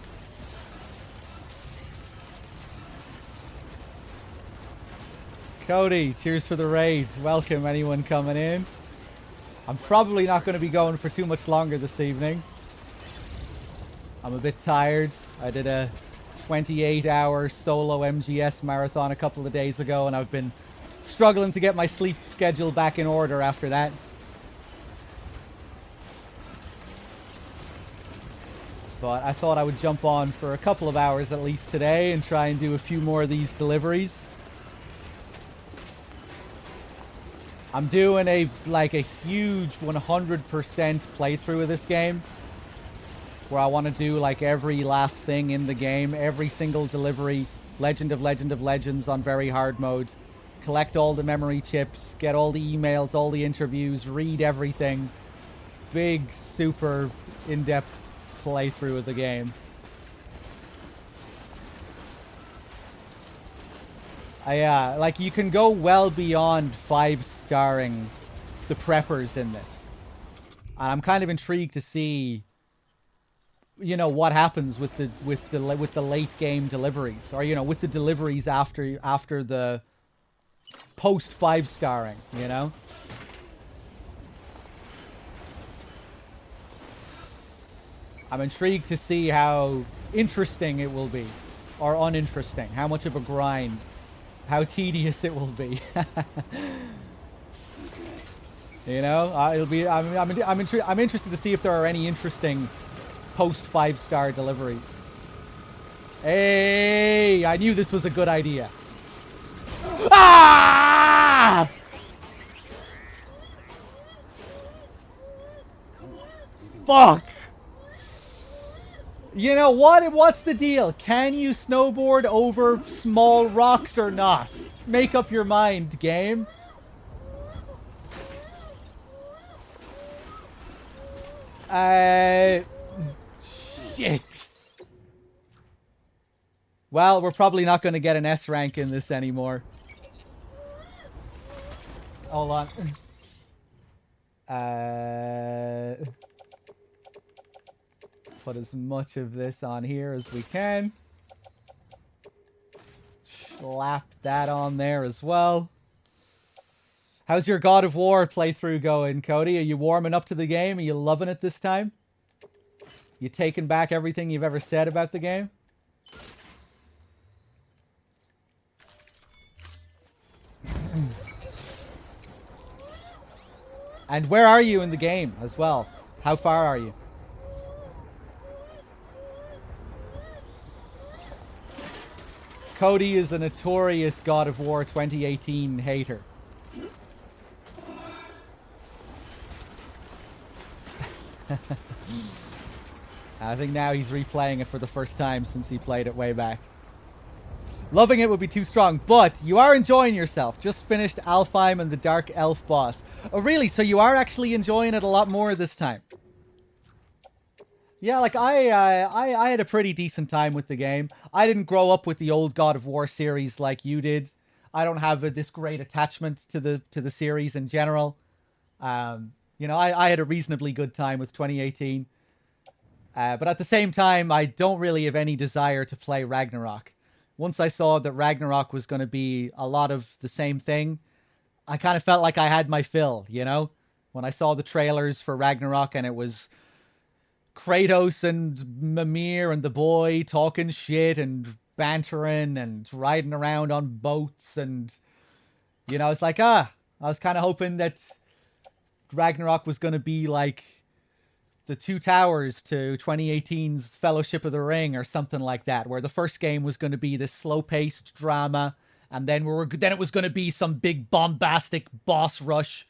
Cody, cheers for the raid. Welcome anyone coming in. I'm probably not going to be going for too much longer this evening. I'm a bit tired. I did a 28-hour solo MGS marathon a couple of days ago, and I've been struggling to get my sleep schedule back in order after that. But I thought I would jump on for a couple of hours at least today and try and do a few more of these deliveries. I'm doing a huge 100% playthrough of this game, where I want to do like every last thing in the game, every single delivery, Legend of Legends on very hard mode, collect all the memory chips, get all the emails, all the interviews, read everything. Big, super in-depth playthrough of the game. Like you can go well beyond 5-starring the preppers in this. I'm kind of intrigued to see, you know, what happens with the late game deliveries, or you know, with the deliveries after the post 5-starring, you know. I'm intrigued to see how interesting it will be, or uninteresting, how much of a grind, how tedious it will be. You know, it'll be. I'm interested to see if there are any interesting post 5-star deliveries. Hey, I knew this was a good idea. Ah! Fuck. You know what? What's the deal? Can you snowboard over small rocks or not? Make up your mind, game. Shit. Well, we're probably not going to get an S rank in this anymore. Hold on. Put as much of this on here as we can. Slap that on there as well. How's your God of War playthrough going, Cody? Are you warming up to the game? Are you loving it this time? You taking back everything you've ever said about the game? And where are you in the game as well? How far are you? Cody is a notorious God of War 2018 hater. I think now he's replaying it for the first time since he played it way back. Loving it would be too strong, but you are enjoying yourself. Just finished Alfheim and the Dark Elf boss. Oh, really? So you are actually enjoying it a lot more this time? Yeah, like I had a pretty decent time with the game. I didn't grow up with the old God of War series like you did. I don't have this great attachment to the series in general. You know, I had a reasonably good time with 2018. But at the same time, I don't really have any desire to play Ragnarok. Once I saw that Ragnarok was going to be a lot of the same thing, I kind of felt like I had my fill, you know? When I saw the trailers for Ragnarok and it was Kratos and Mimir and the boy talking shit and bantering and riding around on boats and, you know, it's like, I was kind of hoping that Ragnarok was going to be like the Two Towers to 2018's Fellowship of the Ring or something like that, where the first game was going to be this slow-paced drama, and then it was going to be some big bombastic boss rush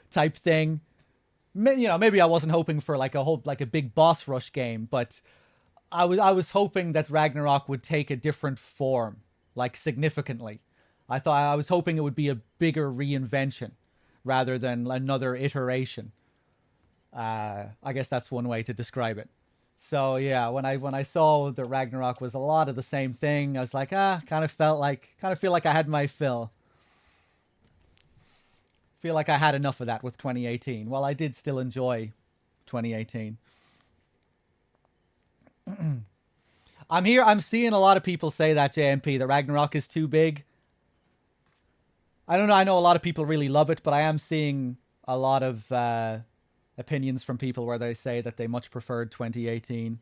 type thing. You know, maybe I wasn't hoping for like a big boss rush game, but I was hoping that Ragnarok would take a different form, like significantly. I was hoping it would be a bigger reinvention rather than another iteration. I guess that's one way to describe it. So yeah, when I saw that Ragnarok was a lot of the same thing, I was like, kind of feel like I had my fill. Feel like I had enough of that with 2018. Well, I did still enjoy 2018. I'm seeing a lot of people say that, JMP, the Ragnarok is too big. I don't know, I know a lot of people really love it, but I am seeing a lot of opinions from people where they say that they much preferred 2018.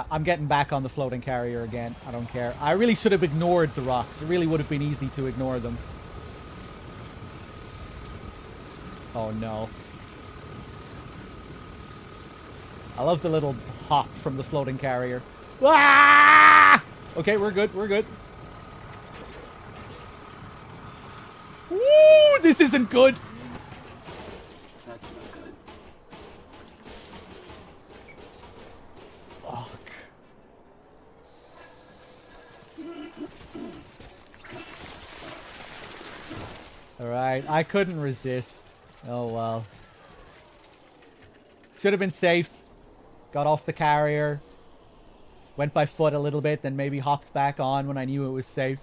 I'm getting back on the floating carrier again. I don't care. I really should have ignored the rocks. It really would have been easy to ignore them. Oh no. I love the little hop from the floating carrier. Ah! Okay, we're good. We're good. Woo! This isn't good. That's not good. Fuck. Alright, I couldn't resist. Oh well. Should have been safe. Got off the carrier. Went by foot a little bit, then maybe hopped back on when I knew it was safe.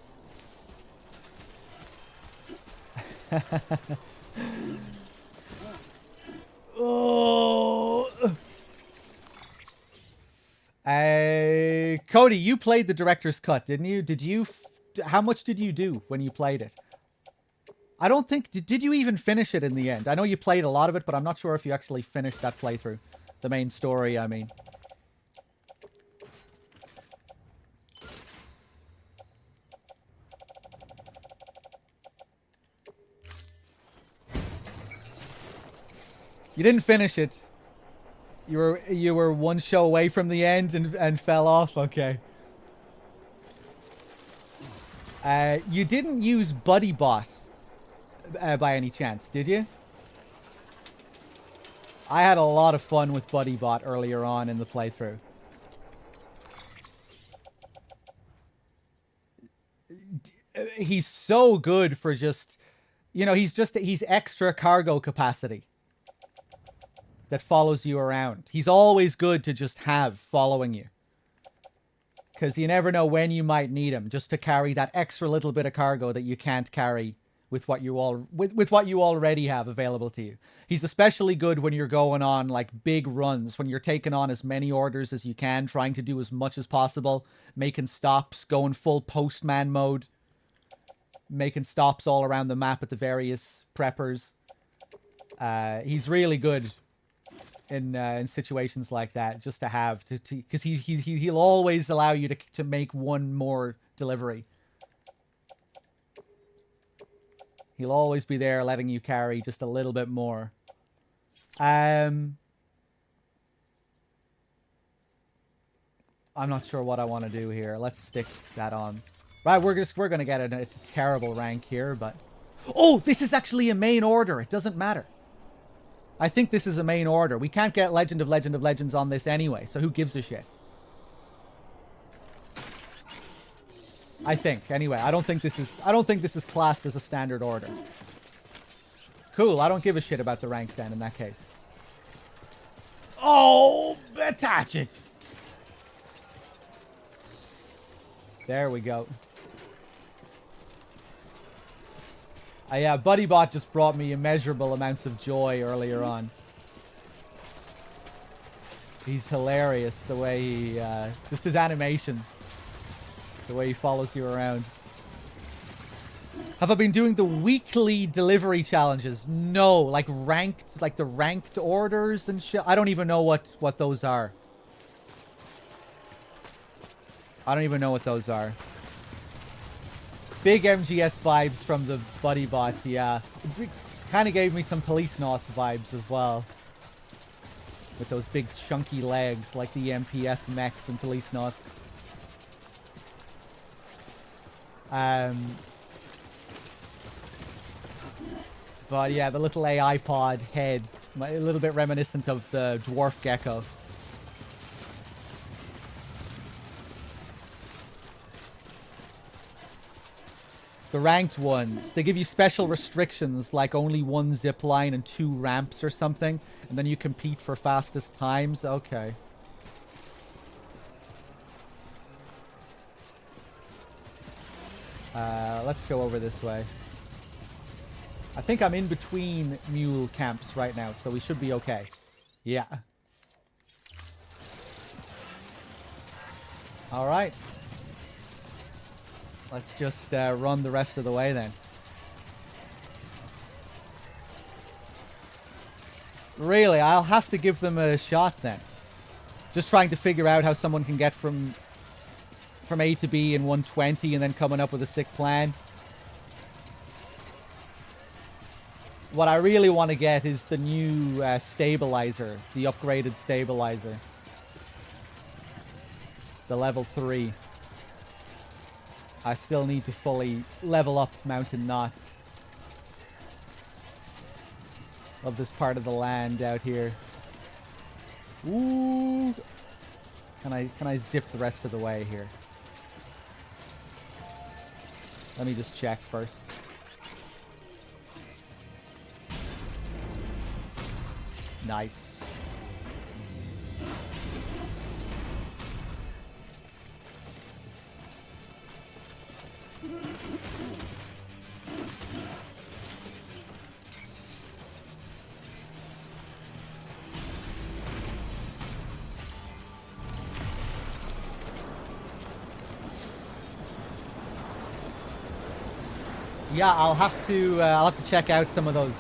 Oh. Cody, you played the director's cut, didn't you? How much did you do when you played it? I don't think... Did you even finish it in the end? I know you played a lot of it, but I'm not sure if you actually finished that playthrough. The main story, I mean. You didn't finish it. You were one show away from the end and fell off? Okay. You didn't use BuddyBot by any chance, did you? I had a lot of fun with BuddyBot earlier on in the playthrough. He's so good for just, you know, he's extra cargo capacity that follows you around. He's always good to just have following you. Because you never know when you might need him, just to carry that extra little bit of cargo that you can't carry with what you already have available to you. He's especially good when you're going on like big runs, when you're taking on as many orders as you can, trying to do as much as possible, making stops, going full postman mode, making stops all around the map at the various preppers. He's really good in situations like that, just to have to because he'll always allow you to make one more delivery. He'll always be there letting you carry just a little bit more. I'm not sure what I want to do here. Let's stick that on. Right, we're gonna get a terrible rank here, but oh, this is actually a main order. It doesn't matter. I think this is a main order. We can't get Legend of Legends on this anyway, so who gives a shit? I think. Anyway, I don't think this is classed as a standard order. Cool, I don't give a shit about the rank then in that case. Oh, attach it. There we go. Yeah, BuddyBot just brought me immeasurable amounts of joy earlier on. He's hilarious, the way he, just his animations. The way he follows you around. Have I been doing the weekly delivery challenges? No, like ranked, like the ranked orders and shit. I don't even know what those are. I don't even know what those are. Big MGS vibes from the BuddyBot, yeah. It kind of gave me some Police Nauts vibes as well. With those big chunky legs, like the MPS mechs and Police Nauts. But yeah, the little AI pod head, a little bit reminiscent of the dwarf gecko. The ranked ones, they give you special restrictions, like only one zip line and 2 ramps or something, and then you compete for fastest times. Okay. Let's go over this way. I think I'm in between mule camps right now, so we should be okay. Yeah. Alright. Let's just run the rest of the way then. Really, I'll have to give them a shot then. Just trying to figure out how someone can get from A to B in 120 and then coming up with a sick plan. What I really want to get is the new stabilizer, the upgraded stabilizer. The level 3. I still need to fully level up Mountain Knot. Love this part of the land out here. Ooh. Can I zip the rest of the way here? Let me just check first. Nice. Yeah, I'll have to check out some of those.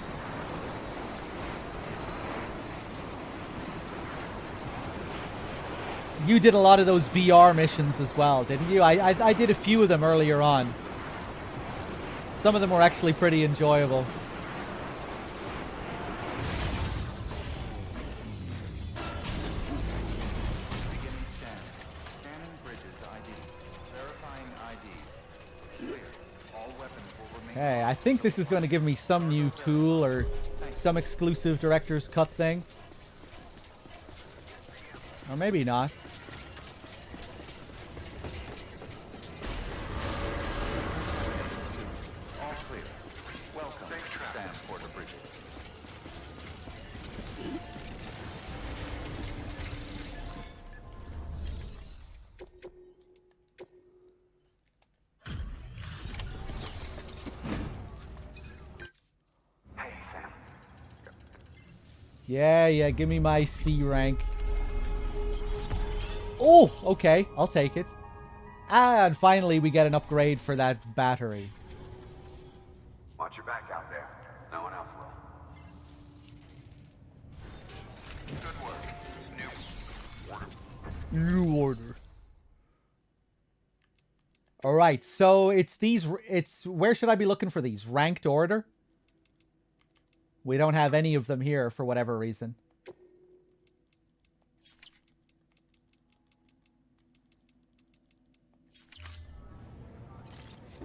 You did a lot of those VR missions as well, didn't you? I did a few of them earlier on. Some of them were actually pretty enjoyable. Beginning scan. Scanning bridges ID. Verifying ID. Clear. All weapons will remain. Okay, I think this is going to give me some new tool or some exclusive director's cut thing. Or maybe not. All clear. Welcome, Sam Porter Bridges. Hey, Sam. Yeah, give me my C rank. Oh, okay, I'll take it. And finally, we get an upgrade for that battery. Watch your back out there. No one else will. Good work. New order. All right, so it's these. It's where should I be looking for these? Ranked order. We don't have any of them here for whatever reason.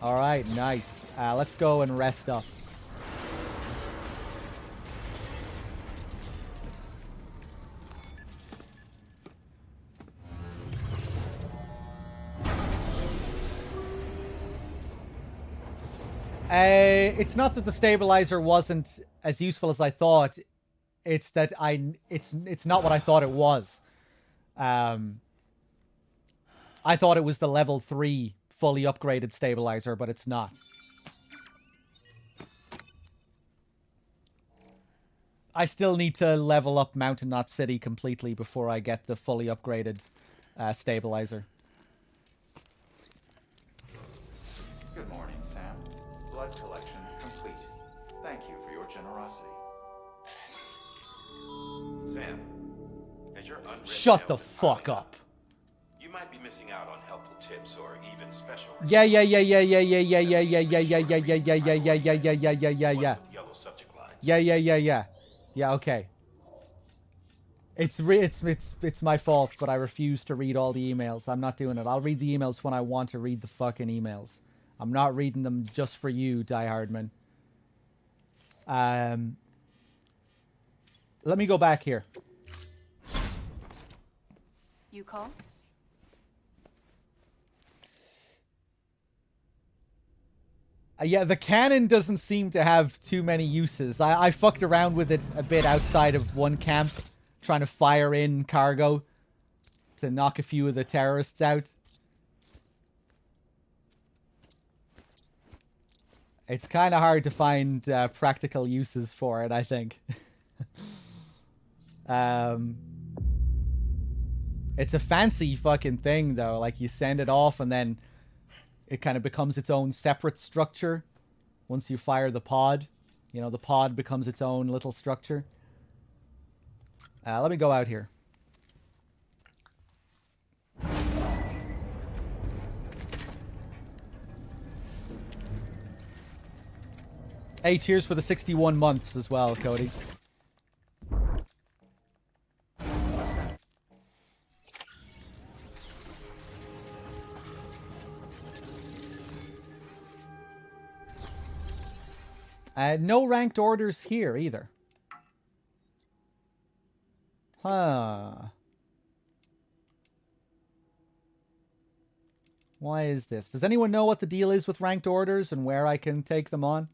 All right, nice. Let's go and rest up. It's not that the stabilizer wasn't as useful as I thought. It's that it's not what I thought it was. I thought it was the level 3 fully upgraded stabilizer, but it's not. I still need to level up Mountain Knot City completely before I get the fully upgraded stabilizer. Good morning, Sam. Blood collection complete. Thank you for your generosity. Sam, as your unwritten Shut the eldest fuck piling up. You might be missing out on helpful tips or even special. Yeah. Ones with yellow subject lines. Yeah, okay. It's my fault, but I refuse to read all the emails. I'm not doing it. I'll read the emails when I want to read the fucking emails. I'm not reading them just for you, diehardman. Let me go back here. You call? Yeah, the cannon doesn't seem to have too many uses. I fucked around with it a bit outside of one camp, trying to fire in cargo to knock a few of the terrorists out. It's kind of hard to find practical uses for it, I think. It's a fancy fucking thing, though. Like, you send it off and then it kind of becomes its own separate structure once you fire the pod. You know, the pod becomes its own little structure. Let me go out here. Hey, cheers for the 61 months as well, Cody. No ranked orders here either. Huh. Why is this? Does anyone know what the deal is with ranked orders and where I can take them on?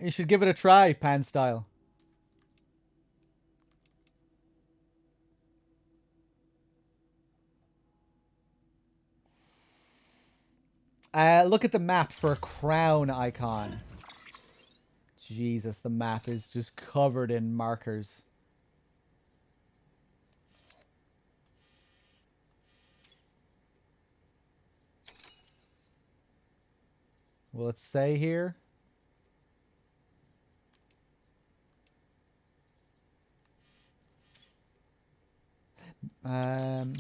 You should give it a try, Pan Style. Look at the map for a crown icon. Jesus, the map is just covered in markers. Will it say here? Um...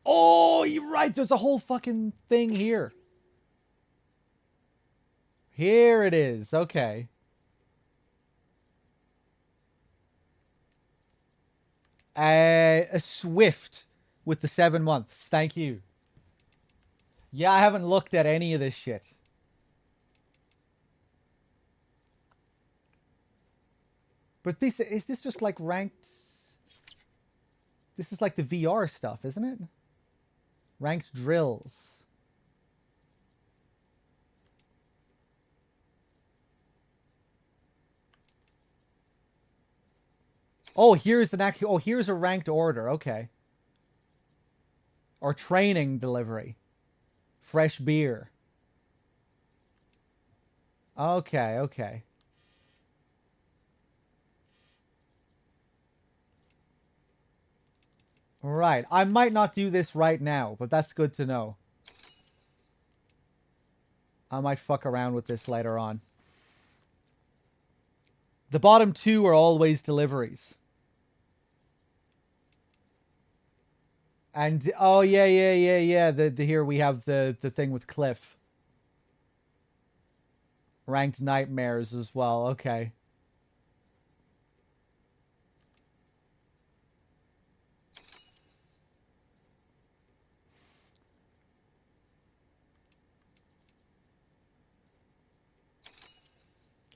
Oh, you're right. There's a whole fucking thing here. Here it is. Okay. A Swift with the 7 months. Thank you. Yeah, I haven't looked at any of this shit. But this is this just like ranked? This is like the VR stuff, isn't it? Ranked drills. Oh, here's an actual. Oh, here's a ranked order. Okay. Or training delivery. Fresh beer. Okay, okay. Right. I might not do this right now, but that's good to know. I might fuck around with this later on. The bottom two are always deliveries. And oh yeah. The here we have the thing with Cliff. Ranked nightmares as well. Okay.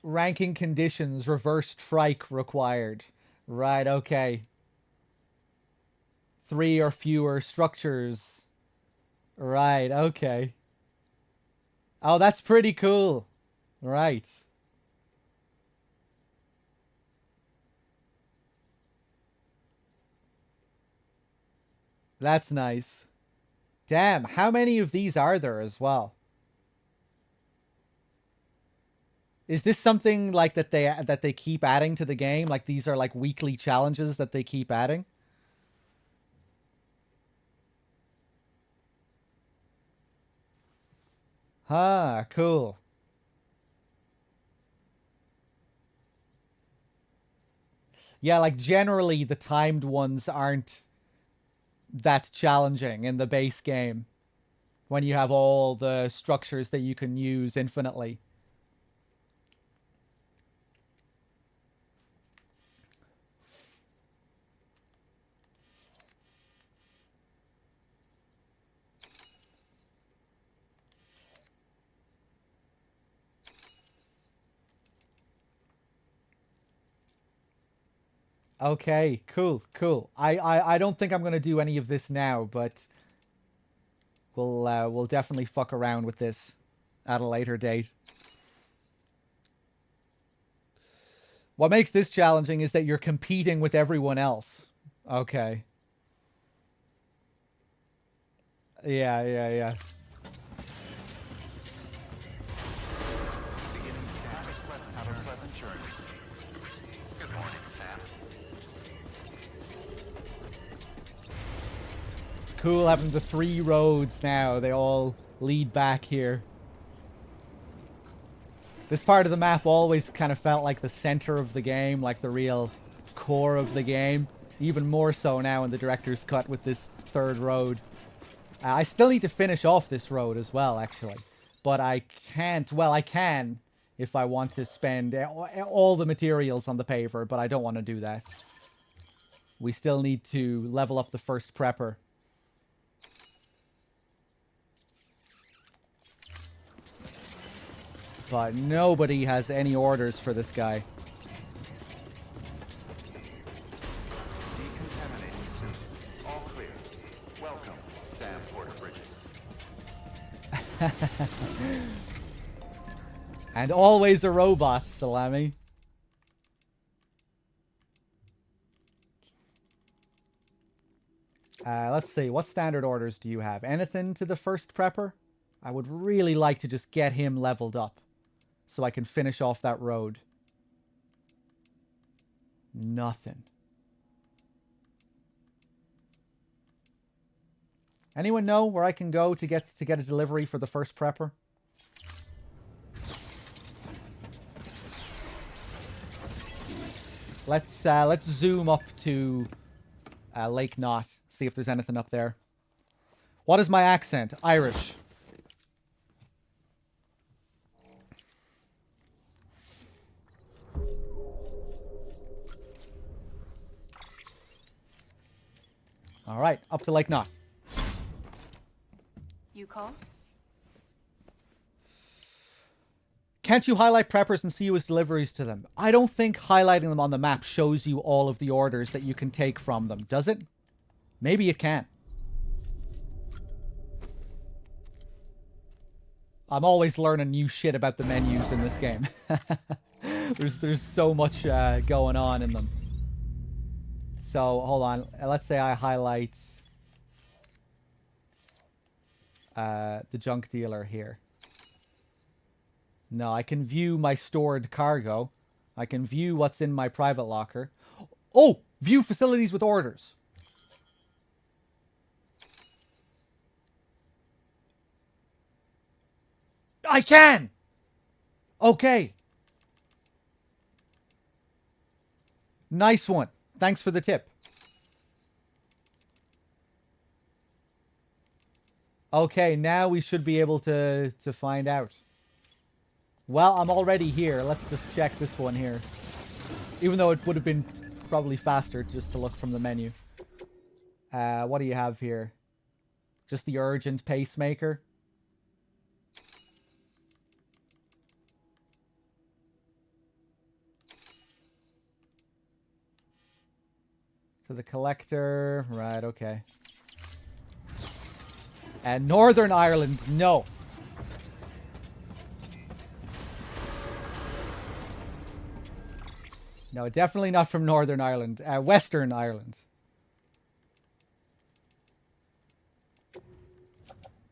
Ranking conditions, reverse trike required. Right, okay. 3 or fewer structures. Right, okay. Oh, that's pretty cool. Right. That's nice. Damn, how many of these are there as well? Is this something like that they keep adding to the game? Like these are like weekly challenges that they keep adding? Huh, cool. Yeah, like generally the timed ones aren't that challenging in the base game when you have all the structures that you can use infinitely. Okay, cool. I don't think I'm gonna do any of this now, but we'll definitely fuck around with this at a later date. What makes this challenging is that you're competing with everyone else. Okay. Yeah. Beginning scan. Have a pleasant journey. Good morning, Sam. It's cool having the 3 roads now. They all lead back here. This part of the map always kind of felt like the center of the game, like the real core of the game. Even more so now in the director's cut with this 3rd road. I still need to finish off this road as well, actually. But I can't... Well, I can if I want to spend all the materials on the paver, but I don't want to do that. We still need to level up the first prepper. But nobody has any orders for this guy. Decontaminating suit. All clear. Welcome, Sam Porter-Bridges. And always a robot, Salami. Let's see. What standard orders do you have? Anything to the first prepper? I would really like to just get him leveled up so I can finish off that road. Nothing. Anyone know where I can go to get a delivery for the first prepper? Let's zoom up to Lake Knot. See if there's anything up there. What is my accent? Irish. All right, up to Lake Knot. You call? Can't you highlight preppers and see who has deliveries to them? I don't think highlighting them on the map shows you all of the orders that you can take from them, does it? Maybe it can. I'm always learning new shit about the menus in this game. There's so much going on in them. So, hold on. Let's say I highlight the junk dealer here. No, I can view my stored cargo. I can view what's in my private locker. Oh! View facilities with orders. I can! Okay. Nice one. Thanks for the tip. Okay, now we should be able to find out. Well, I'm already here. Let's just check this one here. Even though it would have been probably faster just to look from the menu. What do you have here? Just the urgent pacemaker. To the collector. Right, okay. And Northern Ireland, no. No, definitely not from Northern Ireland. Western Ireland.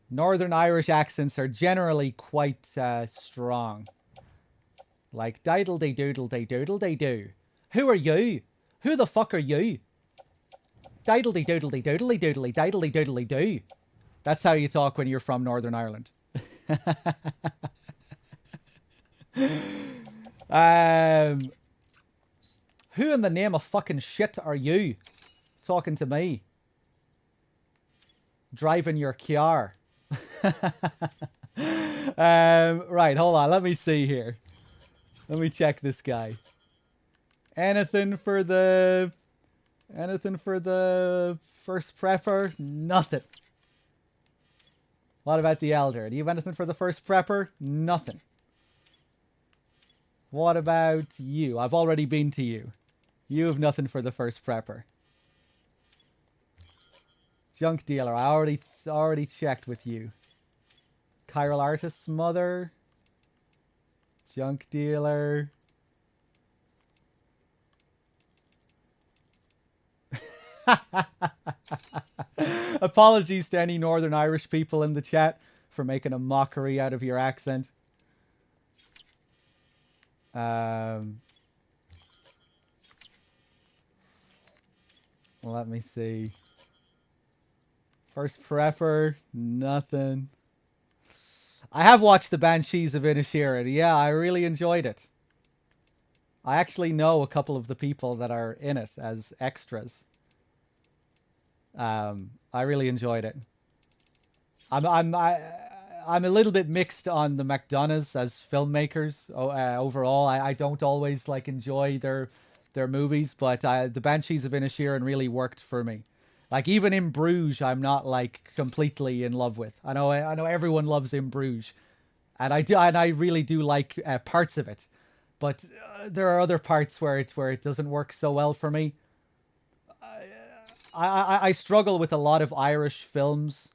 Northern Irish accents are generally quite strong. Like, diddle-de-doodle-de-doodle-de-doo. Who are you? Who the fuck are you? Diddle-de-doodle-de-doodle-de-doodle-de-diddle-de-doodle-de-doo. That's how you talk when you're from Northern Ireland. Who in the name of fucking shit are you talking to me? Driving your car. Right, hold on. Let me see here. Let me check this guy. Anything for the first prepper? Nothing. What about the elder? Do you have anything for the first prepper? Nothing. What about you? I've already been to you. You have nothing for the first prepper. Junk dealer. I already checked with you. Chiral artist's mother. Junk dealer. Apologies to any Northern Irish people in the chat for making a mockery out of your accent. Let me see. First prepper, nothing. I have watched the Banshees of Inisherin. Yeah, I really enjoyed it. I actually know a couple of the people that are in it as extras. I really enjoyed it. I'm a little bit mixed on the McDonaghs as filmmakers. Overall, I don't always like enjoy their movies, but the Banshees of Inisherin really worked for me. Like even in Bruges, I'm not like completely in love with. I know everyone loves In Bruges, and I really do like parts of it, but there are other parts where it doesn't work so well for me. I struggle with a lot of Irish films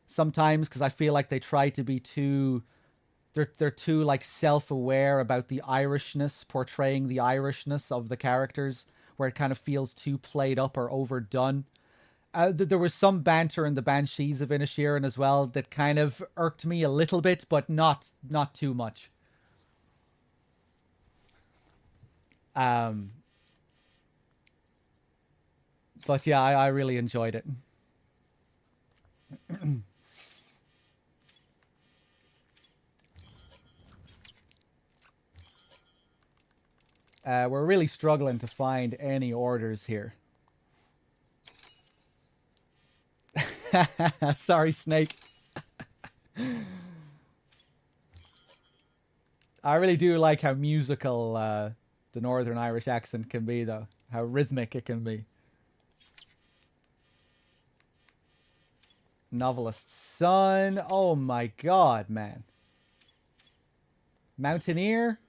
sometimes because I feel like they try to be too they're too like self-aware about the Irishness, portraying the Irishness of the characters, where it kind of feels too played up or overdone. There was some banter in the Banshees of Inisherin as well that kind of irked me a little bit, but not too much. But yeah, I really enjoyed it. We're really struggling to find any orders here. Sorry, Snake. I really do like how musical the Northern Irish accent can be, though. How rhythmic it can be. Novelist's son. Oh my god, man. Mountaineer?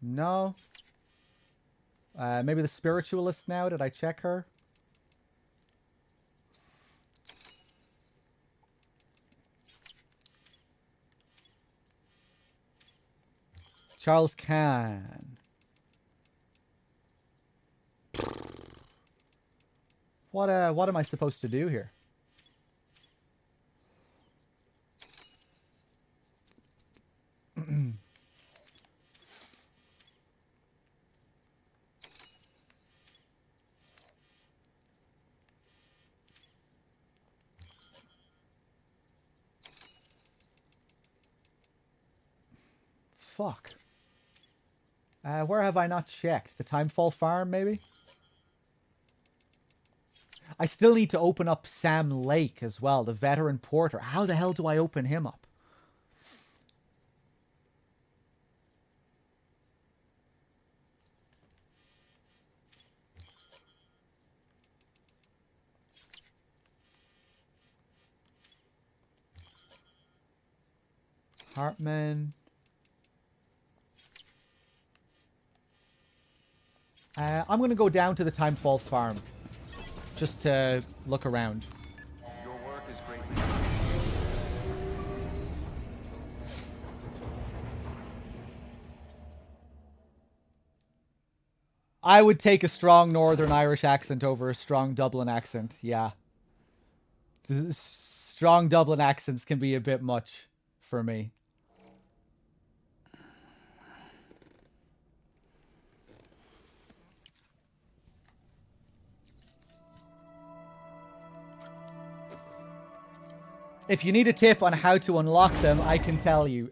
No. Maybe the spiritualist now. Did I check her? Charles Kahn. What am I supposed to do here? Fuck. Where have I not checked? The Timefall Farm, maybe? I still need to open up Sam Lake as well, the veteran porter. How the hell do I open him up? Hartman. I'm going to go down to the Timefall Farm. Just to look around. Your work is greatly I would take a strong Northern Irish accent over a strong Dublin accent. Yeah. The strong Dublin accents can be a bit much for me. If you need a tip on how to unlock them, I can tell you.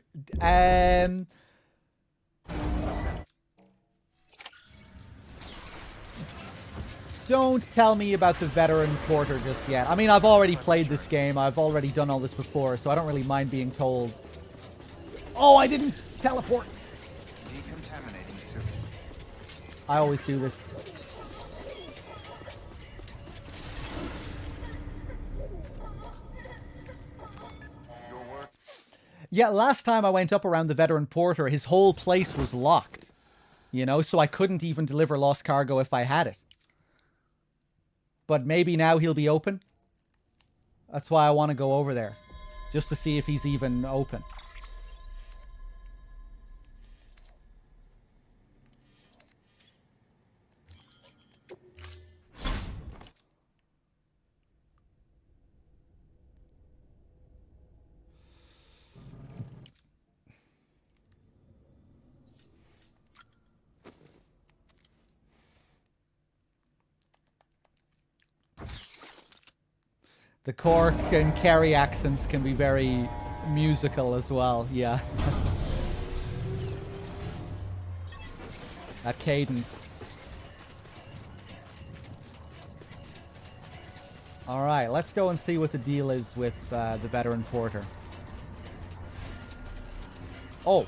Don't tell me about the veteran porter just yet. I mean, I've already played this game. I've already done all this before, so I don't really mind being told. Oh, I didn't teleport. decontaminating suit. I always do this. Your work. Yeah, last time I went up around the veteran porter, his whole place was locked. You know, so I couldn't even deliver lost cargo if I had it. But maybe now he'll be open. That's why I want to go over there. Just to see if he's even open. The Cork and Kerry accents can be very musical as well, yeah. That cadence. Alright, let's go and see what the deal is with the veteran porter. Oh.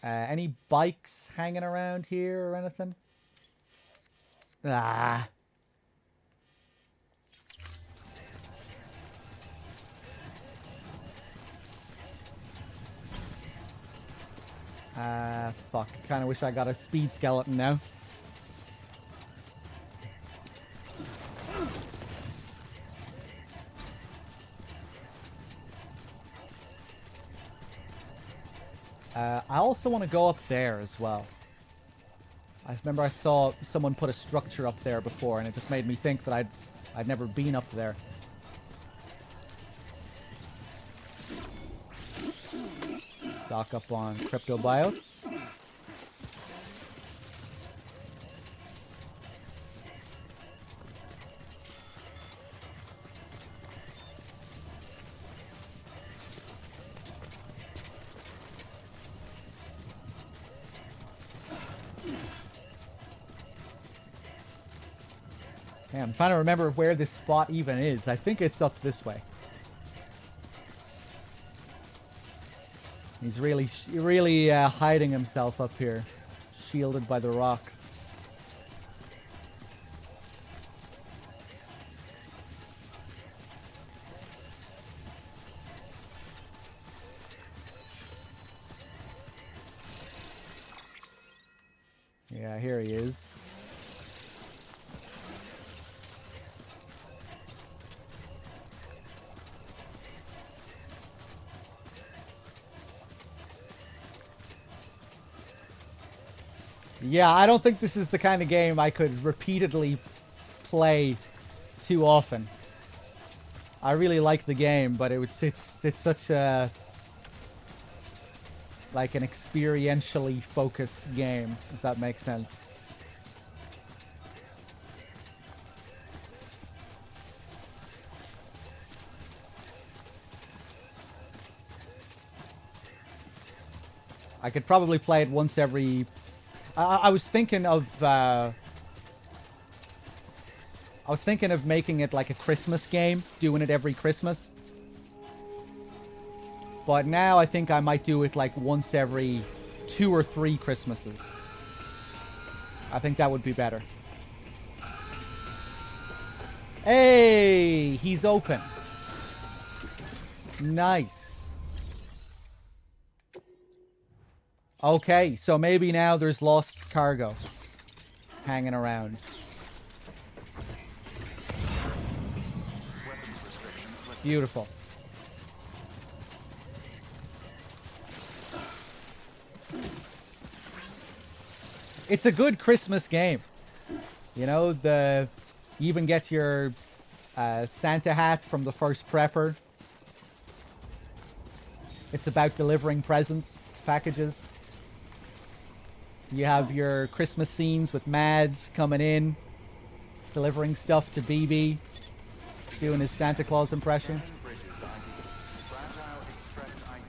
Any bikes hanging around here or anything? Ah. Fuck. Kinda wish I got a speed skeleton now. I also want to go up there as well. I remember I saw someone put a structure up there before, and it just made me think that I'd never been up there. Stock up on cryptobiotes. Yeah, I'm trying to remember where this spot even is. I think it's up this way. He's really hiding himself up here, shielded by the rocks. Yeah, here he is. Yeah, I don't think this is the kind of game I could repeatedly play too often. I really like the game, but it's such a like an experientially focused game, if that makes sense. I could probably play it once every. I was thinking of. I was thinking of making it like a Christmas game, doing it every Christmas. But now I think I might do it like once every 2 or 3 Christmases. I think that would be better. Hey, he's open. Nice. Okay, so maybe now there's lost cargo hanging around. Beautiful. It's a good Christmas game. You know, you even get your Santa hat from the first prepper. It's about delivering presents, packages. You have your Christmas scenes with Mads coming in, delivering stuff to BB, doing his Santa Claus impression. Scanning bridges ID. Fragile Express ID.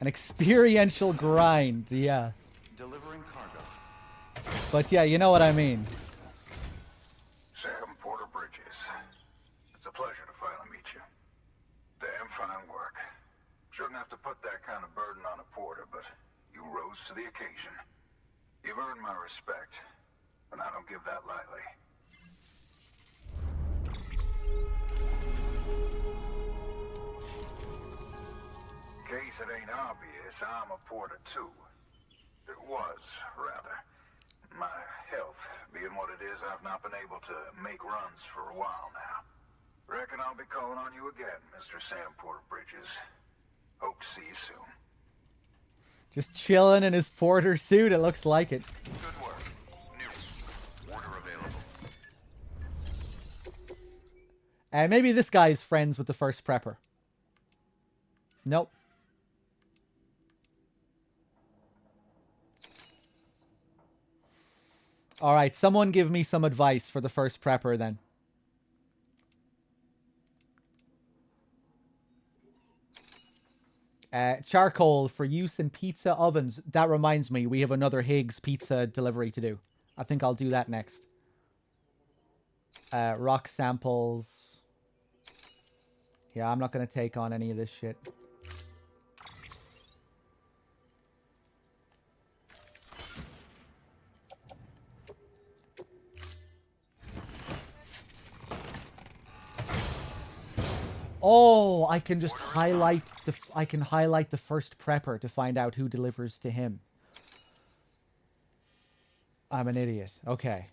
An experiential grind, yeah. Delivering cargo. But yeah, you know what I mean. Sam Porter Bridges. It's a pleasure to finally meet you. Damn fine work. Shouldn't have to put that kind of burden on a porter, but you rose to the occasion. You've earned my respect, and I don't give that lightly. In case it ain't obvious, I'm a porter too. It was, rather. My health being what it is, I've not been able to make runs for a while now. Reckon I'll be calling on you again, Mr. Sam Porter Bridges. Hope to see you soon. Just chilling in his porter suit, it looks like it. Good work. New order available. And maybe this guy's friends with the first prepper. Nope. Alright, someone give me some advice for the first prepper then. Charcoal for use in pizza ovens. That reminds me, we have another Higgs pizza delivery to do. I think I'll do that next. Rock samples. Yeah, I'm not going to take on any of this shit. Oh, I can just highlight the... I can highlight the first prepper to find out who delivers to him. I'm an idiot. Okay.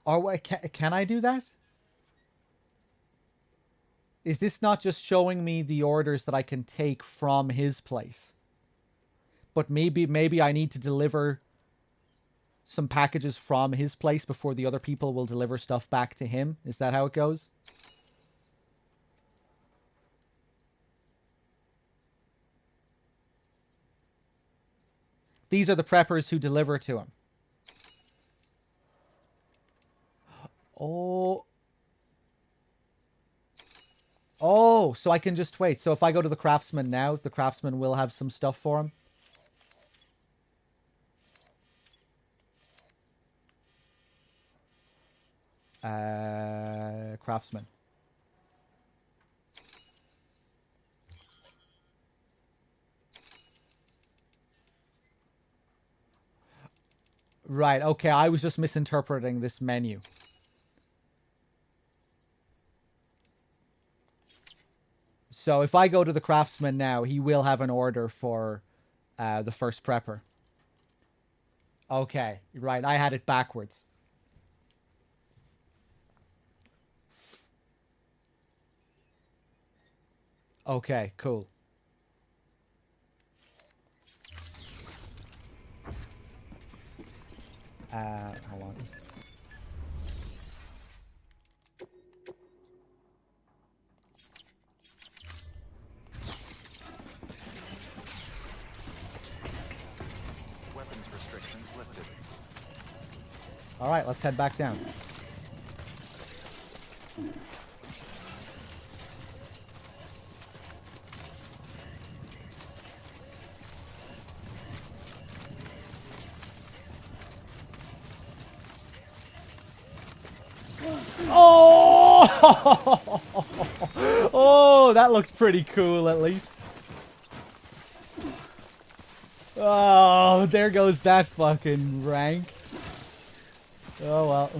Or wait, can I do that? Is this not just showing me the orders that I can take from his place? But maybe I need to deliver some packages from his place before the other people will deliver stuff back to him. Is that how it goes? These are the preppers who deliver to him. Oh. Oh, so I can just wait. So if I go to the craftsman now, the craftsman will have some stuff for him. Craftsman. Right, okay, I was just misinterpreting this menu. So if I go to the craftsman now, he will have an order for the first prepper. Okay, right, I had it backwards. Okay, cool. Hold on. Weapons restrictions lifted. All right, let's head back down. Oh! Oh, that looked pretty cool, at least. Oh, there goes that fucking rank. Oh, well.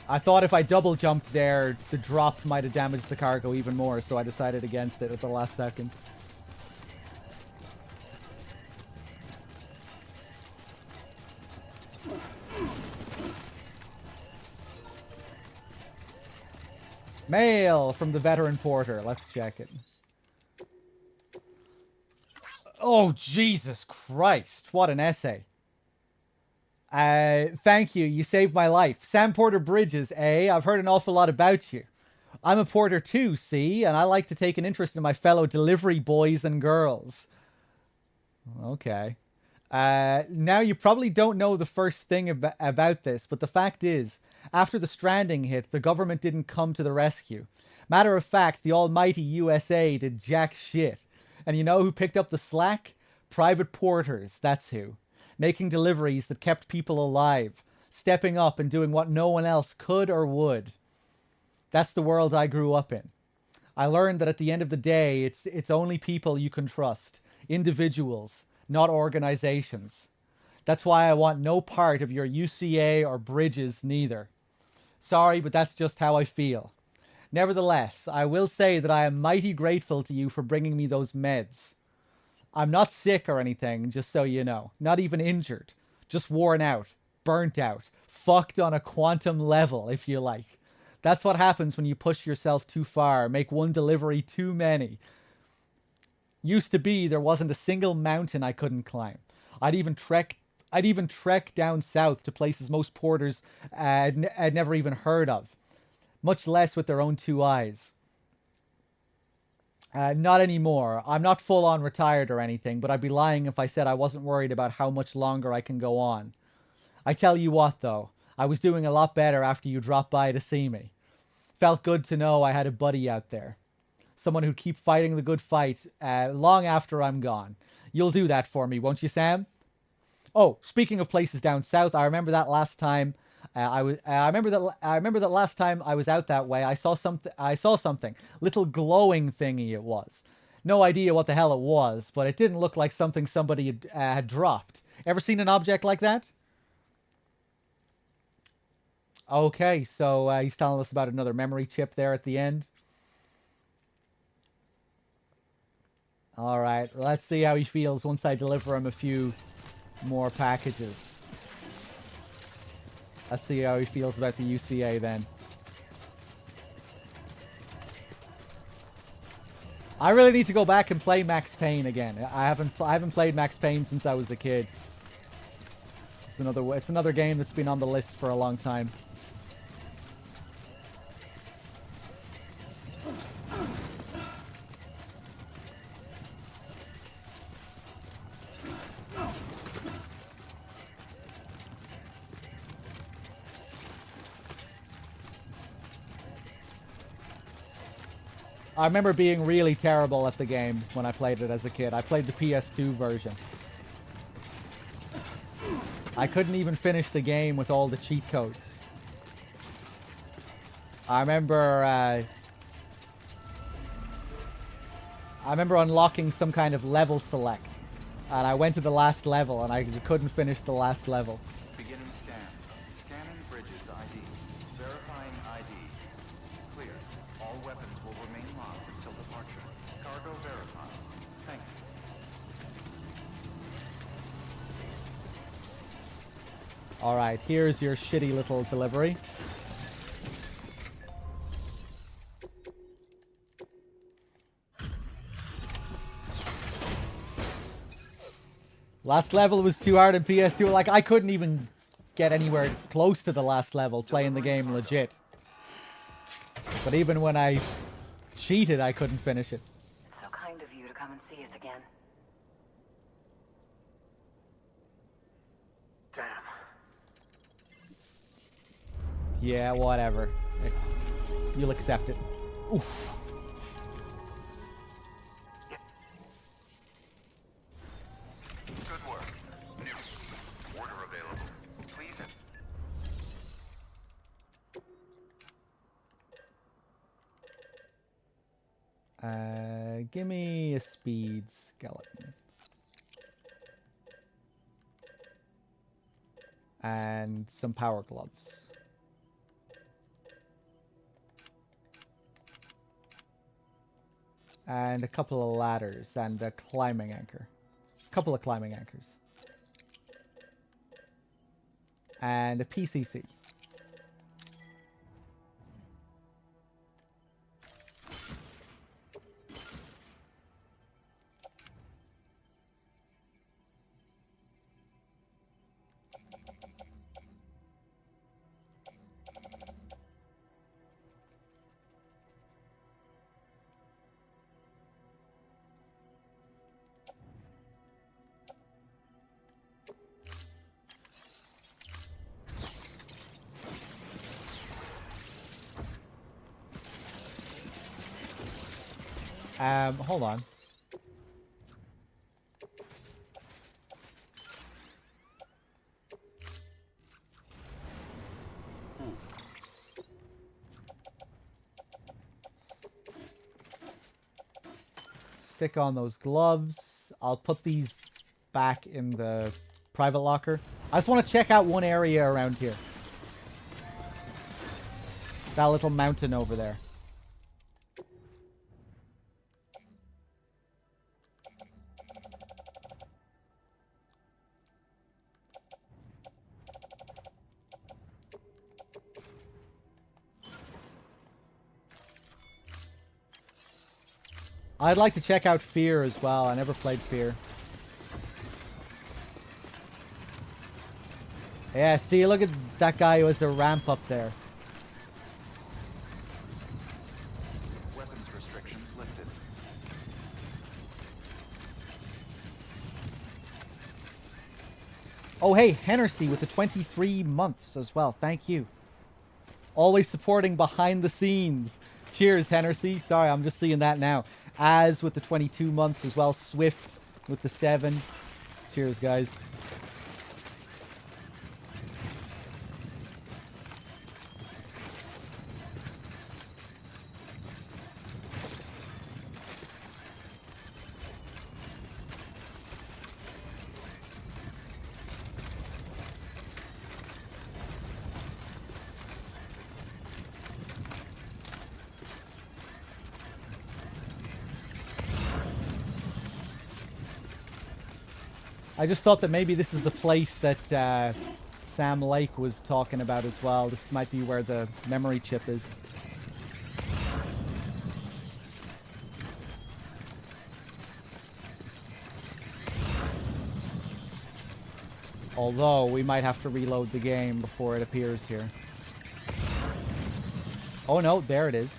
I thought if I double jumped there, the drop might have damaged the cargo even more, so I decided against it at the last second. Mail from the veteran porter. Let's check it. Oh, Jesus Christ. What an essay. Thank you. You saved my life. Sam Porter Bridges, eh? I've heard an awful lot about you. I'm a porter too, see? And I like to take an interest in my fellow delivery boys and girls. Okay. Now you probably don't know the first thing about this, but the fact is, after the Stranding hit, the government didn't come to the rescue. Matter of fact, the almighty USA did jack shit. And you know who picked up the slack? Private porters, that's who. Making deliveries that kept people alive, stepping up and doing what no one else could or would. That's the world I grew up in. I learned that at the end of the day, it's only people you can trust. Individuals, not organizations. That's why I want no part of your UCA or Bridges neither. Sorry, but that's just how I feel. Nevertheless, I will say that I am mighty grateful to you for bringing me those meds. I'm not sick or anything, just so you know. Not even injured. Just worn out. Burnt out. Fucked on a quantum level, if you like. That's what happens when you push yourself too far, make one delivery too many. Used to be there wasn't a single mountain I couldn't climb. I'd even trek down south to places most porters had never even heard of, much less with their own two eyes. Not anymore. I'm not full on retired or anything, but I'd be lying if I said I wasn't worried about how much longer I can go on. I tell you what, though, I was doing a lot better after you dropped by to see me. Felt good to know I had a buddy out there. Someone who'd keep fighting the good fight long after I'm gone. You'll do that for me, won't you, Sam? Oh, speaking of places down south, I remember that last time I remember that last time I was out that way. I saw something. Little glowing thingy it was. No idea what the hell it was, but it didn't look like something somebody had dropped. Ever seen an object like that? Okay, so he's telling us about another memory chip there at the end. All right, let's see how he feels once I deliver him a few more packages. Let's see how he feels about the UCA then. I really need to go back and play Max Payne again. I haven't played Max Payne since I was a kid. It's another game that's been on the list for a long time. I remember being really terrible at the game when I played it as a kid. I played the PS2 version. I couldn't even finish the game with all the cheat codes. I remember unlocking some kind of level select. And I went to the last level and I couldn't finish the last level. Beginning scan. Scanning bridges ID. Verifying ID. Clear. All weapons will remain locked until departure. Cargo verified. Thank you. Alright, here's your shitty little delivery. Last level was too hard in PS2. Like, I couldn't even get anywhere close to the last level playing the game legit. But even when I cheated, I couldn't finish it. It's so kind of you to come and see us again. Damn. Yeah, whatever. You'll accept it. Oof. Good work. New. Order available. Please. Give me a speed skeleton. And some power gloves. And a couple of ladders and a climbing anchor. A couple of climbing anchors. And a PCC. Hold on. Stick on those gloves. I'll put these back in the private locker. I just want to check out one area around here. That little mountain over there. I'd like to check out Fear as well. I never played Fear. Yeah, see, look at that guy who has a ramp up there. Weapons restrictions lifted. Oh, hey, Hennessy with the 23 months as well. Thank you. Always supporting behind the scenes. Cheers, Hennessy. Sorry, I'm just seeing that now. Az with the 22 months as well. Swift with the 7. Cheers, guys. I just thought that maybe this is the place that Sam Lake was talking about as well. This might be where the memory chip is. Although, we might have to reload the game before it appears here. Oh no, there it is.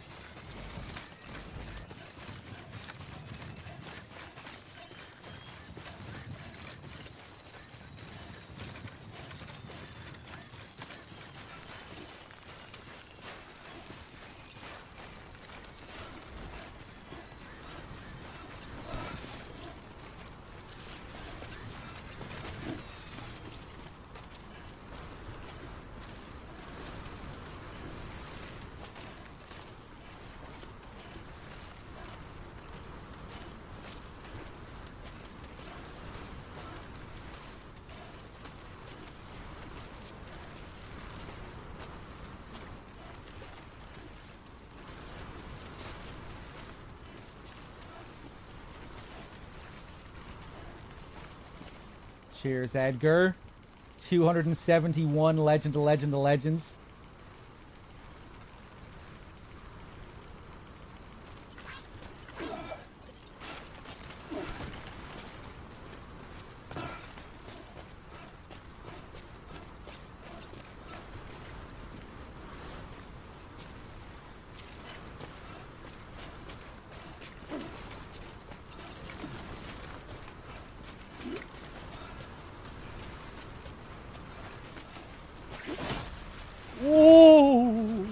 Cheers, Edgar. 271 Legend of Legends. Whoa!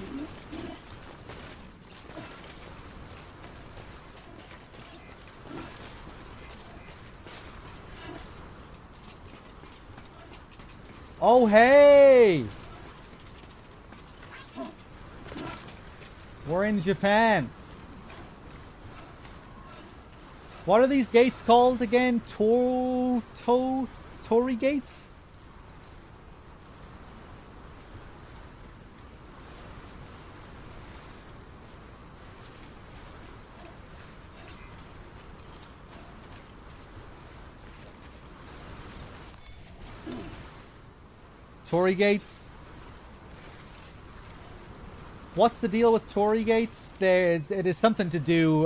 Oh, hey! We're in Japan. What are these gates called again? Torii gates? Torii gates? What's the deal with Torii gates? It is something to do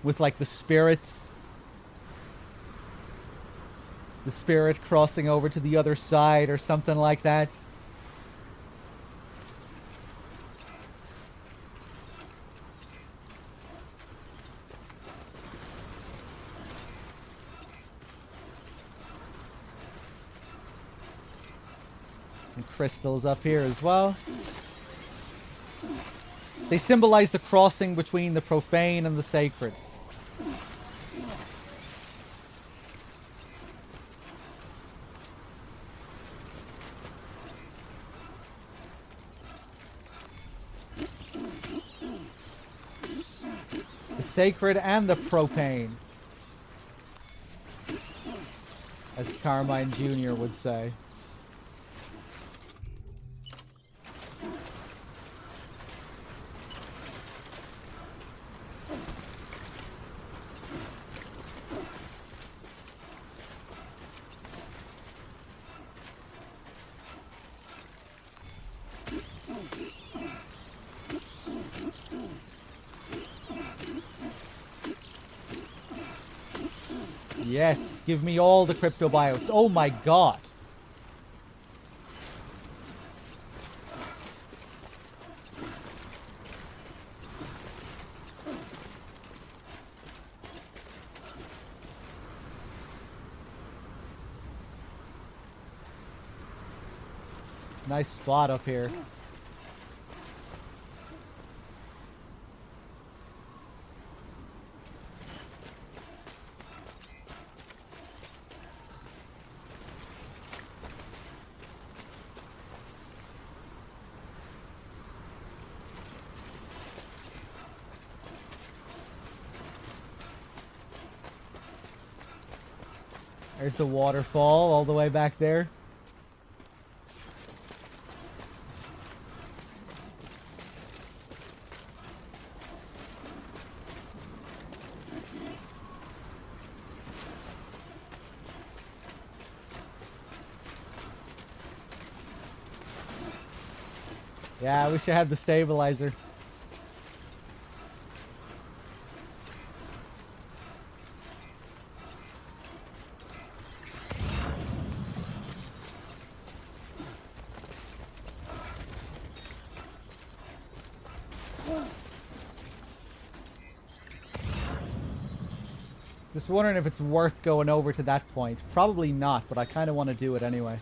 with like the spirits. The spirit crossing over to the other side or something like that. Some crystals up here as well. They symbolize the crossing between the profane and the sacred. The sacred and the profane, as Carmine Jr. would say. Yes, give me all the cryptobiotes. Oh my god. Nice spot up here. There's the waterfall all the way back there. Yeah, I wish I had the stabilizer. Just wondering if it's worth going over to that point. Probably not, but I kind of want to do it anyway.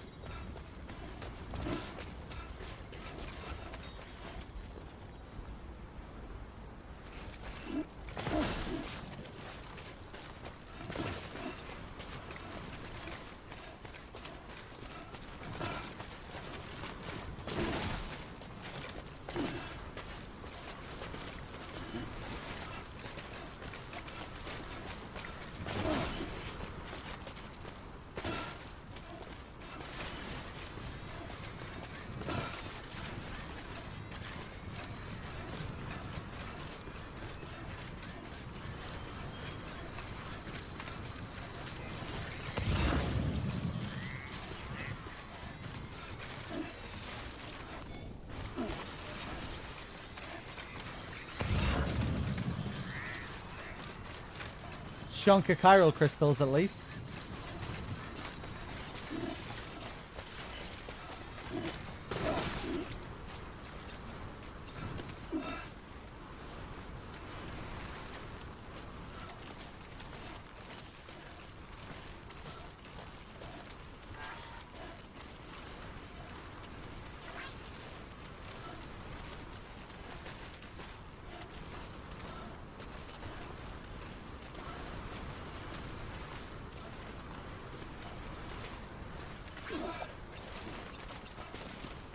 Chunk of chiral crystals, at least.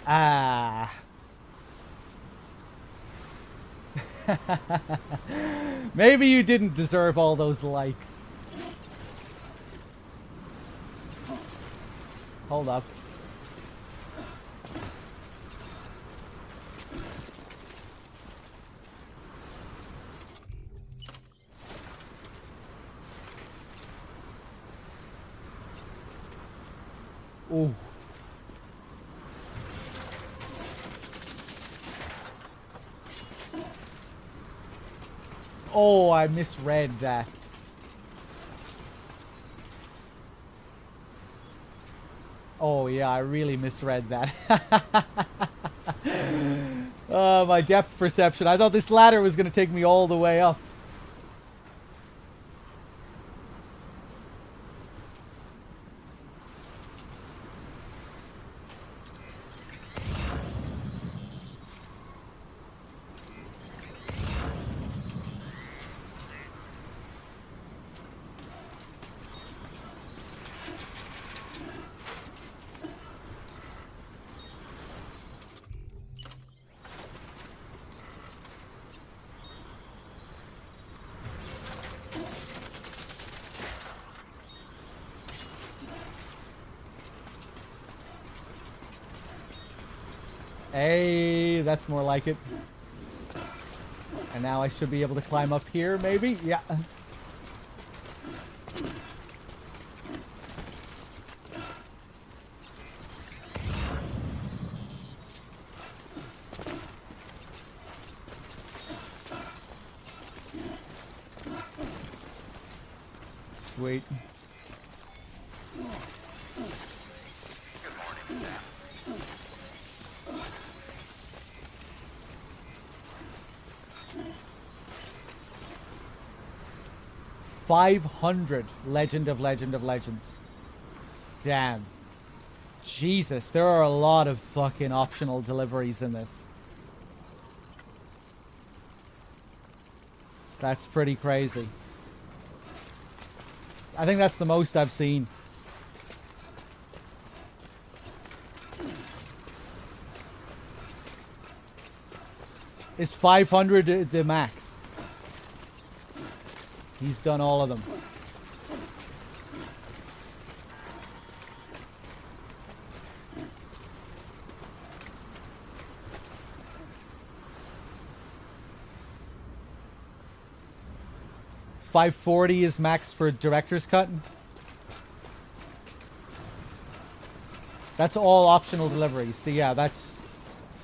Ah. Maybe you didn't deserve all those likes. Hold up. Ooh. Oh, I misread that. Oh, yeah, I really misread that. Oh, my depth perception. I thought this ladder was going to take me all the way up. Hey, that's more like it. And now I should be able to climb up here, maybe? Yeah. Sweet. Good morning, Sam. 500 Legend of Legends. Damn. Jesus, there are a lot of fucking optional deliveries in this. That's pretty crazy. I think that's the most I've seen. Is 500 the max? He's done all of them. $540 is max for director's cut. That's all optional deliveries. Yeah, that's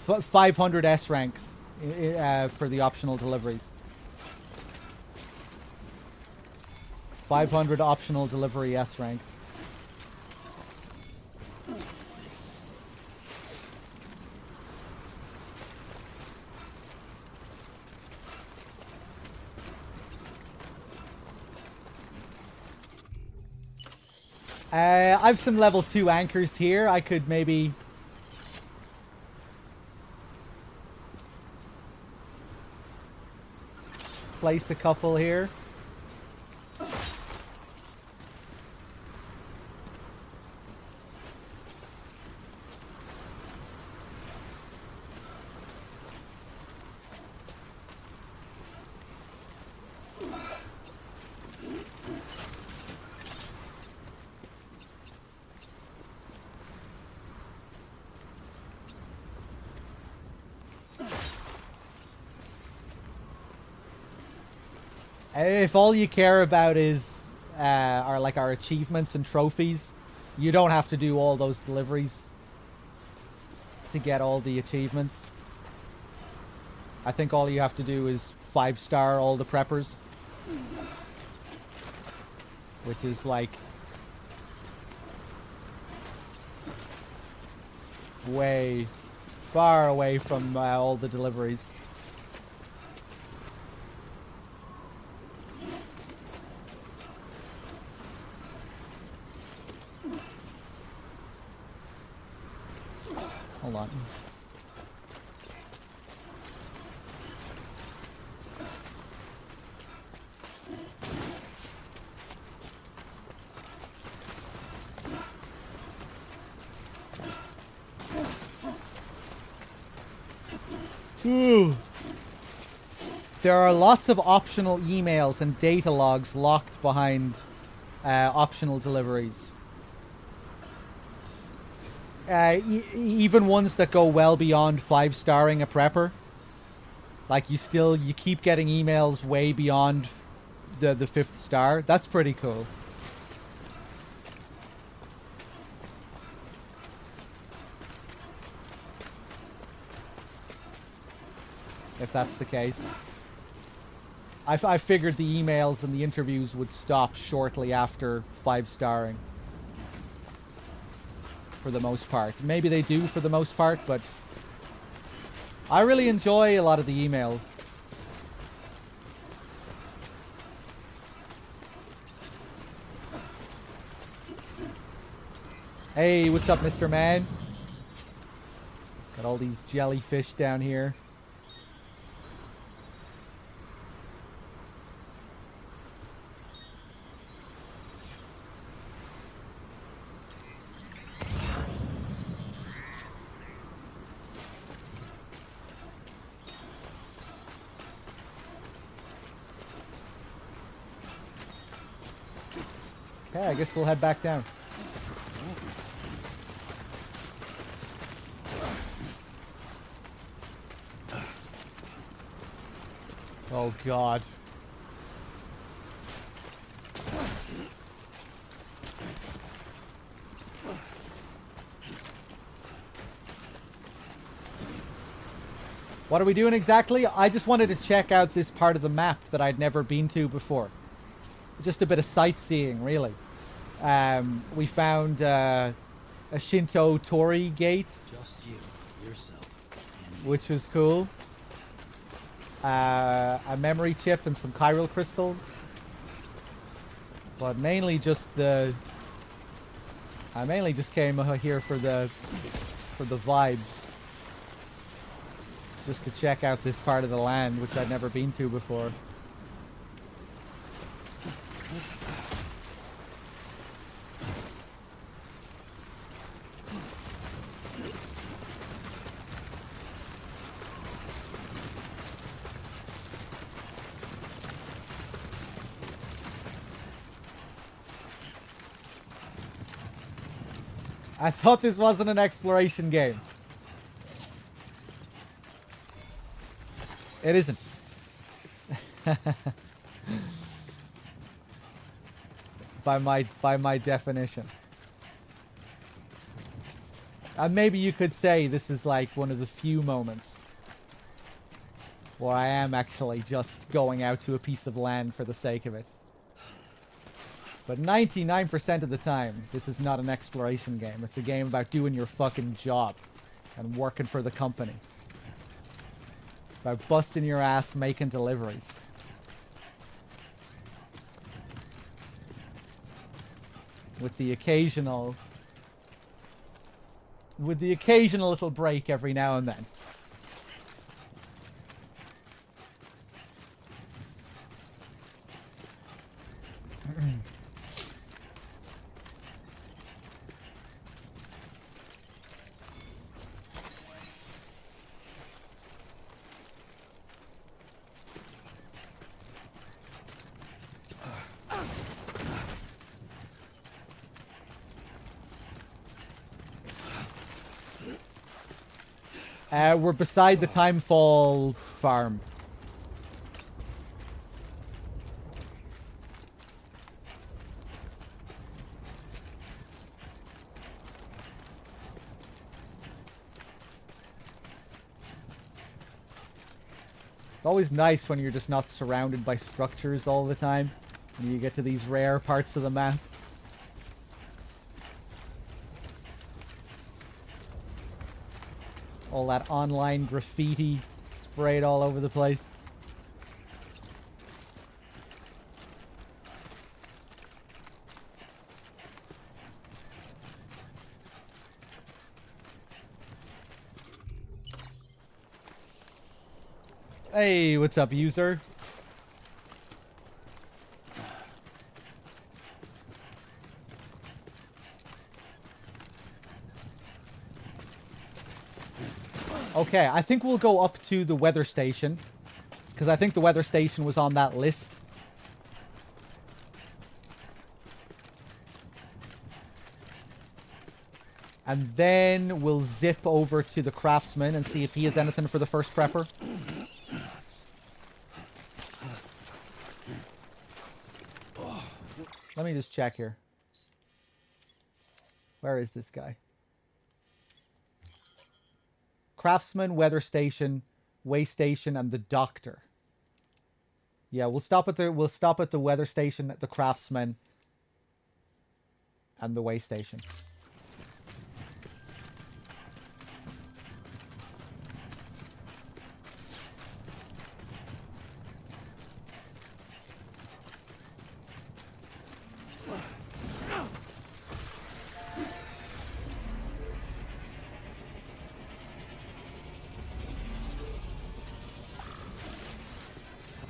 500 S ranks for the optional deliveries. 500 optional delivery S ranks. I've some level 2 anchors here. I could maybe... place a couple here. If all you care about is are like our achievements and trophies, you don't have to do all those deliveries to get all the achievements. I think all you have to do is 5-star all the preppers, which is like way far away from all the deliveries. Hold on. Ooh. There are lots of optional emails and data logs locked behind optional deliveries. Even ones that go well beyond 5-starring a prepper. Like you keep getting emails way beyond the 5th star. That's pretty cool. If that's the case. I figured the emails and the interviews would stop shortly after 5-starring. For the most part. Maybe they do for the most part, but I really enjoy a lot of the emails. Hey, what's up, Mr. Man? Got all these jellyfish down here. Okay, I guess we'll head back down. Oh God. What are we doing exactly? I just wanted to check out this part of the map that I'd never been to before. Just a bit of sightseeing, really. We found a Shinto Torii gate. Just you, yourself, and Which was cool. A memory chip and some chiral crystals. But mainly just the... I mainly just came here for the vibes. Just to check out this part of the land, which I'd never been to before. I thought this wasn't an exploration game. It isn't. by my definition. And maybe you could say this is like one of the few moments where I am actually just going out to a piece of land for the sake of it. But 99% of the time, this is not an exploration game. It's a game about doing your fucking job and working for the company. About busting your ass making deliveries. With the occasional little break every now and then. We're beside the Timefall farm. It's always nice when you're just not surrounded by structures all the time. And you get to these rare parts of the map. All that online graffiti sprayed all over the place. Hey, what's up, user? Okay, I think we'll go up to the weather station. Because I think the weather station was on that list. And then we'll zip over to the craftsman and see if he has anything for the first prepper. Let me just check here. Where is this guy? Craftsman, weather station, way station, and the doctor. Yeah, we'll stop at the weather station, the craftsman, and the way station.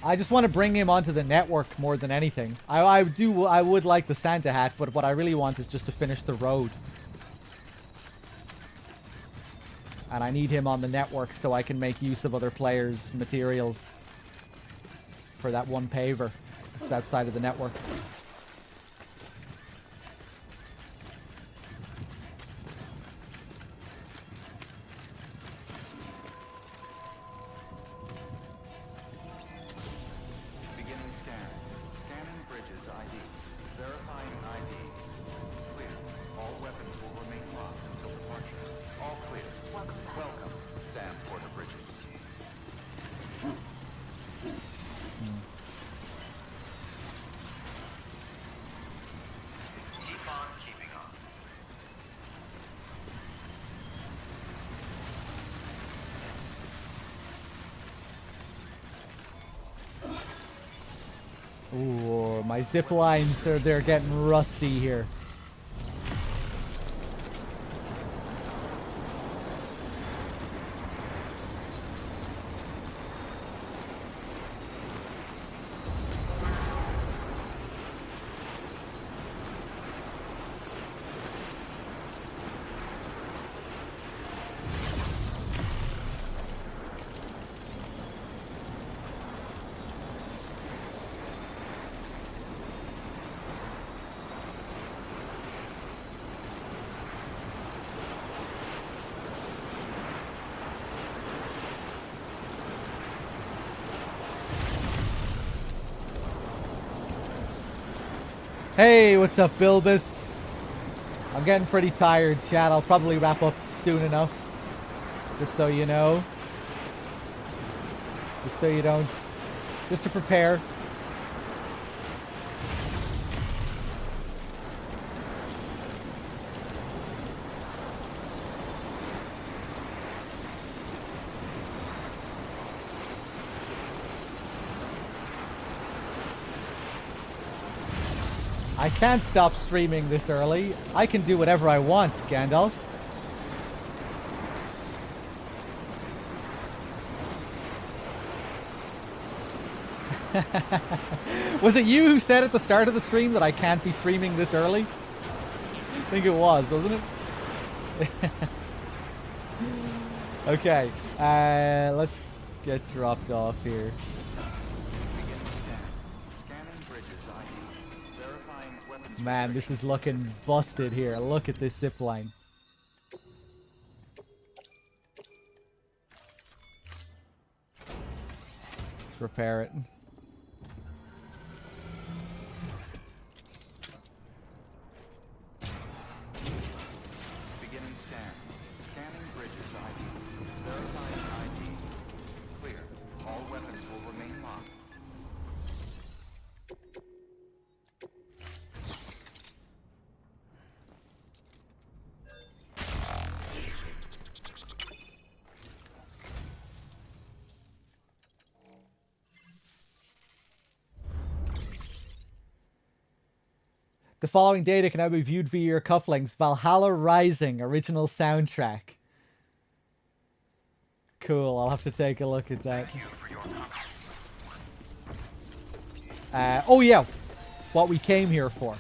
I just want to bring him onto the network more than anything. I would like the Santa hat, but what I really want is just to finish the road. And I need him on the network so I can make use of other players' materials for that one paver that's outside of the network. Ooh, my zip lines, they're getting rusty here. Hey, what's up, Bilbus? I'm getting pretty tired, chat. I'll probably wrap up soon enough. Just so you know. Just so you don't... Just to prepare. I can't stop streaming this early. I can do whatever I want, Gandalf. Was it you who said at the start of the stream that I can't be streaming this early? I think it was, wasn't it? Okay, let's get dropped off here. Begin scan. Scanning bridges ID. Verifying weapons Man, this is looking busted here. Look at this zip line. Let's repair it. Beginning scan. Scanning bridges ID. Verifying ID. Clear. All weapons will remain locked. The following data can now be viewed via your cufflinks. Valhalla Rising original soundtrack. Cool, I'll have to take a look at that. Oh yeah, what we came here for.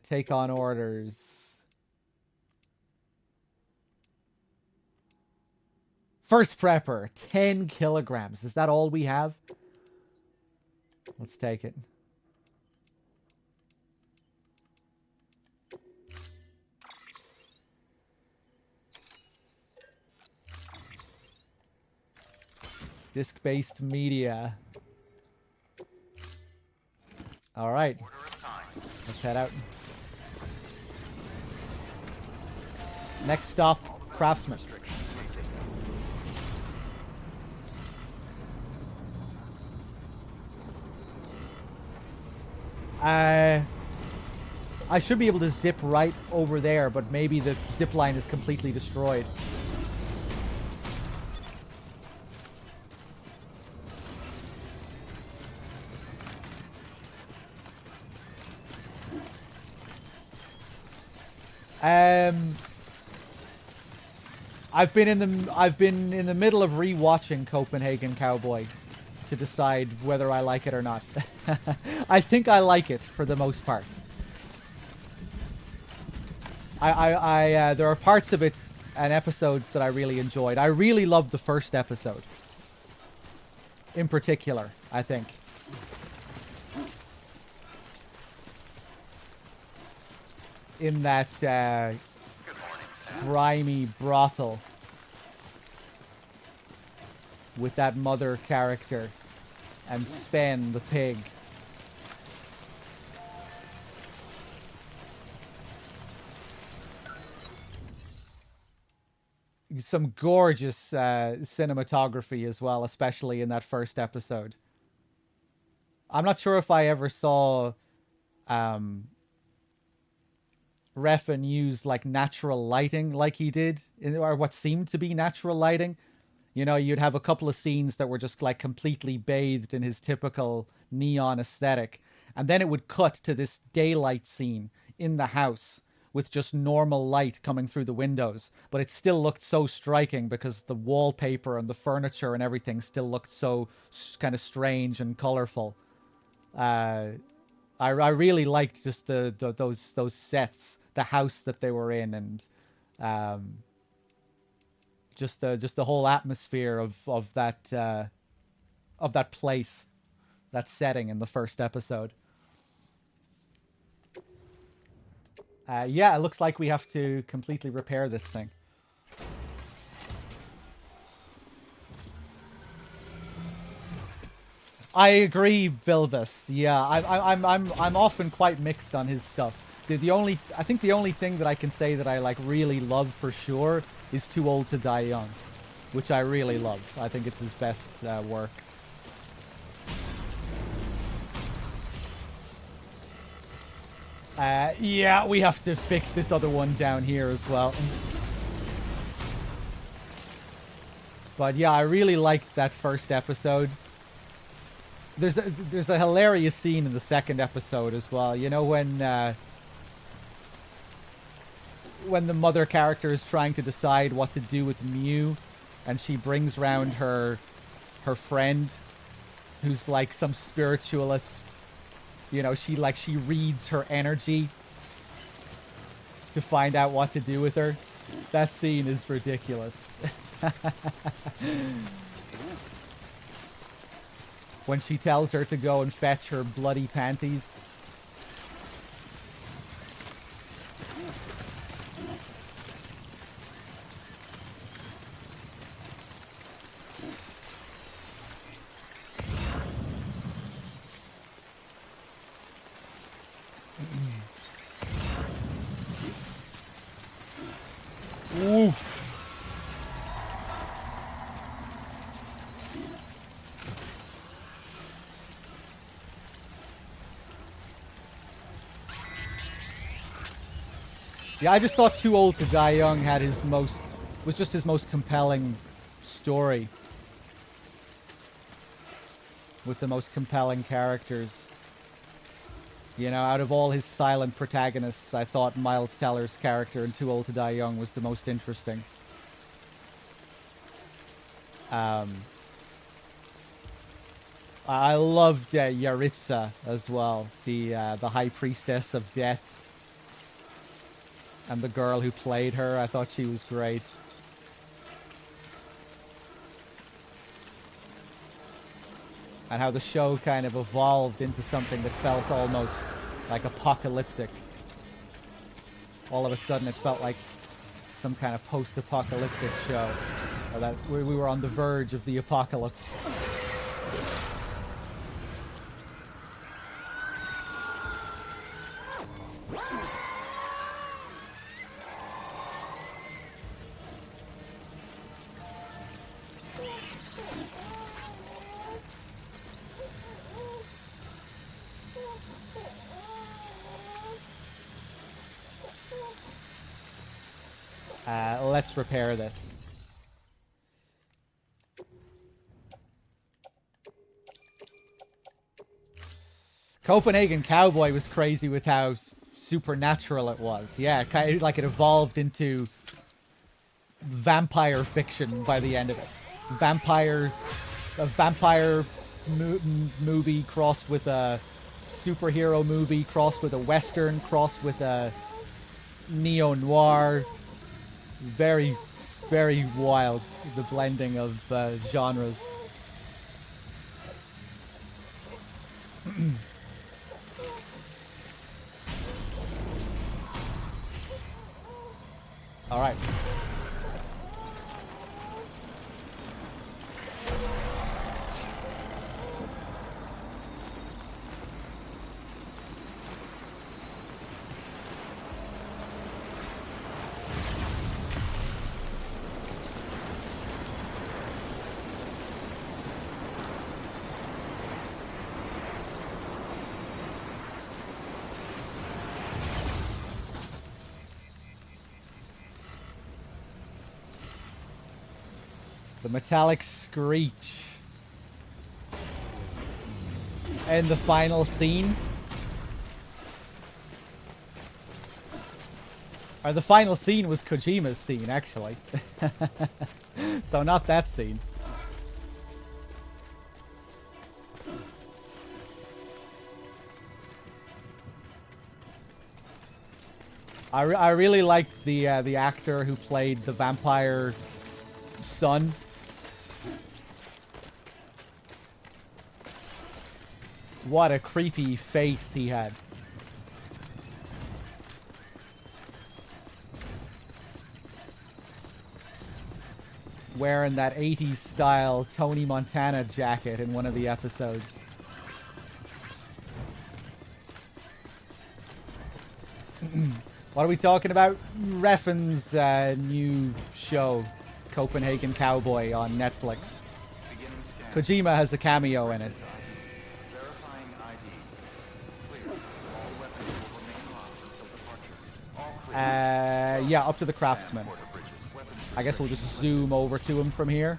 Take on orders. First prepper, 10 kilograms. Is that all we have? Let's take it. Disc-based media. All right. Let's head out. Next stop, Craftsman. I should be able to zip right over there, but maybe the zip line is completely destroyed. I've been in the middle of rewatching Copenhagen Cowboy to decide whether I like it or not. I think I like it for the most part. There are parts of it and episodes that I really enjoyed. I really loved the first episode. In particular, I think. In that grimy brothel with that mother character and Sven the pig. Some gorgeous cinematography as well, especially in that first episode. I'm not sure if I ever saw Refn use like natural lighting like he did, or what seemed to be natural lighting. You know, you'd have a couple of scenes that were just like completely bathed in his typical neon aesthetic, and then it would cut to this daylight scene in the house with just normal light coming through the windows, but it still looked so striking because the wallpaper and the furniture and everything still looked so kind of strange and colorful. I really liked just those sets, the house that they were in, and just the whole atmosphere of that place, that setting in the first episode. Yeah, it looks like we have to completely repair this thing. I agree, Vilbus. Yeah, I'm often quite mixed on his stuff. I think the only thing that I can say that I like really love for sure is Too Old to Die Young, which I really love. I think it's his best work. Yeah, we have to fix this other one down here as well. But yeah, I really liked that first episode. there's a hilarious scene in the second episode as well. You know when the mother character is trying to decide what to do with Mew, and she brings round her friend, who's like some spiritualist. You know, she reads her energy to find out what to do with her. That scene is ridiculous. When she tells her to go and fetch her bloody panties. Oof. Yeah, I just thought Too Old to Die Young was just his most compelling story. With the most compelling characters. You know, out of all his silent protagonists, I thought Miles Teller's character in Too Old to Die Young was the most interesting. I loved Yaritza as well, the High Priestess of Death. And the girl who played her, I thought she was great. And how the show kind of evolved into something that felt almost like apocalyptic. All of a sudden it felt like some kind of post-apocalyptic show. Or that we were on the verge of the apocalypse. Let's repair this. Copenhagen Cowboy was crazy with how supernatural it was. Yeah, kind of like it evolved into vampire fiction by the end of it. A vampire movie crossed with a superhero movie, crossed with a western, crossed with a neo-noir. Very, very wild, the blending of genres. All right. The metallic screech. And the final scene. Or the final scene was Kojima's scene, actually. So not that scene. I really liked the actor who played the vampire son. What a creepy face he had. Wearing that 80s style Tony Montana jacket in one of the episodes. What are we talking about? Refn's new show, Copenhagen Cowboy, on Netflix. Kojima has a cameo in it. Verifying ID. Clear. All weapons will remain locked until departure. All clear. Yeah, up to the craftsman. Porter bridges. Weapons I guess we'll just zoom over to him from here.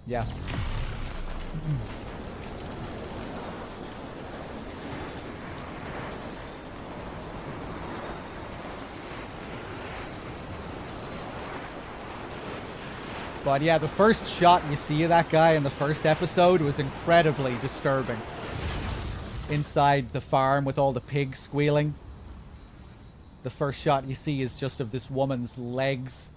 Yeah. But yeah, the first shot you see of that guy in the first episode was incredibly disturbing. Inside the farm with all the pigs squealing. The first shot you see is just of this woman's legs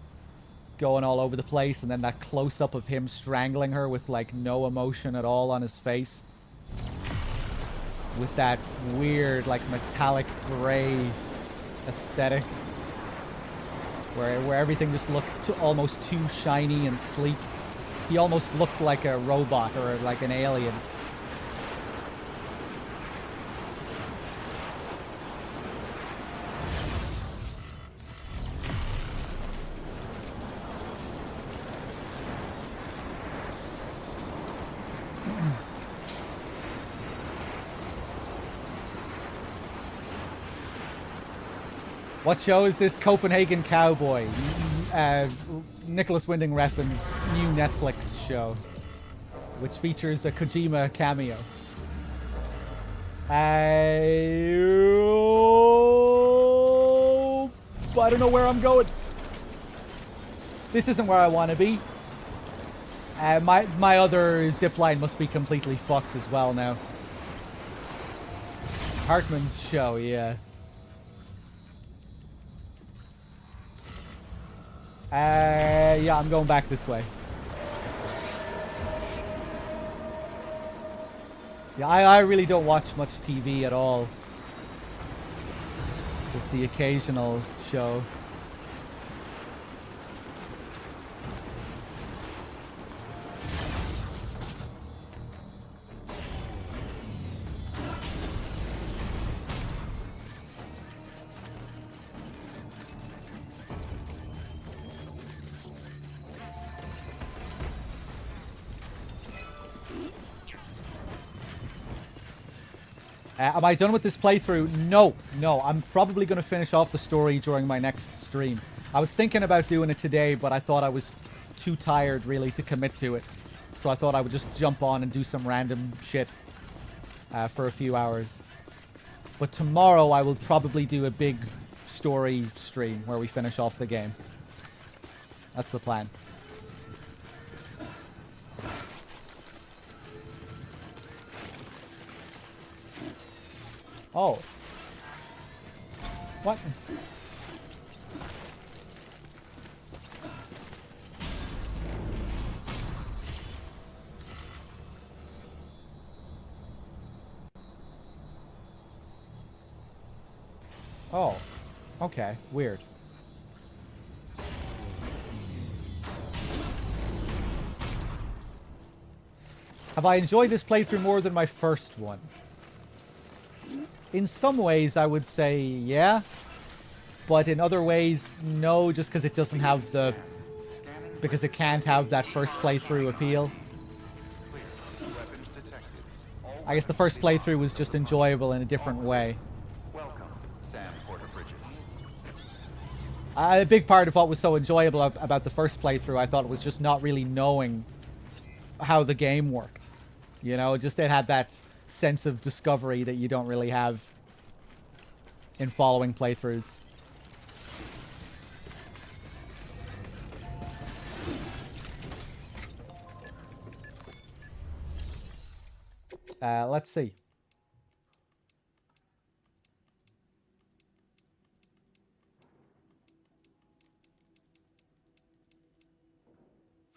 going all over the place, and then that close-up of him strangling her with like no emotion at all on his face. With that weird like metallic gray aesthetic. Where everything just looked almost too shiny and sleek. He almost looked like a robot or like an alien. What show is this? Copenhagen Cowboy. Nicholas Winding Refn's new Netflix show, which features a Kojima cameo. I don't know where I'm going. This isn't where I want to be. My other zipline must be completely fucked as well now. Hartman's show, yeah. Yeah, I'm going back this way. Yeah, I really don't watch much TV at all. Just the occasional show. Am I done with this playthrough? No. I'm probably going to finish off the story during my next stream. I was thinking about doing it today, but I thought I was too tired, really, to commit to it. So I thought I would just jump on and do some random shit for a few hours. But tomorrow I will probably do a big story stream where we finish off the game. That's the plan. Oh. What? Oh. Okay. Weird. Have I enjoyed this playthrough more than my first one? In some ways, I would say yeah. But in other ways, no, just because it doesn't have the... Because it can't have that first playthrough appeal. I guess the first playthrough was just enjoyable in a different way. Welcome, Sam Porter-Bridges. A big part of what was so enjoyable about the first playthrough, I thought, was just not really knowing how the game worked. You know, just it had that sense of discovery that you don't really have in following playthroughs. Let's see.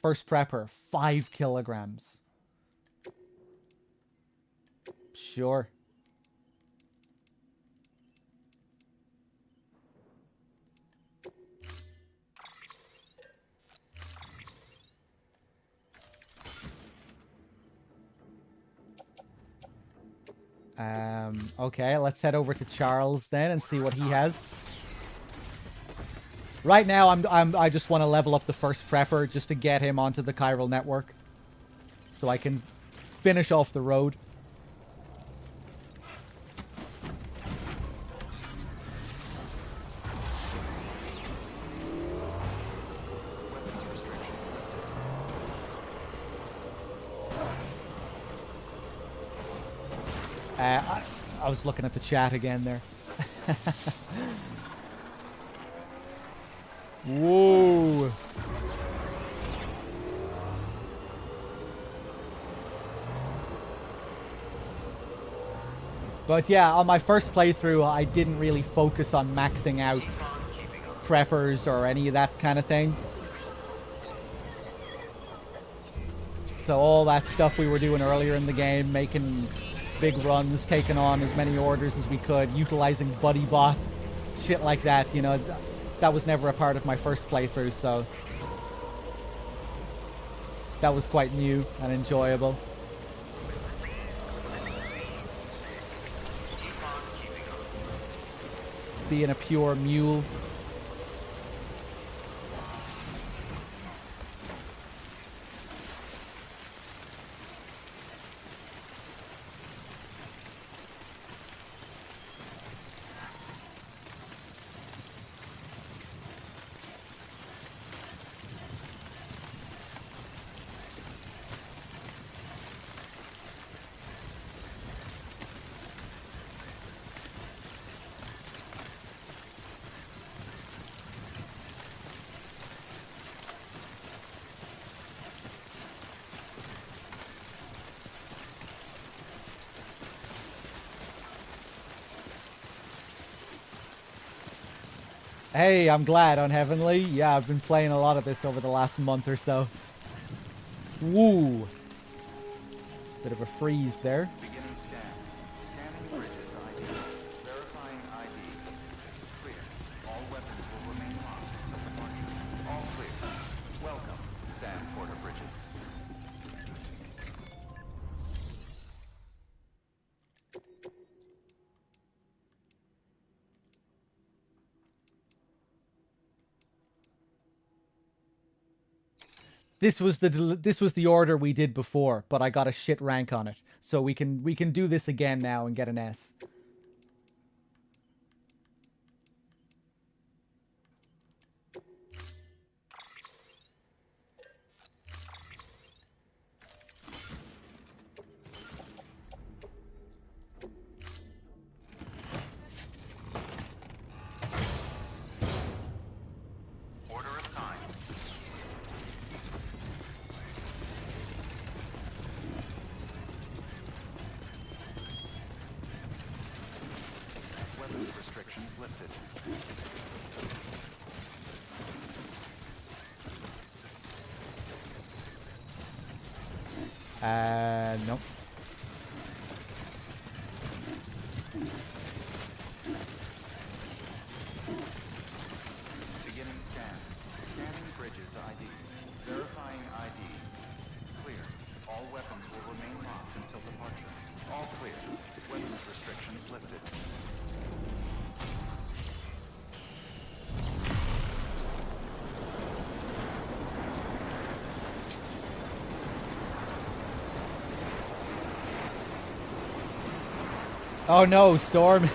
First prepper, 5 kilograms. Sure. Okay, let's head over to Charles then and see what he has. Right now, I just want to level up the first prepper just to get him onto the chiral network, so I can finish off the road. I was looking at the chat again there. Whoa. But yeah, on my first playthrough, I didn't really focus on maxing out preppers or any of that kind of thing. So all that stuff we were doing earlier in the game, making big runs, taking on as many orders as we could, utilizing Buddy Bot, shit like that, you know, that was never a part of my first playthrough, so that was quite new and enjoyable. Being a pure mule. Hey, I'm glad on Heavenly. Yeah, I've been playing a lot of this over the last month or so. Woo! Bit of a freeze there. Beginning scan. Scanning bridges ID. Verifying ID. Clear. All weapons will remain locked until departure. All clear. Welcome, Sam Porter Bridges. This was the order we did before, but I got a shit rank on it. So we can do this again now and get an S. Order assigned. Weapons restrictions lifted. Nope. Beginning scan. Scanning bridges ID. Verifying ID. Clear. All weapons will remain locked until departure. All clear. Weapons restrictions lifted. Oh no, Storm.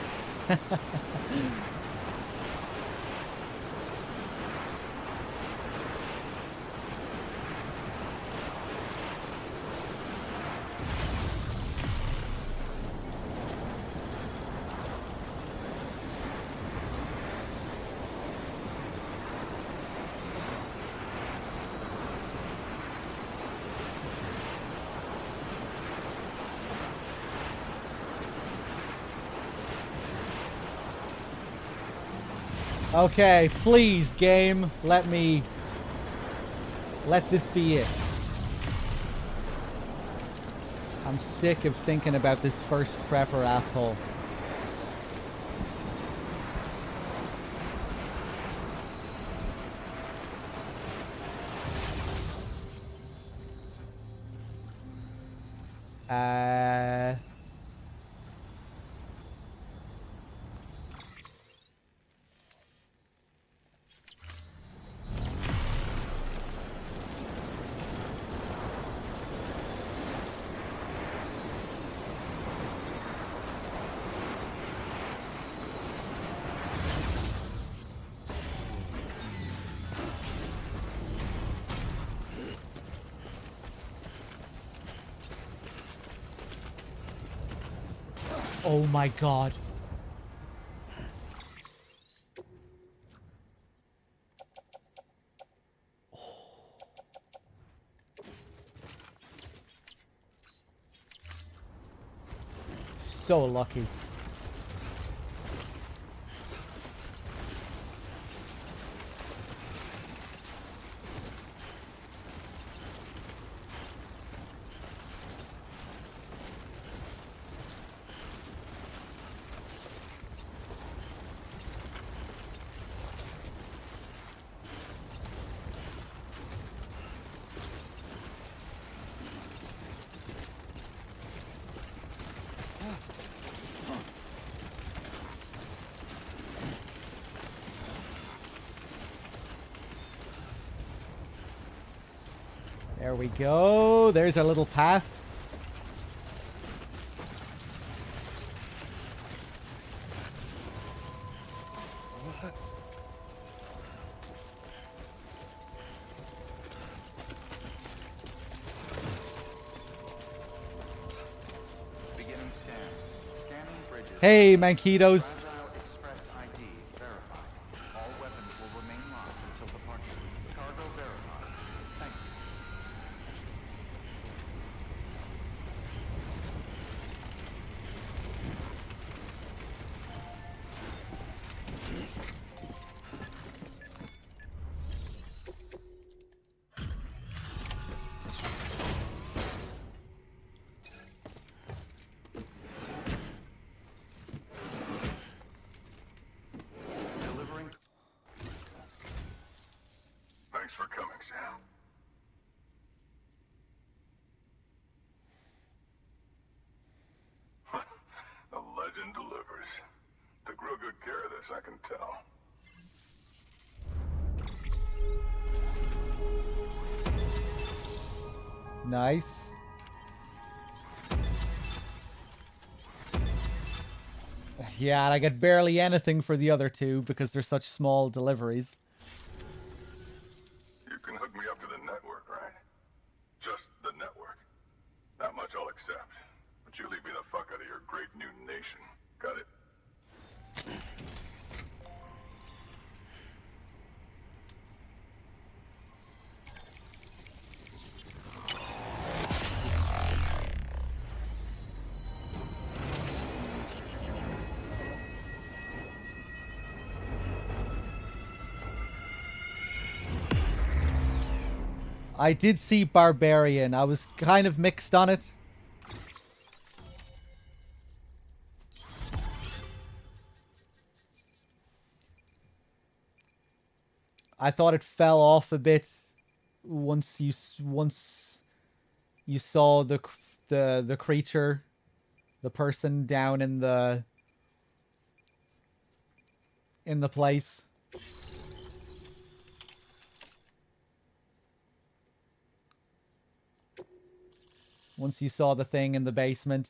Okay, please, game, let this be it. I'm sick of thinking about this first prepper asshole. Oh my god. So lucky. There we go. There's our little path. Beginning scan. Scanning bridges. Hey, Manquitos. Fragile Express ID verified. All weapons will remain locked until departure. Cargo verified. Thank you. Delivering. Thanks for coming, Sam. The legend delivers. Took real good care of this, I can tell. Nice. Yeah, and I get barely anything for the other two because they're such small deliveries. You can hook me up to the network, right? Just the network. Not much I'll accept. But you leave me the fuck out of your great new nation. Got it? I did see Barbarian. I was kind of mixed on it. I thought it fell off a bit once you saw the creature, the person down in the place. Once you saw the thing in the basement.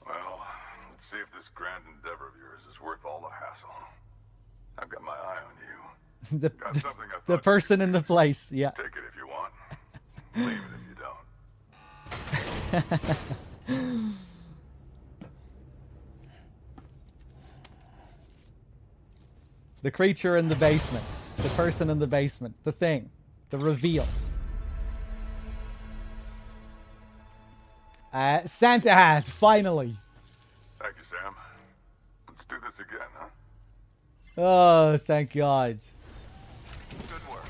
Well, let's see if this grand endeavor of yours is worth all the hassle. I've got my eye on you. the Got something I the thought person in the place, yeah. Take it if you want. Leave it if you don't. The creature in the basement. The person in the basement. The thing. The reveal. Santa hat, finally. Thank you, Sam. Let's do this again, huh? Oh, thank God. Good work.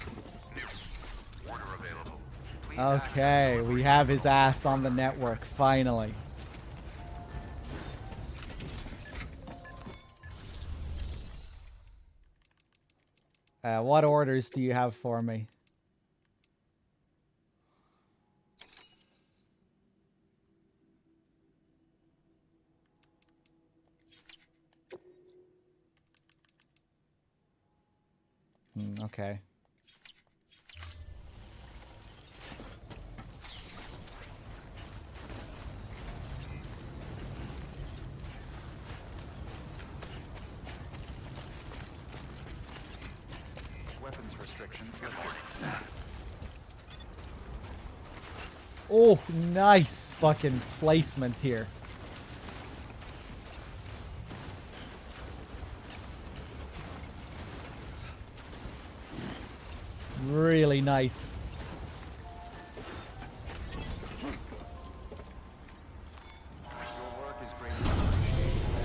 New order available. Please Okay, we have his ass on the network, finally. What orders do you have for me? Okay. Weapons restrictions lifted. Oh, nice fucking placement here. Really nice. Your work is greatly appreciated.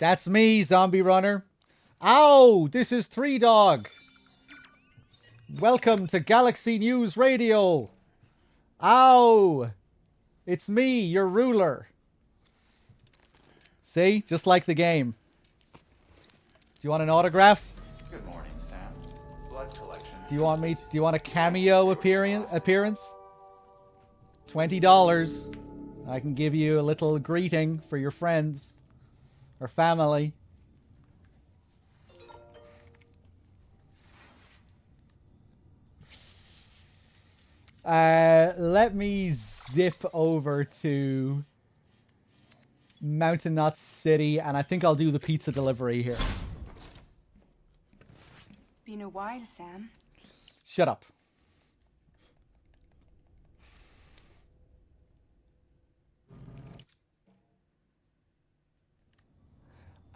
That's me, zombie runner. Ow! This is Threedogg. Welcome to Galaxy News Radio. Ow! It's me, your ruler. See? Just like the game. Do you want an autograph? Good morning, Sam. Blood collection. Do you want a cameo appearance? $20. I can give you a little greeting for your friends or family. Let me zip over to Mountain Knot City, and I think I'll do the pizza delivery here. Been a while, Sam. Shut up.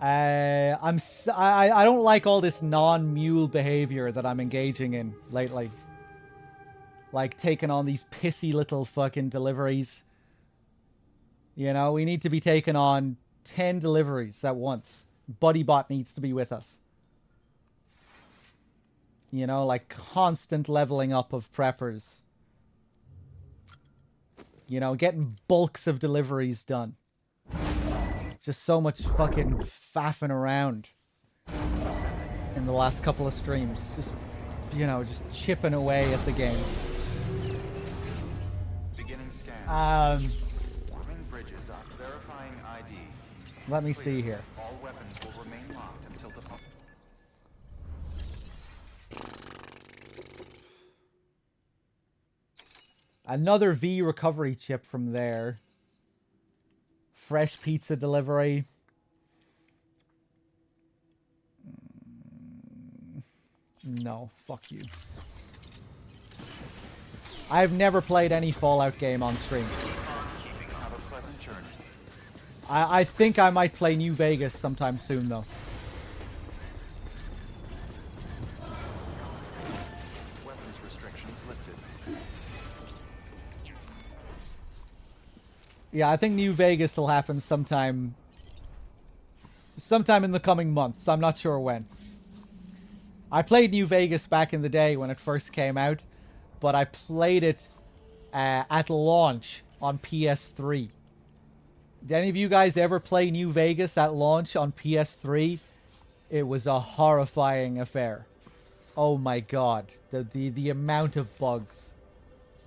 I don't like all this non-mule behavior that I'm engaging in lately. Like taking on these pissy little fucking deliveries. You know, we need to be taking on 10 deliveries at once. BuddyBot needs to be with us. You know, like constant leveling up of preppers. You know, getting bulks of deliveries done. Just so much fucking faffing around in the last couple of streams. Just, you know, just chipping away at the game. Beginning scan. Forming bridges up. Verifying ID. Let me see here. All weapons will remain locked until the... Another V recovery chip from there. Fresh pizza delivery. No, fuck you. I've never played any Fallout game on stream. Have a pleasant journey. I think I might play New Vegas sometime soon, though. Weapons restrictions lifted. Yeah, I think New Vegas will happen sometime in the coming months. I'm not sure when. I played New Vegas back in the day when it first came out, but I played it at launch on PS3. Did any of you guys ever play New Vegas at launch on PS3? It was a horrifying affair. Oh my god, the amount of bugs.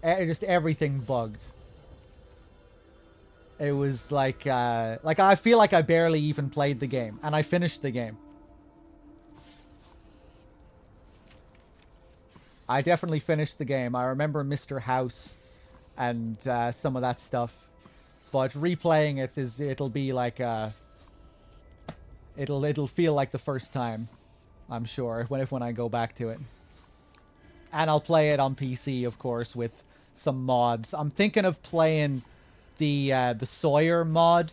Just everything bugged. It was like I feel like I barely even played the game, and I finished the game. I definitely finished the game. I remember Mr. House and some of that stuff. But replaying it it'll be like it'll feel like the first time, I'm sure, when I go back to it. And I'll play it on PC, of course, with some mods. I'm thinking of playing the Sawyer mod,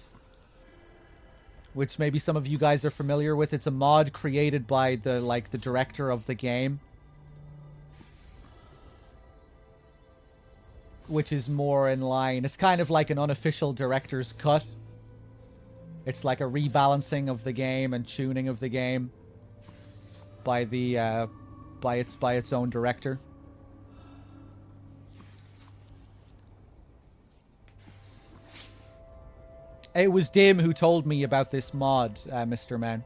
which maybe some of you guys are familiar with. It's a mod created by the director of the game, which is more in line. It's kind of like an unofficial director's cut. It's like a rebalancing of the game and tuning of the game by the by its own director. It was Dim who told me about this mod, Mr. Man.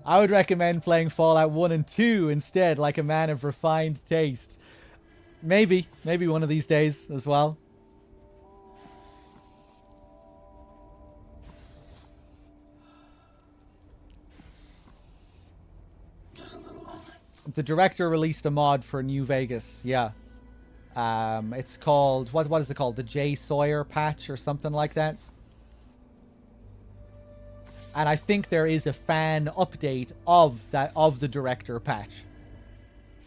I would recommend playing Fallout 1 and 2 instead, like a man of refined taste. Maybe one of these days as well. Just a little longer. The director released a mod for New Vegas, yeah. It's called what is it called? The J Sawyer patch or something like that. And I think there is a fan update of the director patch.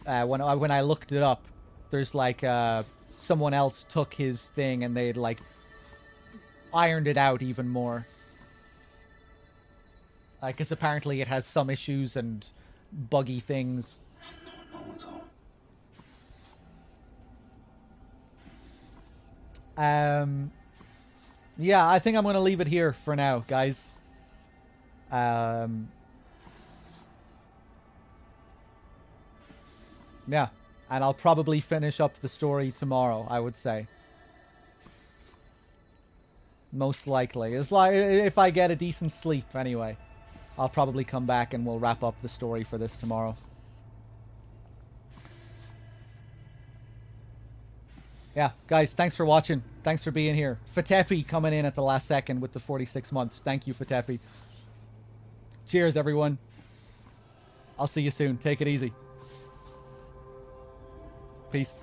When I looked it up, there's like someone else took his thing and they'd like ironed it out even more. Because apparently it has some issues and buggy things. No one's home. Yeah, I think I'm going to leave it here for now, guys. Yeah, and I'll probably finish up the story tomorrow, I would say. Most likely. It's like if I get a decent sleep anyway. I'll probably come back and we'll wrap up the story for this tomorrow. Yeah, guys, thanks for watching. Thanks for being here. Fatepi coming in at the last second with the 46 months. Thank you, Fatepi. Cheers, everyone. I'll see you soon. Take it easy. Peace.